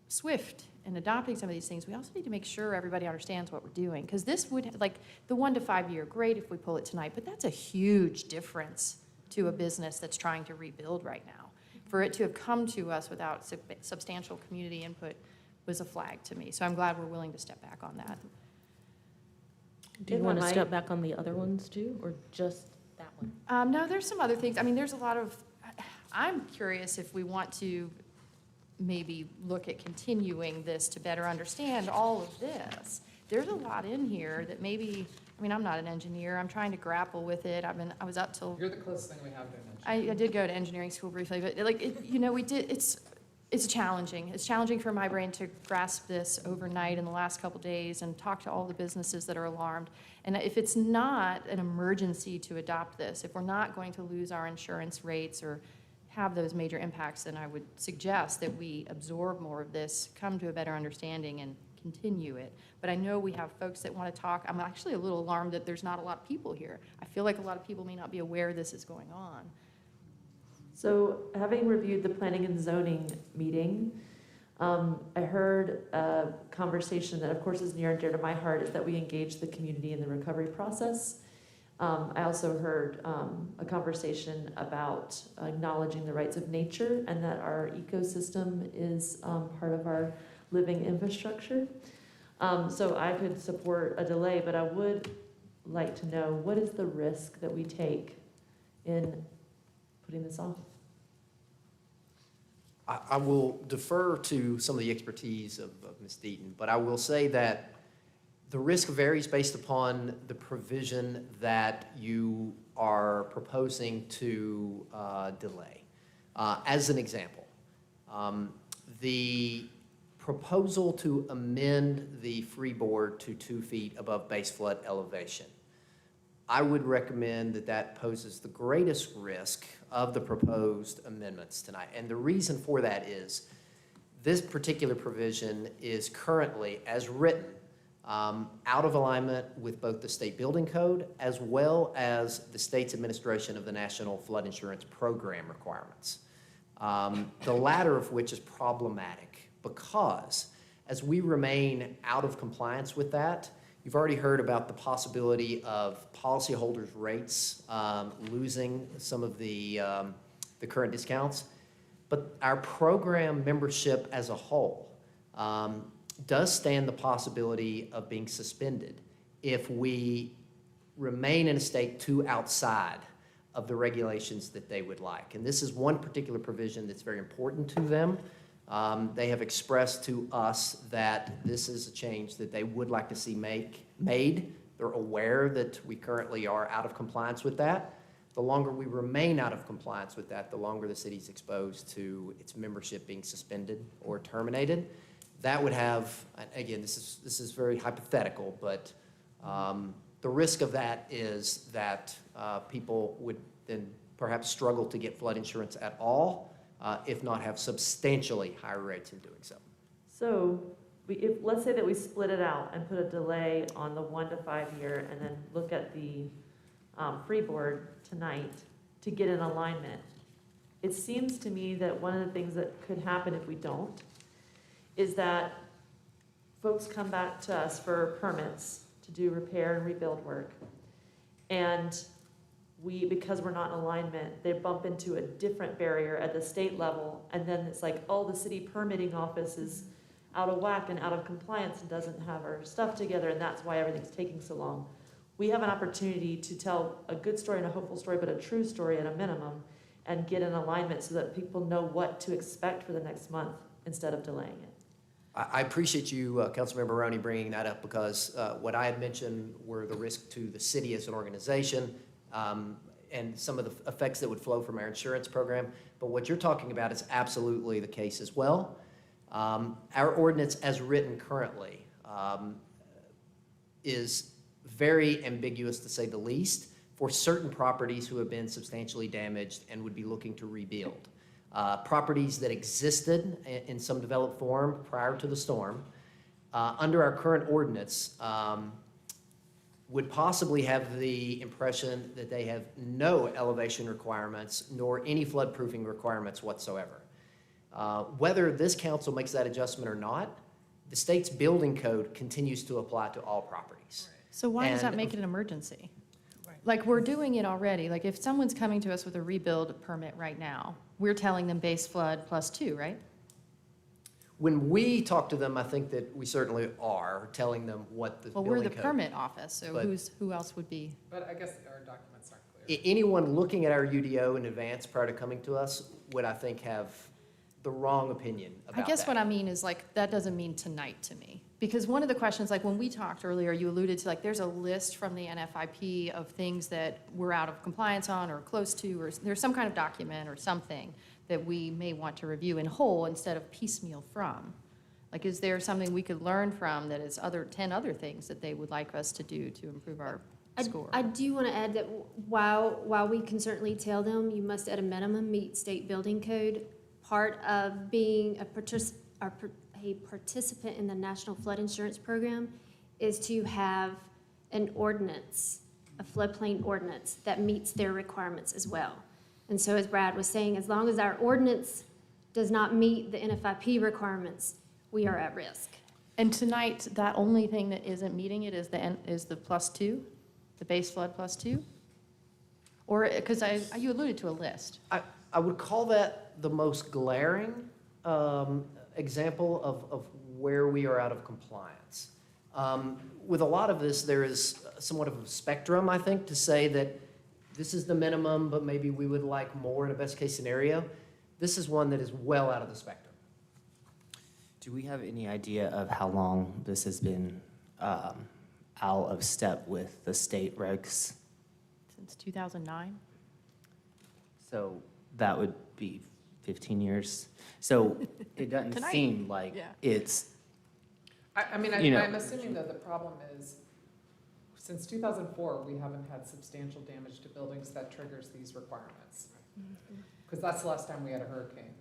swift in adopting some of these things, we also need to make sure everybody understands what we're doing. Because this would, like, the 1 to 5 year, great if we pull it tonight, but that's a huge difference to a business that's trying to rebuild right now. For it to have come to us without substantial community input was a flag to me. So I'm glad we're willing to step back on that. Do you want to step back on the other ones too, or just that one? No, there's some other things. I mean, there's a lot of, I'm curious if we want to maybe look at continuing this to better understand all of this. There's a lot in here that maybe, I mean, I'm not an engineer. I'm trying to grapple with it. I was up till, You're the closest thing we have to an engineer. I did go to engineering school briefly, but like, it's challenging. It's challenging for my brain to grasp this overnight in the last couple days and talk to all the businesses that are alarmed. And if it's not an emergency to adopt this, if we're not going to lose our insurance rates or have those major impacts, then I would suggest that we absorb more of this, come to a better understanding, and continue it. But I know we have folks that want to talk. I'm actually a little alarmed that there's not a lot of people here. I feel like a lot of people may not be aware this is going on. So having reviewed the planning and zoning meeting, I heard a conversation that of course is near and dear to my heart, is that we engage the community in the recovery process. I also heard a conversation about acknowledging the rights of nature and that our ecosystem is part of our living infrastructure. So I could support a delay, but I would like to know, what is the risk that we take in putting this off? I will defer to some of the expertise of Ms. Deaton, but I will say that the risk varies based upon the provision that you are proposing to delay. As an example, the proposal to amend the freeboard to 2 feet above base flood elevation. I would recommend that that poses the greatest risk of the proposed amendments tonight. And the reason for that is this particular provision is currently, as written, out of alignment with both the state building code as well as the state's administration of the National Flood Insurance Program requirements. The latter of which is problematic because as we remain out of compliance with that, you've already heard about the possibility of policyholders' rates losing some of the current discounts. But our program membership as a whole does stand the possibility of being suspended if we remain in a state too outside of the regulations that they would like. And this is one particular provision that's very important to them. They have expressed to us that this is a change that they would like to see made. They're aware that we currently are out of compliance with that. The longer we remain out of compliance with that, the longer the city's exposed to its membership being suspended or terminated. That would have, again, this is very hypothetical, but the risk of that is that people would then perhaps struggle to get flood insurance at all, if not have substantially higher rates in doing so. So let's say that we split it out and put a delay on the 1 to 5 year and then look at the freeboard tonight to get an alignment. It seems to me that one of the things that could happen if we don't is that folks come back to us for permits to do repair and rebuild work. And because we're not in alignment, they bump into a different barrier at the state level. And then it's like, oh, the city permitting office is out of whack and out of compliance and doesn't have our stuff together. And that's why everything's taking so long. We have an opportunity to tell a good story and a hopeful story, but a true story at a minimum, and get an alignment so that people know what to expect for the next month instead of delaying it. I appreciate you, Councilmember Roney, bringing that up because what I had mentioned were the risk to the city as an organization and some of the effects that would flow from our insurance program. But what you're talking about is absolutely the case as well. Our ordinance as written currently is very ambiguous, to say the least, for certain properties who have been substantially damaged and would be looking to rebuild. Properties that existed in some developed form prior to the storm, under our current ordinance, would possibly have the impression that they have no elevation requirements nor any floodproofing requirements whatsoever. Whether this council makes that adjustment or not, the state's building code continues to apply to all properties. So why does that make it an emergency? Like, we're doing it already. Like, if someone's coming to us with a rebuild permit right now, we're telling them base flood +2, right? When we talk to them, I think that we certainly are telling them what the Well, building we're code. the permit office, so But- who else would be? But I guess our documents aren't clear. Anyone looking at our UDO in advance prior to coming to us would, I think, have the wrong opinion about that. I guess what I mean is, like, that doesn't mean tonight to me. Because one of the questions, like when we talked earlier, you alluded to, like, there's a list from the NFIP of things that we're out of compliance on or close to, or there's some kind of document or something that we may want to review in whole instead of piecemeal from. Like, is there something we could learn from that is 10 other things that they would like us to do to improve our score? I do want to add that while we can certainly tell them you must at a minimum meet state building code, part of being a participant in the National Flood Insurance Program is to have an ordinance, a floodplain ordinance that meets their requirements as well. And so as Brad was saying, as long as our ordinance does not meet the NFIP requirements, we are at risk. And tonight, that only thing that isn't meeting it is the +2, the base flood +2? Or, because you alluded to a list. I would call that the most glaring example of where we are out of compliance. With a lot of this, there is somewhat of a spectrum, I think, to say that this is the minimum, but maybe we would like more in a best-case scenario. This is one that is well out of the spectrum. Do we have any idea of how long this has been out of step with the state regs? Since 2009? So that would be 15 years. So it doesn't Tonight. seem like Yeah. it's, I mean, You know. I'm assuming that the problem is, since 2004, we haven't had substantial damage to buildings that triggers these requirements. Because that's the last time we had a hurricane.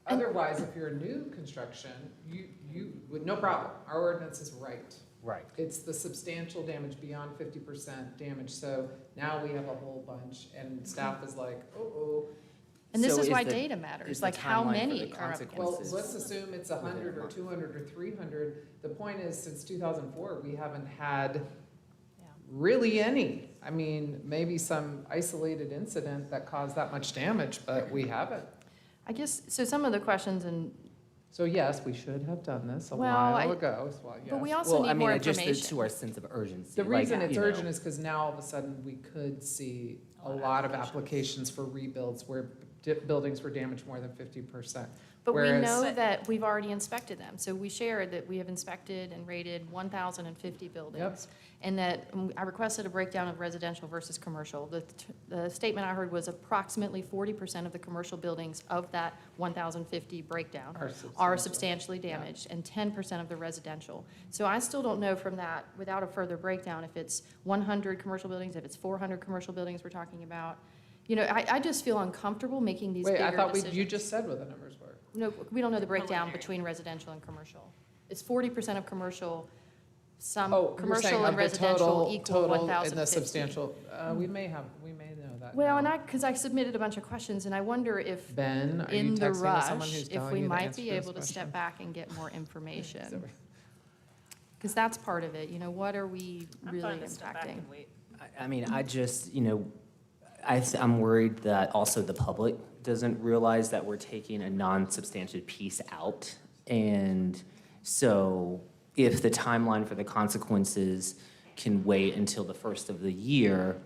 Otherwise, if you're a new construction, you would, no problem, our ordinance is right. Right. It's the substantial damage beyond 50% damage, so now we have a whole bunch, and staff is like, oh. And this So is why the- data is matters, the like how timeline for many the are up Well, against let's this. assume it's Within a 100 or month. 200 or 300. The point is, since 2004, we haven't had Yeah. really any. I mean, maybe some isolated incident that caused that much damage, but we haven't. I guess, so some of the questions, and, So yes, we should have done this a Well, while I- ago, so yes. but we also Well, need I mean, more it just information. to our sense of urgency. The like, reason it's you know. urgent is because now all of a sudden we could see a lot of applications for rebuilds where buildings were damaged more than 50%. But we Whereas- know that we've already inspected them. So we shared that we have inspected and rated 1,050 buildings. And that I requested a breakdown of residential versus commercial. The statement I heard was approximately 40% of the commercial buildings of that 1,050 breakdown are substantially damaged, and 10% of the residential. So I still don't know from that, without a further breakdown, if it's 100 commercial buildings, if it's 400 commercial buildings we're talking about. You know, I just feel uncomfortable making these bigger Wait, I thought decisions. you just said what the numbers were. No, we don't know the breakdown between residential and commercial. It's 40% of commercial, some Oh, you're saying commercial and of the residential total, equal total 1,050. in the substantial, we may know that Well, now. and because I submitted a bunch of questions, and I wonder if, Ben, are you in the texting with someone rush, who's if telling we you the might answer be to this able to step question? back and get more information. Sorry. Because that's part of it, you know, what are we really impacting? I mean, I just, you know, I'm worried that also the public doesn't realize that we're taking a non-substantive piece out. And so if the timeline for the consequences can wait until the first of the year,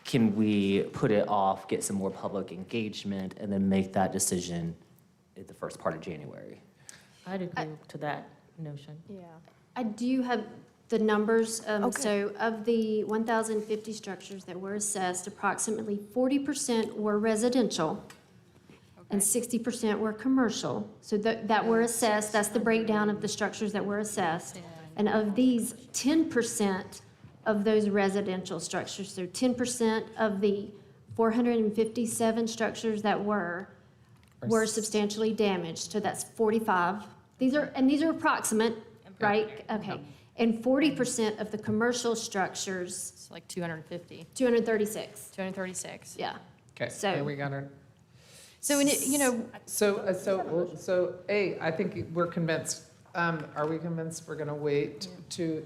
can we put it off, get some more public engagement, and then make that decision at the first part of January? I'd agree to that notion. Yeah. I do have the numbers. So of the 1,050 structures that were assessed, approximately 40% were residential and 60% were commercial. So that were assessed, that's the breakdown of the structures that were assessed. And of these, 10% of those residential structures, so 10% of the 457 structures that were substantially damaged. So that's 45. These are approximate, right? Okay. And 40% of the commercial structures, It's like 250, 236. 236. Yeah. Okay, So- here we got her. So, you know, So, I think we're convinced. Are we convinced we're gonna wait to,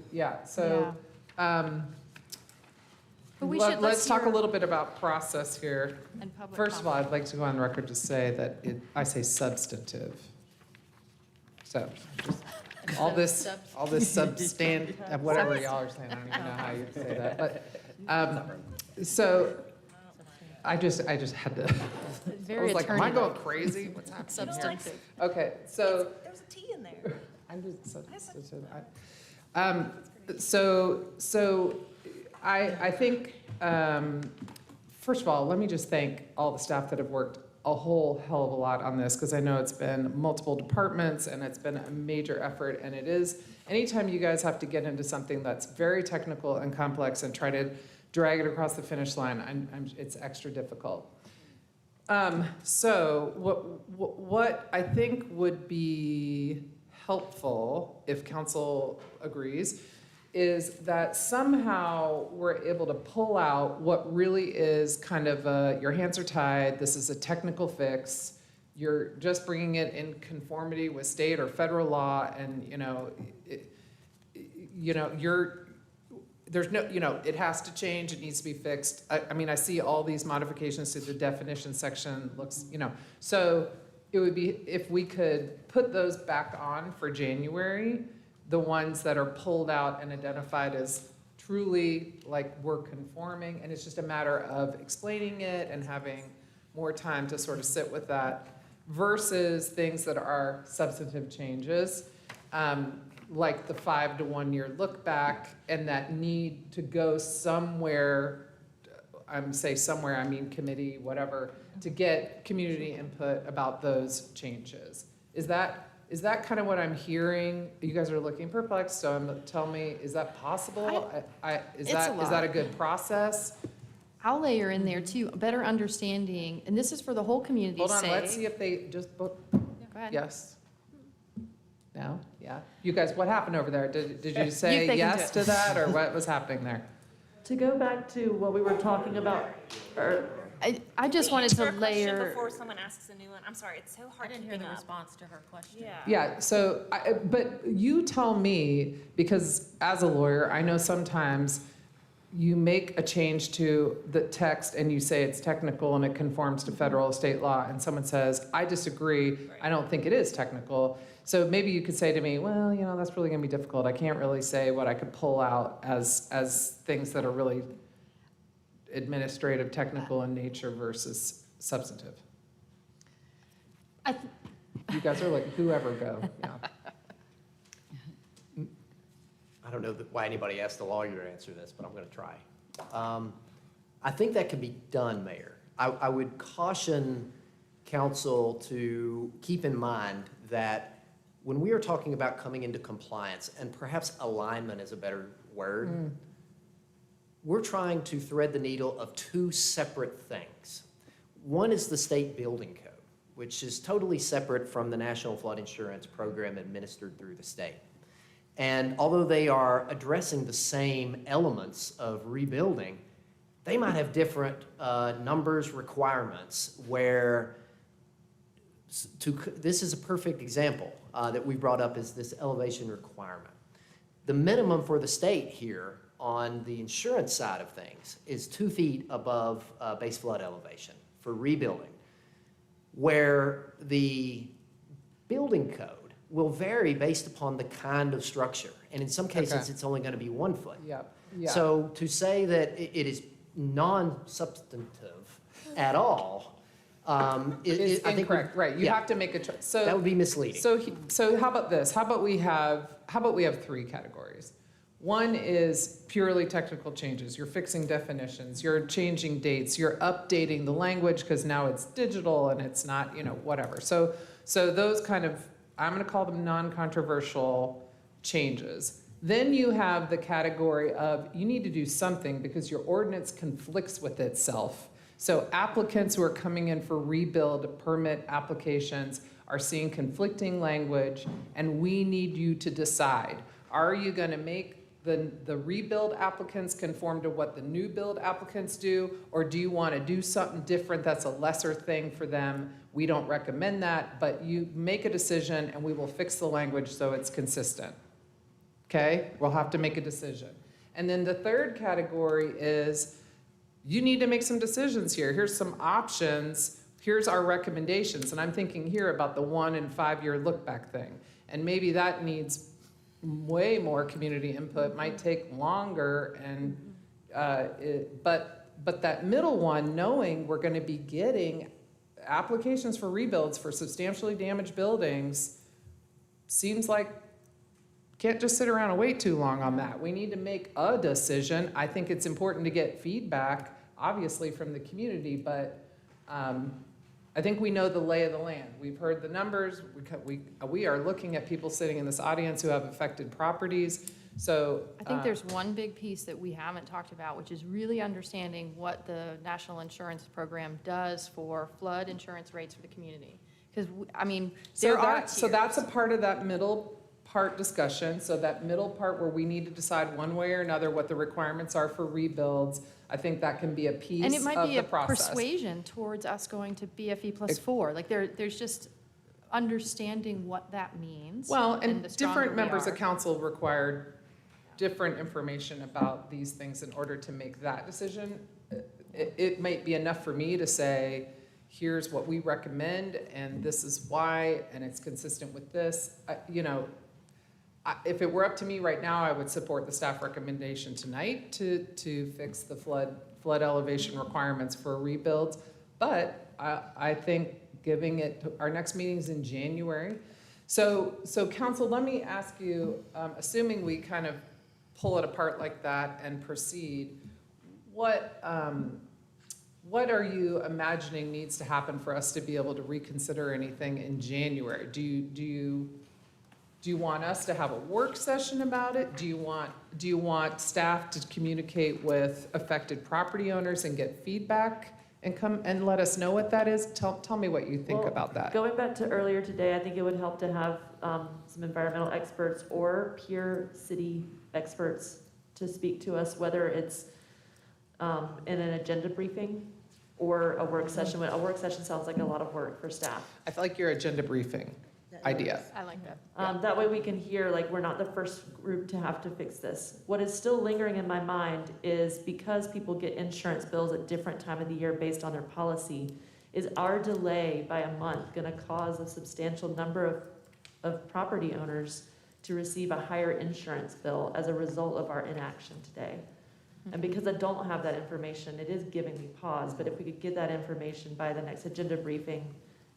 but we should, let's talk a hear- little bit about process here. and public First of all, comment. I'd like to go on record to say that I say substantive. So, just all this whatever y'all are saying, I don't even know how you say that, but, so, I just had to, I Very was like, am I attorney-like. going crazy? What's happening here? Substantive. Okay, so. There's a T in there. I'm just I think, first of all, let me just thank all the staff that have worked a whole hell of a lot on this, because I know it's been multiple departments and it's been a major effort, and it is, anytime you guys have to get into something that's very technical and complex and try to drag it across the finish line, it's extra difficult. So what I think would be helpful, if council agrees, is that somehow we're able to pull out what really is kind of your hands are tied, this is a technical fix, you're just bringing it in conformity with state or federal law, and there's no, it has to change, it needs to be fixed. I mean, I see all these modifications to the definition section, looks, so it would be, if we could put those back on for January, the ones that are pulled out and identified as truly like we're conforming, and it's just a matter of explaining it and having more time to sort of sit with that, versus things that are substantive changes, like the 5 to 1 year look back, and that need to go somewhere, I mean committee, whatever, to get community input about those changes. Is that Is that kind of what I'm hearing? You guys are looking perplexed, so tell me, is that possible? Is It's a that a good process? I'll layer in there too, a better understanding, and this is for the whole community's Hold on, sake. let's see if they just book. Go ahead. Yes. No? Yeah? You guys, what happened over there? Did you say they can do yes it. to that, or what was happening there? To go back to what we were talking about, I just wanted to layer. Before someone asks a new one, I'm sorry, it's so I hard didn't hear keeping the up. response to her question. Yeah. Yeah, so, but you tell me, because as a lawyer, I know sometimes you make a change to the text and you say it's technical and it conforms to federal or state law, and someone says, I disagree, I don't think it is technical. So maybe you could say to me, well, you know, that's really gonna be difficult. I can't really say what I could pull out as things that are really administrative, technical in nature versus substantive. You guys are like, whoever go, yeah. I don't know why anybody asked the lawyer to answer this, but I'm going to try. I think that can be done, Mayor. I would caution council to keep in mind that when we are talking about coming into compliance, and perhaps alignment is a better word, we're trying to thread the needle of two separate things. One is the state building code, which is totally separate from the National Flood Insurance Program administered through the state. And although they are addressing the same elements of rebuilding, they might have different numbers, requirements, where this is a perfect example that we brought up, is this elevation requirement. The minimum for the state here on the insurance side of things is 2 feet above base flood elevation for rebuilding, where the building code will vary based upon the kind of structure. And in some cases, Okay. it's only going to be 1 foot. Yep, yeah. So to say that it is non-substantive at all, Is I think incorrect, right, you yeah. have to make a choice. So that would be misleading. So how about this? How about we have 3 categories? One is purely technical changes. You're fixing definitions, you're changing dates, you're updating the language because now it's digital and it's not, you know, whatever. So those kind of, I'm gonna call them non-controversial changes. Then you have the category of you need to do something because your ordinance conflicts with itself. So applicants who are coming in for rebuild permit applications are seeing conflicting language, and we need you to decide. Are you gonna make the rebuild applicants conform to what the new build applicants do, or do you wanna do something different that's a lesser thing for them? We don't recommend that, but you make a decision and we will fix the language so it's consistent. Okay, we'll have to make a decision. And then the third category is, you need to make some decisions here. Here's some options. Here's our recommendations. And I'm thinking here about the 1 and 5 year look back thing. And maybe that needs way more community input, might take longer, and but that middle one, knowing we're gonna be getting applications for rebuilds for substantially damaged buildings, seems like can't just sit around and wait too long on that. We need to make a decision. I think it's important to get feedback, obviously, from the community, but I think we know the lay of the land. We've heard the numbers. We are looking at people sitting in this audience who have affected properties. So I think there's one big piece that we haven't talked about, which is really understanding what the National Insurance Program does for flood insurance rates for the community. Because, I mean, there are tiers. So that's a part of that middle part discussion. So that middle part where we need to decide one way or another what the requirements are for rebuilds, I think that can be a piece of the process. And it might be a persuasion towards us going to BFE plus 4. Like there's just understanding what that means. Well, and the stronger different we members are. of council required different information about these things in order to make that decision. It might be enough for me to say, here's what we recommend, and this is why, and it's consistent with this. If it were up to me right now, I would support the staff recommendation tonight to fix the flood elevation requirements for rebuilds. But I think giving it, our next meeting is in January. So council, let me ask you, assuming we kind of pull it apart like that and proceed, what are you imagining needs to happen for us to be able to reconsider anything in January? Do you Do you want us to have a work session about it? Do you want staff to communicate with affected property owners and get feedback and come and let us know what that is? Tell me what you think Well, about that. Going back to earlier today, I think it would help to have some environmental experts or peer city experts to speak to us, whether it's in an agenda briefing or a work session. A work session sounds like a lot of work for staff. I feel like your agenda briefing idea. I like that. That way we can hear, like, we're not the first group to have to fix this. What is still lingering in my mind is because people get insurance bills at different time of the year based on their policy, is our delay by a month gonna cause a substantial number of property owners to receive a higher insurance bill as a result of our inaction today? And because I don't have that information, it is giving me pause, but if we could get that information by the next agenda briefing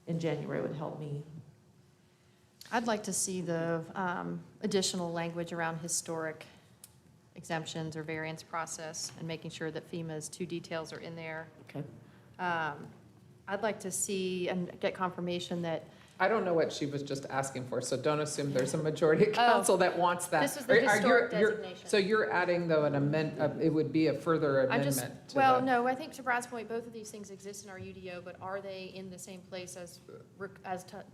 in January, it would help me. I'd like to see the additional language around historic exemptions or variance process and making sure that FEMA's 2 details are in there. Okay. I'd like to see and get confirmation that, I don't know what she was just asking for, so don't assume there's a majority of council that wants that. this was the Are you- historic you're- designation. So you're adding though it would be a further I'm just, amendment to well, the- no, I think to Brad's point, both of these things exist in our UDO, but are they in the same place as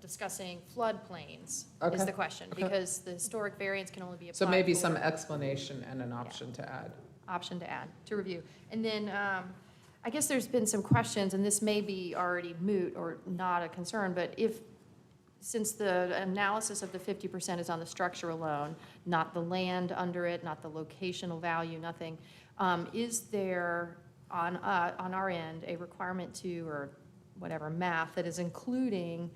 discussing floodplains is Okay, the question. okay. Because the historic variance can only be applied So maybe for- some explanation and an option to add. option to add, to review. And then, I guess there's been some questions, and this may be already moot or not a concern, but since the analysis of the 50% is on the structure alone, not the land under it, not the locational value, nothing, is there on our end a requirement to, or whatever, math that is including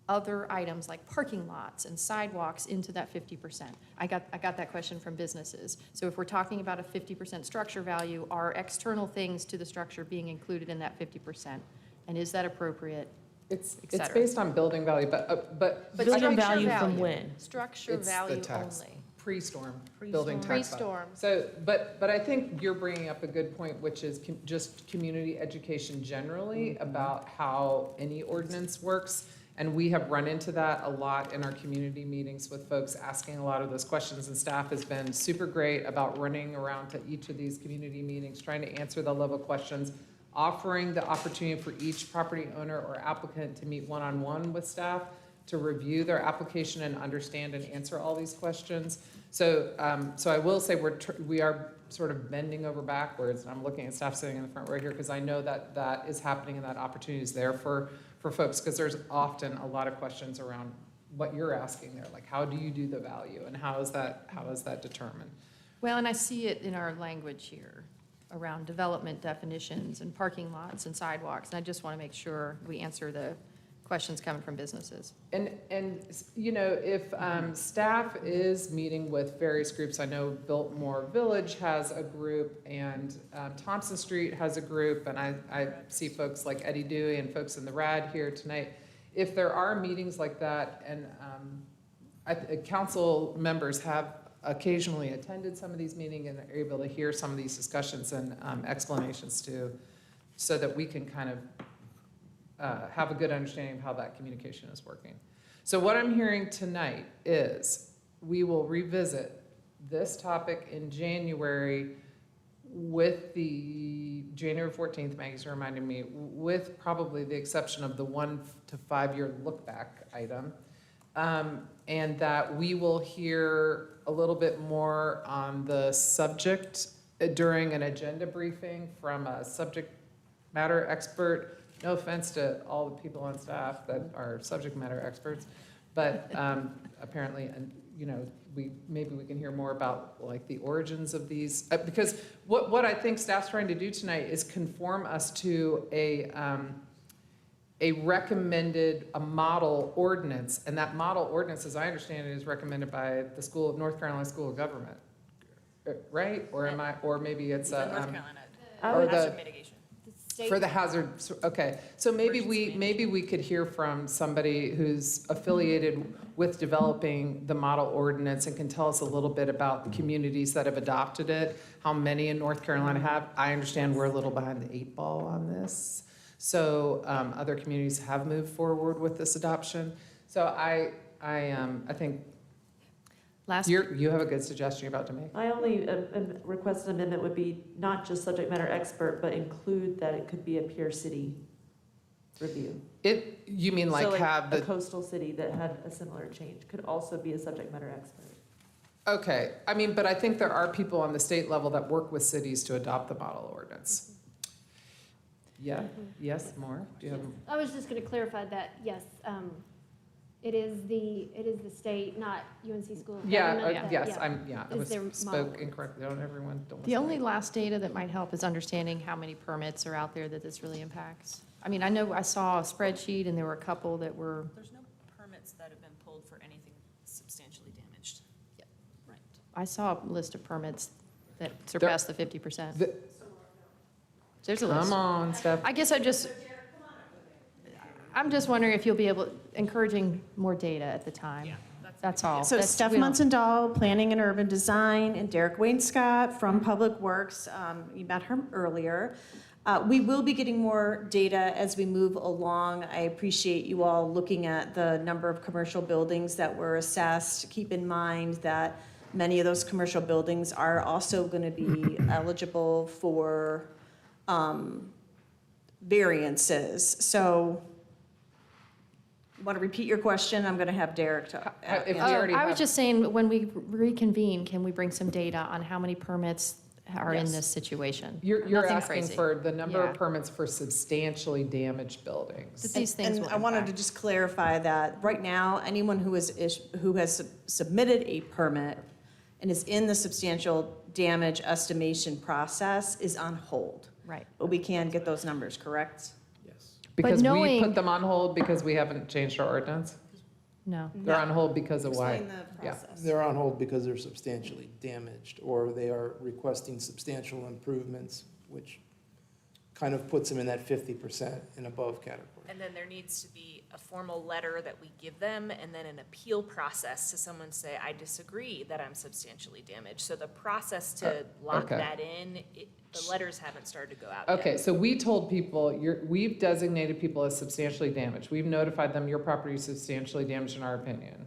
other items like parking lots and sidewalks into that 50%? I got that question from businesses. So if we're talking about a 50% structure value, are external things to the structure being included in that 50%? And is that appropriate? It's cetera. based on building value, but But Building structure value from when? Structure it's the value tax, only. pre-storm, building tax. value. Pre-storm. So, but I think you're bringing up a good point, which is just community education generally about how any ordinance works. And we have run into that a lot in our community meetings with folks asking a lot of those questions, and staff has been super great about running around to each of these community meetings, trying to answer the level questions, offering the opportunity for each property owner or applicant to meet one-on-one with staff to review their application and understand and answer all these questions. So, so I will say we are sort of bending over backwards, and I'm looking at staff sitting in the front row here because I know that that is happening and that opportunity is there for folks, because there's often a lot of questions around what you're asking there, like how do you do the value and how is that determined? Well, and I see it in our language here around development definitions and parking lots and sidewalks. And I just want to make sure we answer the questions coming from businesses. And you know, if staff is meeting with various groups, I know Biltmore Village has a group and Thompson Street has a group, and I see folks like Eddie Dewey and folks in the RAD here tonight. If there are meetings like that, and council members have occasionally attended some of these meetings and are able to hear some of these discussions and explanations too, so that we can kind of have a good understanding of how that communication is working. So what I'm hearing tonight is we will revisit this topic in January with the January 14th, Maggie's reminding me, with probably the exception of the 1 to 5 year look back item. And that we will hear a little bit more on the subject during an agenda briefing from a subject matter expert. No offense to all the people on staff that are subject matter experts, but apparently, and you know, maybe we can hear more about like the origins of these, because what I think staff's trying to do tonight is conform us to a recommended, a model ordinance, and that model ordinance, as I understand it, is recommended by the North Carolina School of Government, right? Or am I, or maybe it's North Carolina. or the Hazard mitigation. for the hazard. Okay, so maybe we could hear from somebody who's affiliated with developing the model ordinance and can tell us a little bit about the communities that have adopted it, how many in North Carolina have. I understand we're a little behind the 8 ball on this. So other communities have moved forward with this adoption. So I think Last, You have a good suggestion you're about to make? My only requested amendment would be not just subject matter expert, but include that it could be a peer city review. You mean So like have a the, coastal city that had a similar change could also be a subject matter expert. okay, I mean, but I think there are people on the state level that work with cities to adopt the model ordinance. Yeah, yes, more? Do you have? I was just gonna clarify that, yes, it is the state, not UNC school of Yeah, government. that- yes, I is their spoke model. incorrectly, don't everyone, don't the listen to only me. last data that might help is understanding how many permits are out there that this really impacts. I mean, I know I saw a spreadsheet and there were a couple that were, There's no permits that have been pulled for anything substantially damaged. Yep. Right. I saw a list of permits that surpassed the 50%. The- There's a list. Come on, Steph. I guess I'm just wondering if you'll be able, encouraging more data at the time. That's all. So That's- Steph we don't- Munson-Dahl, Planning and Urban Design, and Derek Wayne Scott from Public Works. You met her earlier. We will be getting more data as we move along. I appreciate you all looking at the number of commercial buildings that were assessed. Keep in mind that many of those commercial buildings are also going to be eligible for variances. So, want to repeat your question? I'm going to have Derek to If we Oh, already I was have- just saying, when we reconvene, can we bring some data on how many permits are in Yes. this situation? You're Nothing asking crazy. for the number Yeah. of permits for substantially damaged buildings. That these things And will I wanted to impact. just clarify that, right now, anyone who has submitted a permit and is in the substantial damage estimation process is on hold. Right. But we can get those numbers, correct? Yes. Because we knowing- put them on hold because we haven't changed our ordinance? No. They're on hold because of why? Explain the Yeah. process. They're on hold because they're substantially damaged, or they are requesting substantial improvements, which kind of puts them in that 50% and above category. And then there needs to be a formal letter that we give them, and then an appeal process to someone say, I disagree that I'm substantially damaged. So the process to lock okay. that in, the letters haven't started to go out yet. Okay, so we told people, we've designated people as substantially damaged. We've notified them your property is substantially damaged in our opinion.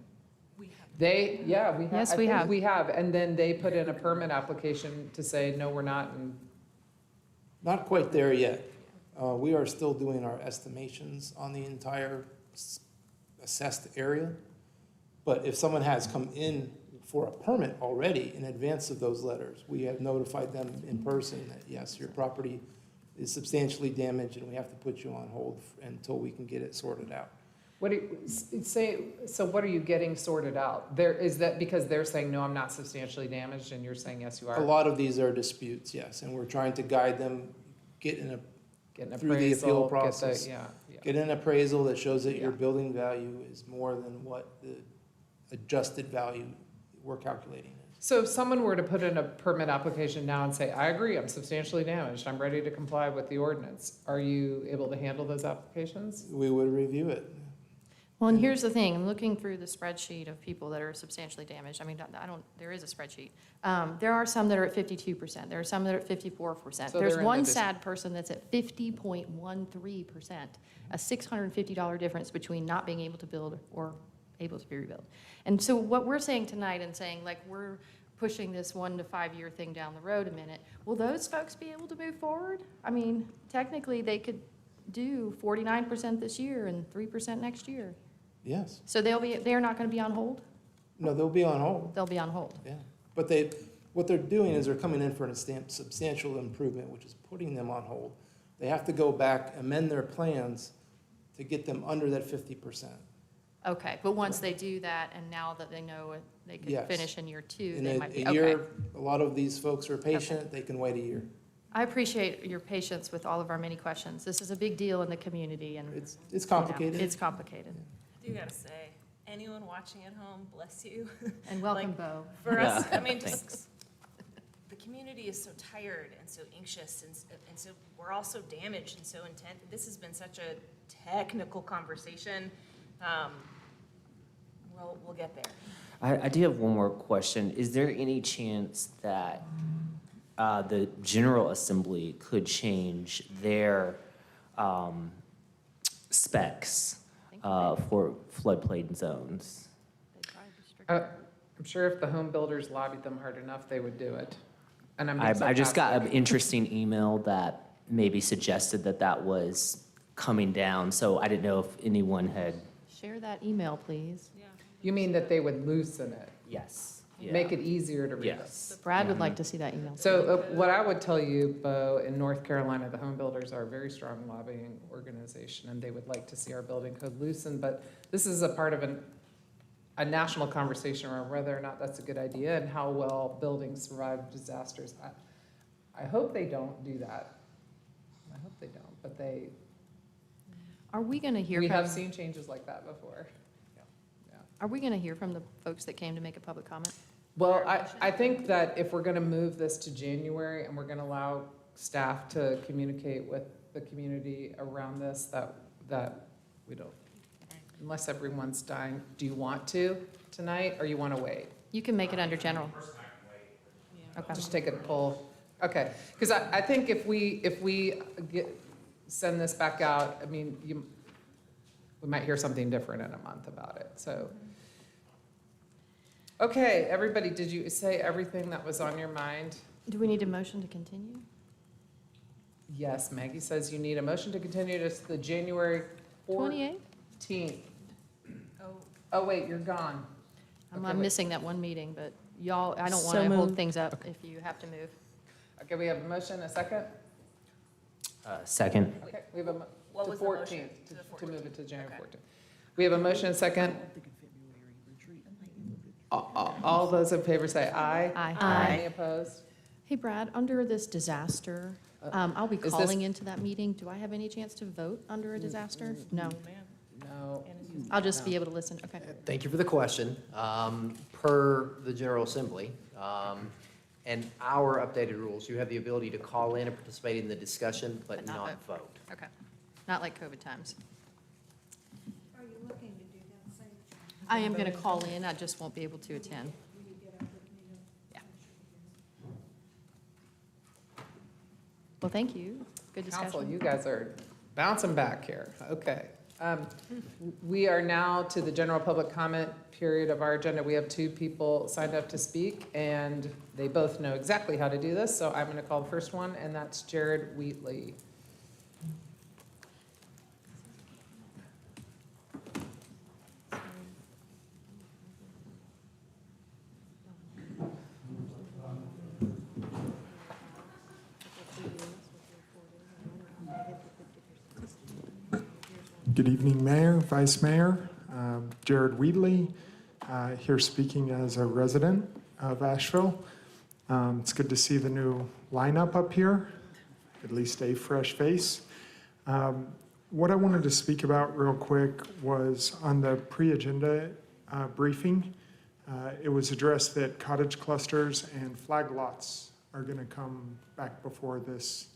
We have. We have. Yes, I we think have. We have, and then they put in a permit application to say, no, we're not, and Not quite there yet. We are still doing our estimations on the entire assessed area. But if someone has come in for a permit already in advance of those letters, we have notified them in person that, yes, your property is substantially damaged and we have to put you on hold until we can get it sorted out. what do you, say, so what are you getting sorted out? Is that because they're saying, no, I'm not substantially damaged, and you're saying, yes, you are? A lot of these are disputes, yes, and we're trying to guide them, get an Get an through the appeal appraisal, get the, process. yeah. Get an appraisal that shows that your Yeah. building value is more than what the adjusted value we're calculating is. So if someone were to put in a permit application now and say, I agree, I'm substantially damaged, I'm ready to comply with the ordinance, are you able to handle those applications? We would review it. Well, and here's the thing, I'm looking through the spreadsheet of people that are substantially damaged. I mean, there is a spreadsheet. There are some that are at 52%, there are some that are at 54%. So There's they're in one the sad person that's at 50.13%, a $650 difference between not being able to build or able to be rebuilt. And so what we're saying tonight and saying, like, we're pushing this 1 to 5 year thing down the road a minute, will those folks be able to move forward? I mean, technically, they could do 49% this year and 3% next year. Yes. So they're not going to be on hold? No, they'll be on hold, They'll be on hold. yeah. But what they're doing is they're coming in for a substantial improvement, which is putting them on hold. They have to go back, amend their plans to get them under that 50%. Okay, but once they do that, and now that they know they can Yes. finish in year 2, In they might be, a okay. year, a lot of these folks are patient, they can wait a year. I appreciate your patience with all of our many questions. This is a big deal in the community, and It's you know, complicated. it's complicated. I do gotta say, anyone watching at home, bless you. And welcome, Like, Bo. For us, Yeah, I mean, thanks. just, the community is so tired and so anxious, and so we're all so damaged and so intent. This has been such a technical conversation. We'll get there. I do have one more question. Is there any chance that the General Assembly could change their specs for floodplain zones? They tried to restrict it. I'm sure if the home builders lobbied them hard enough, they would do it. And I'm I just got an interesting email that maybe suggested that that was coming down, so I didn't know if anyone had. Share that email, please. You mean that they would loosen it, Yes. make it easier to read? Yes. Brad would like to see that email. So what I would tell you, Bo, in North Carolina, the home builders are a very strong lobbying organization, and they would like to see our building code loosened, but this is a part of a national conversation around whether or not that's a good idea and how well buildings survive disasters. I hope they don't do that. I hope they don't, but Are we going to hear we from, have seen changes like that before. are we going to hear from the folks that came to make a public comment? Well, I think that if we're gonna move this to January and we're gonna allow staff to communicate with the community around this, that we don't, unless everyone's dying, do you want to tonight, or you wanna wait? You can make it under general. Okay. Just take a poll. Okay, because I think if we send this back out, I mean, we might hear something different in a month about it, so. Okay, everybody, did you say everything that was on your mind? Do we need a motion to continue? Yes, Maggie says you need a motion to continue to the January 28? 14th. Oh, wait, you're gone. I'm Okay, wait. missing that one meeting, but y'all, I don't want So to hold moved. things up if you have to move. Okay, we have a motion, a second? Second. Okay, we have a, What to was the 14th, motion? to move it to January 14th. We have a motion, a second. All those in favor say aye. Aye. Any opposed? Hey, Brad, under this disaster, I'll be is this- calling into that meeting. Do I have any chance to vote under a disaster? No. No. I'll just be able to listen. Okay. Thank you for the question. Per the General Assembly, and our updated rules, you have the ability to call in and participate in the discussion, but But not not vote. Okay. Not like COVID times. Are you looking to do that same? I am going to call in. I just won't be able to attend. Yeah. Well, thank you. Good discussion. Council, you guys are bouncing back here. Okay. We are now to the general public comment period of our agenda. We have 2 people signed up to speak, and they both know exactly how to do this, so I'm going to call the first one, and that's Jared Wheatley. Good evening, Mayor, Vice Mayor. Jared Wheatley, here speaking as a resident of Asheville. It's good to see the new lineup up here, at least a fresh face. What I wanted to speak about real quick was on the pre-agenda briefing. It was addressed that cottage clusters and flag lots are going to come back before this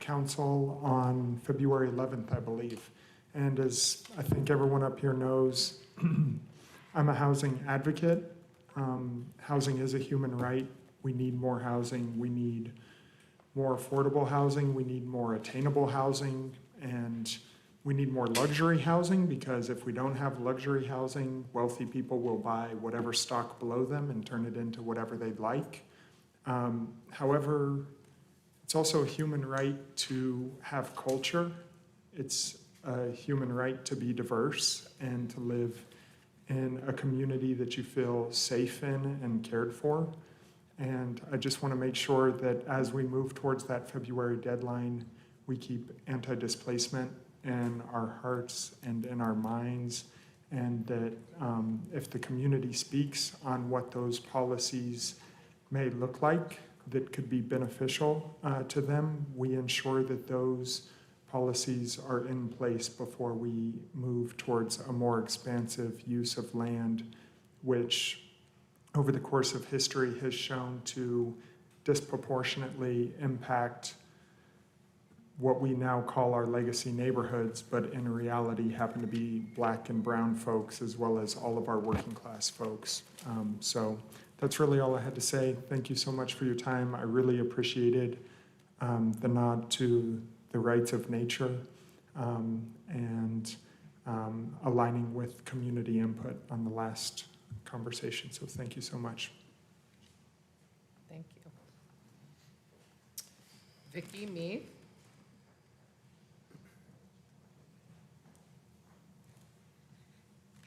council on February 11th, I believe. And as I think everyone up here knows, I'm a housing advocate. Housing is a human right. We need more housing. We need more affordable housing. We need more attainable housing. And we need more luxury housing, because if we don't have luxury housing, wealthy people will buy whatever stock below them and turn it into whatever they'd like. However, it's also a human right to have culture. It's a human right to be diverse and to live in a community that you feel safe in and cared for. And I just want to make sure that as we move towards that February deadline, we keep anti-displacement in our hearts and in our minds, and that if the community speaks on what those policies may look like that could be beneficial to them, we ensure that those policies are in place before we move towards a more expansive use of land, which over the course of history has shown to disproportionately impact what we now call our legacy neighborhoods, but in reality happen to be Black and brown folks, as well as all of our working class folks. So that's really all I had to say. Thank you so much for your time. I really appreciated the nod to the rights of nature and aligning with community input on the last conversation. So thank you so much. Thank you. Vicki, me?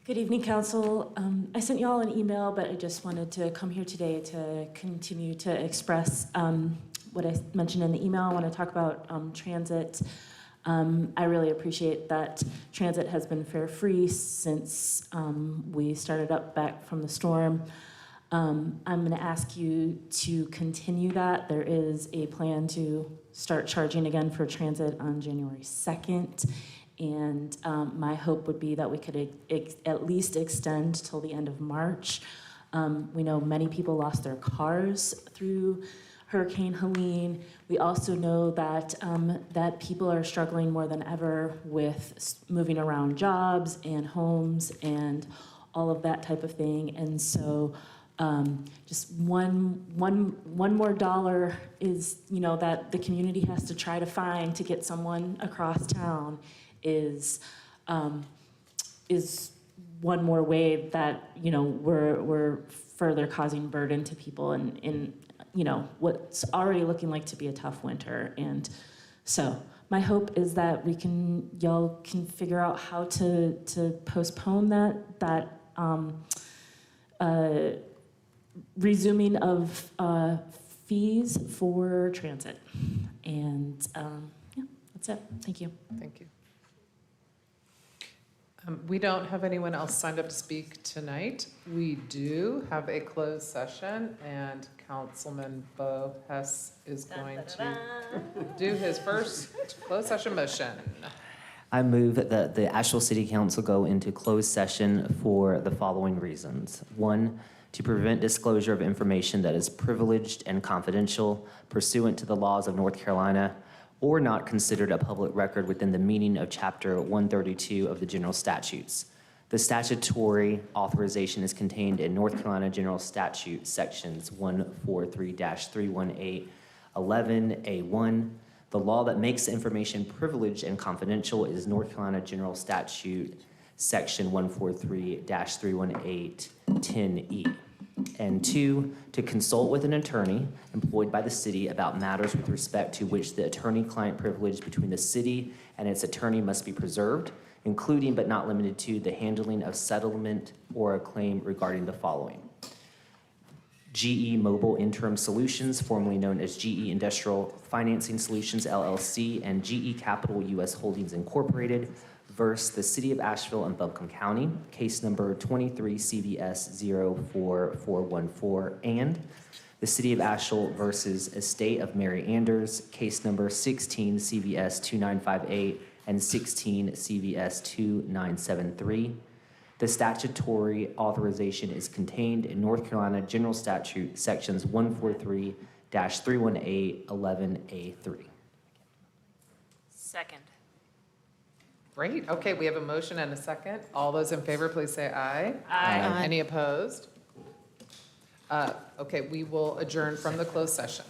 Good evening, Council. I sent you all an email, but I just wanted to come here today to continue to express what I mentioned in the email. I want to talk about transit. I really appreciate that transit has been fare-free since we started up back from the storm. I'm going to ask you to continue that. There is a plan to start charging again for transit on January 2nd. And my hope would be that we could at least extend till the end of March. We know many people lost their cars through Hurricane Helene. We also know that that people are struggling more than ever with moving around jobs and homes and all of that type of thing. And so just one more dollar is, that the community has to try to find to get someone across town is one more way that, we're further causing burden to people in what's already looking like to be a tough winter. And so my hope is that y'all can figure out how to postpone that resuming of fees for transit. And that's it. Thank you. Thank you. We don't have anyone else signed up to speak tonight. We do have a closed session, and Councilman Bo Hess is going to do his first closed session motion. I move that the Asheville City Council go into closed session for the following reasons. 1, to prevent disclosure of information that is privileged and confidential pursuant to the laws of North Carolina, or not considered a public record within the meaning of Chapter 132 of the General Statutes. The statutory authorization is contained in North Carolina General Statute Sections 143-318, 11A1. The law that makes the information privileged and confidential is North Carolina General Statute Section 143-318, 10E. And 2, to consult with an attorney employed by the city about matters with respect to which the attorney-client privilege between the city and its attorney must be preserved, including but not limited to the handling of settlement or a claim regarding the following: GE Mobile Interim Solutions, formerly known as GE Industrial Financing Solutions, LLC, and GE Capital U.S. Holdings, Incorporated, versus the City of Asheville and Buncombe County, case number 23 CVS 04414, and the City of Asheville versus Estate of Mary Anders, case number 16 CVS 2958 and 16 CVS 2973. The statutory authorization is contained in North Carolina General Statute Sections 143-318, 11A3. Second. Great. Okay, we have a motion and a second. All those in favor, please say aye. Aye. Any opposed? Okay, we will adjourn from the closed session.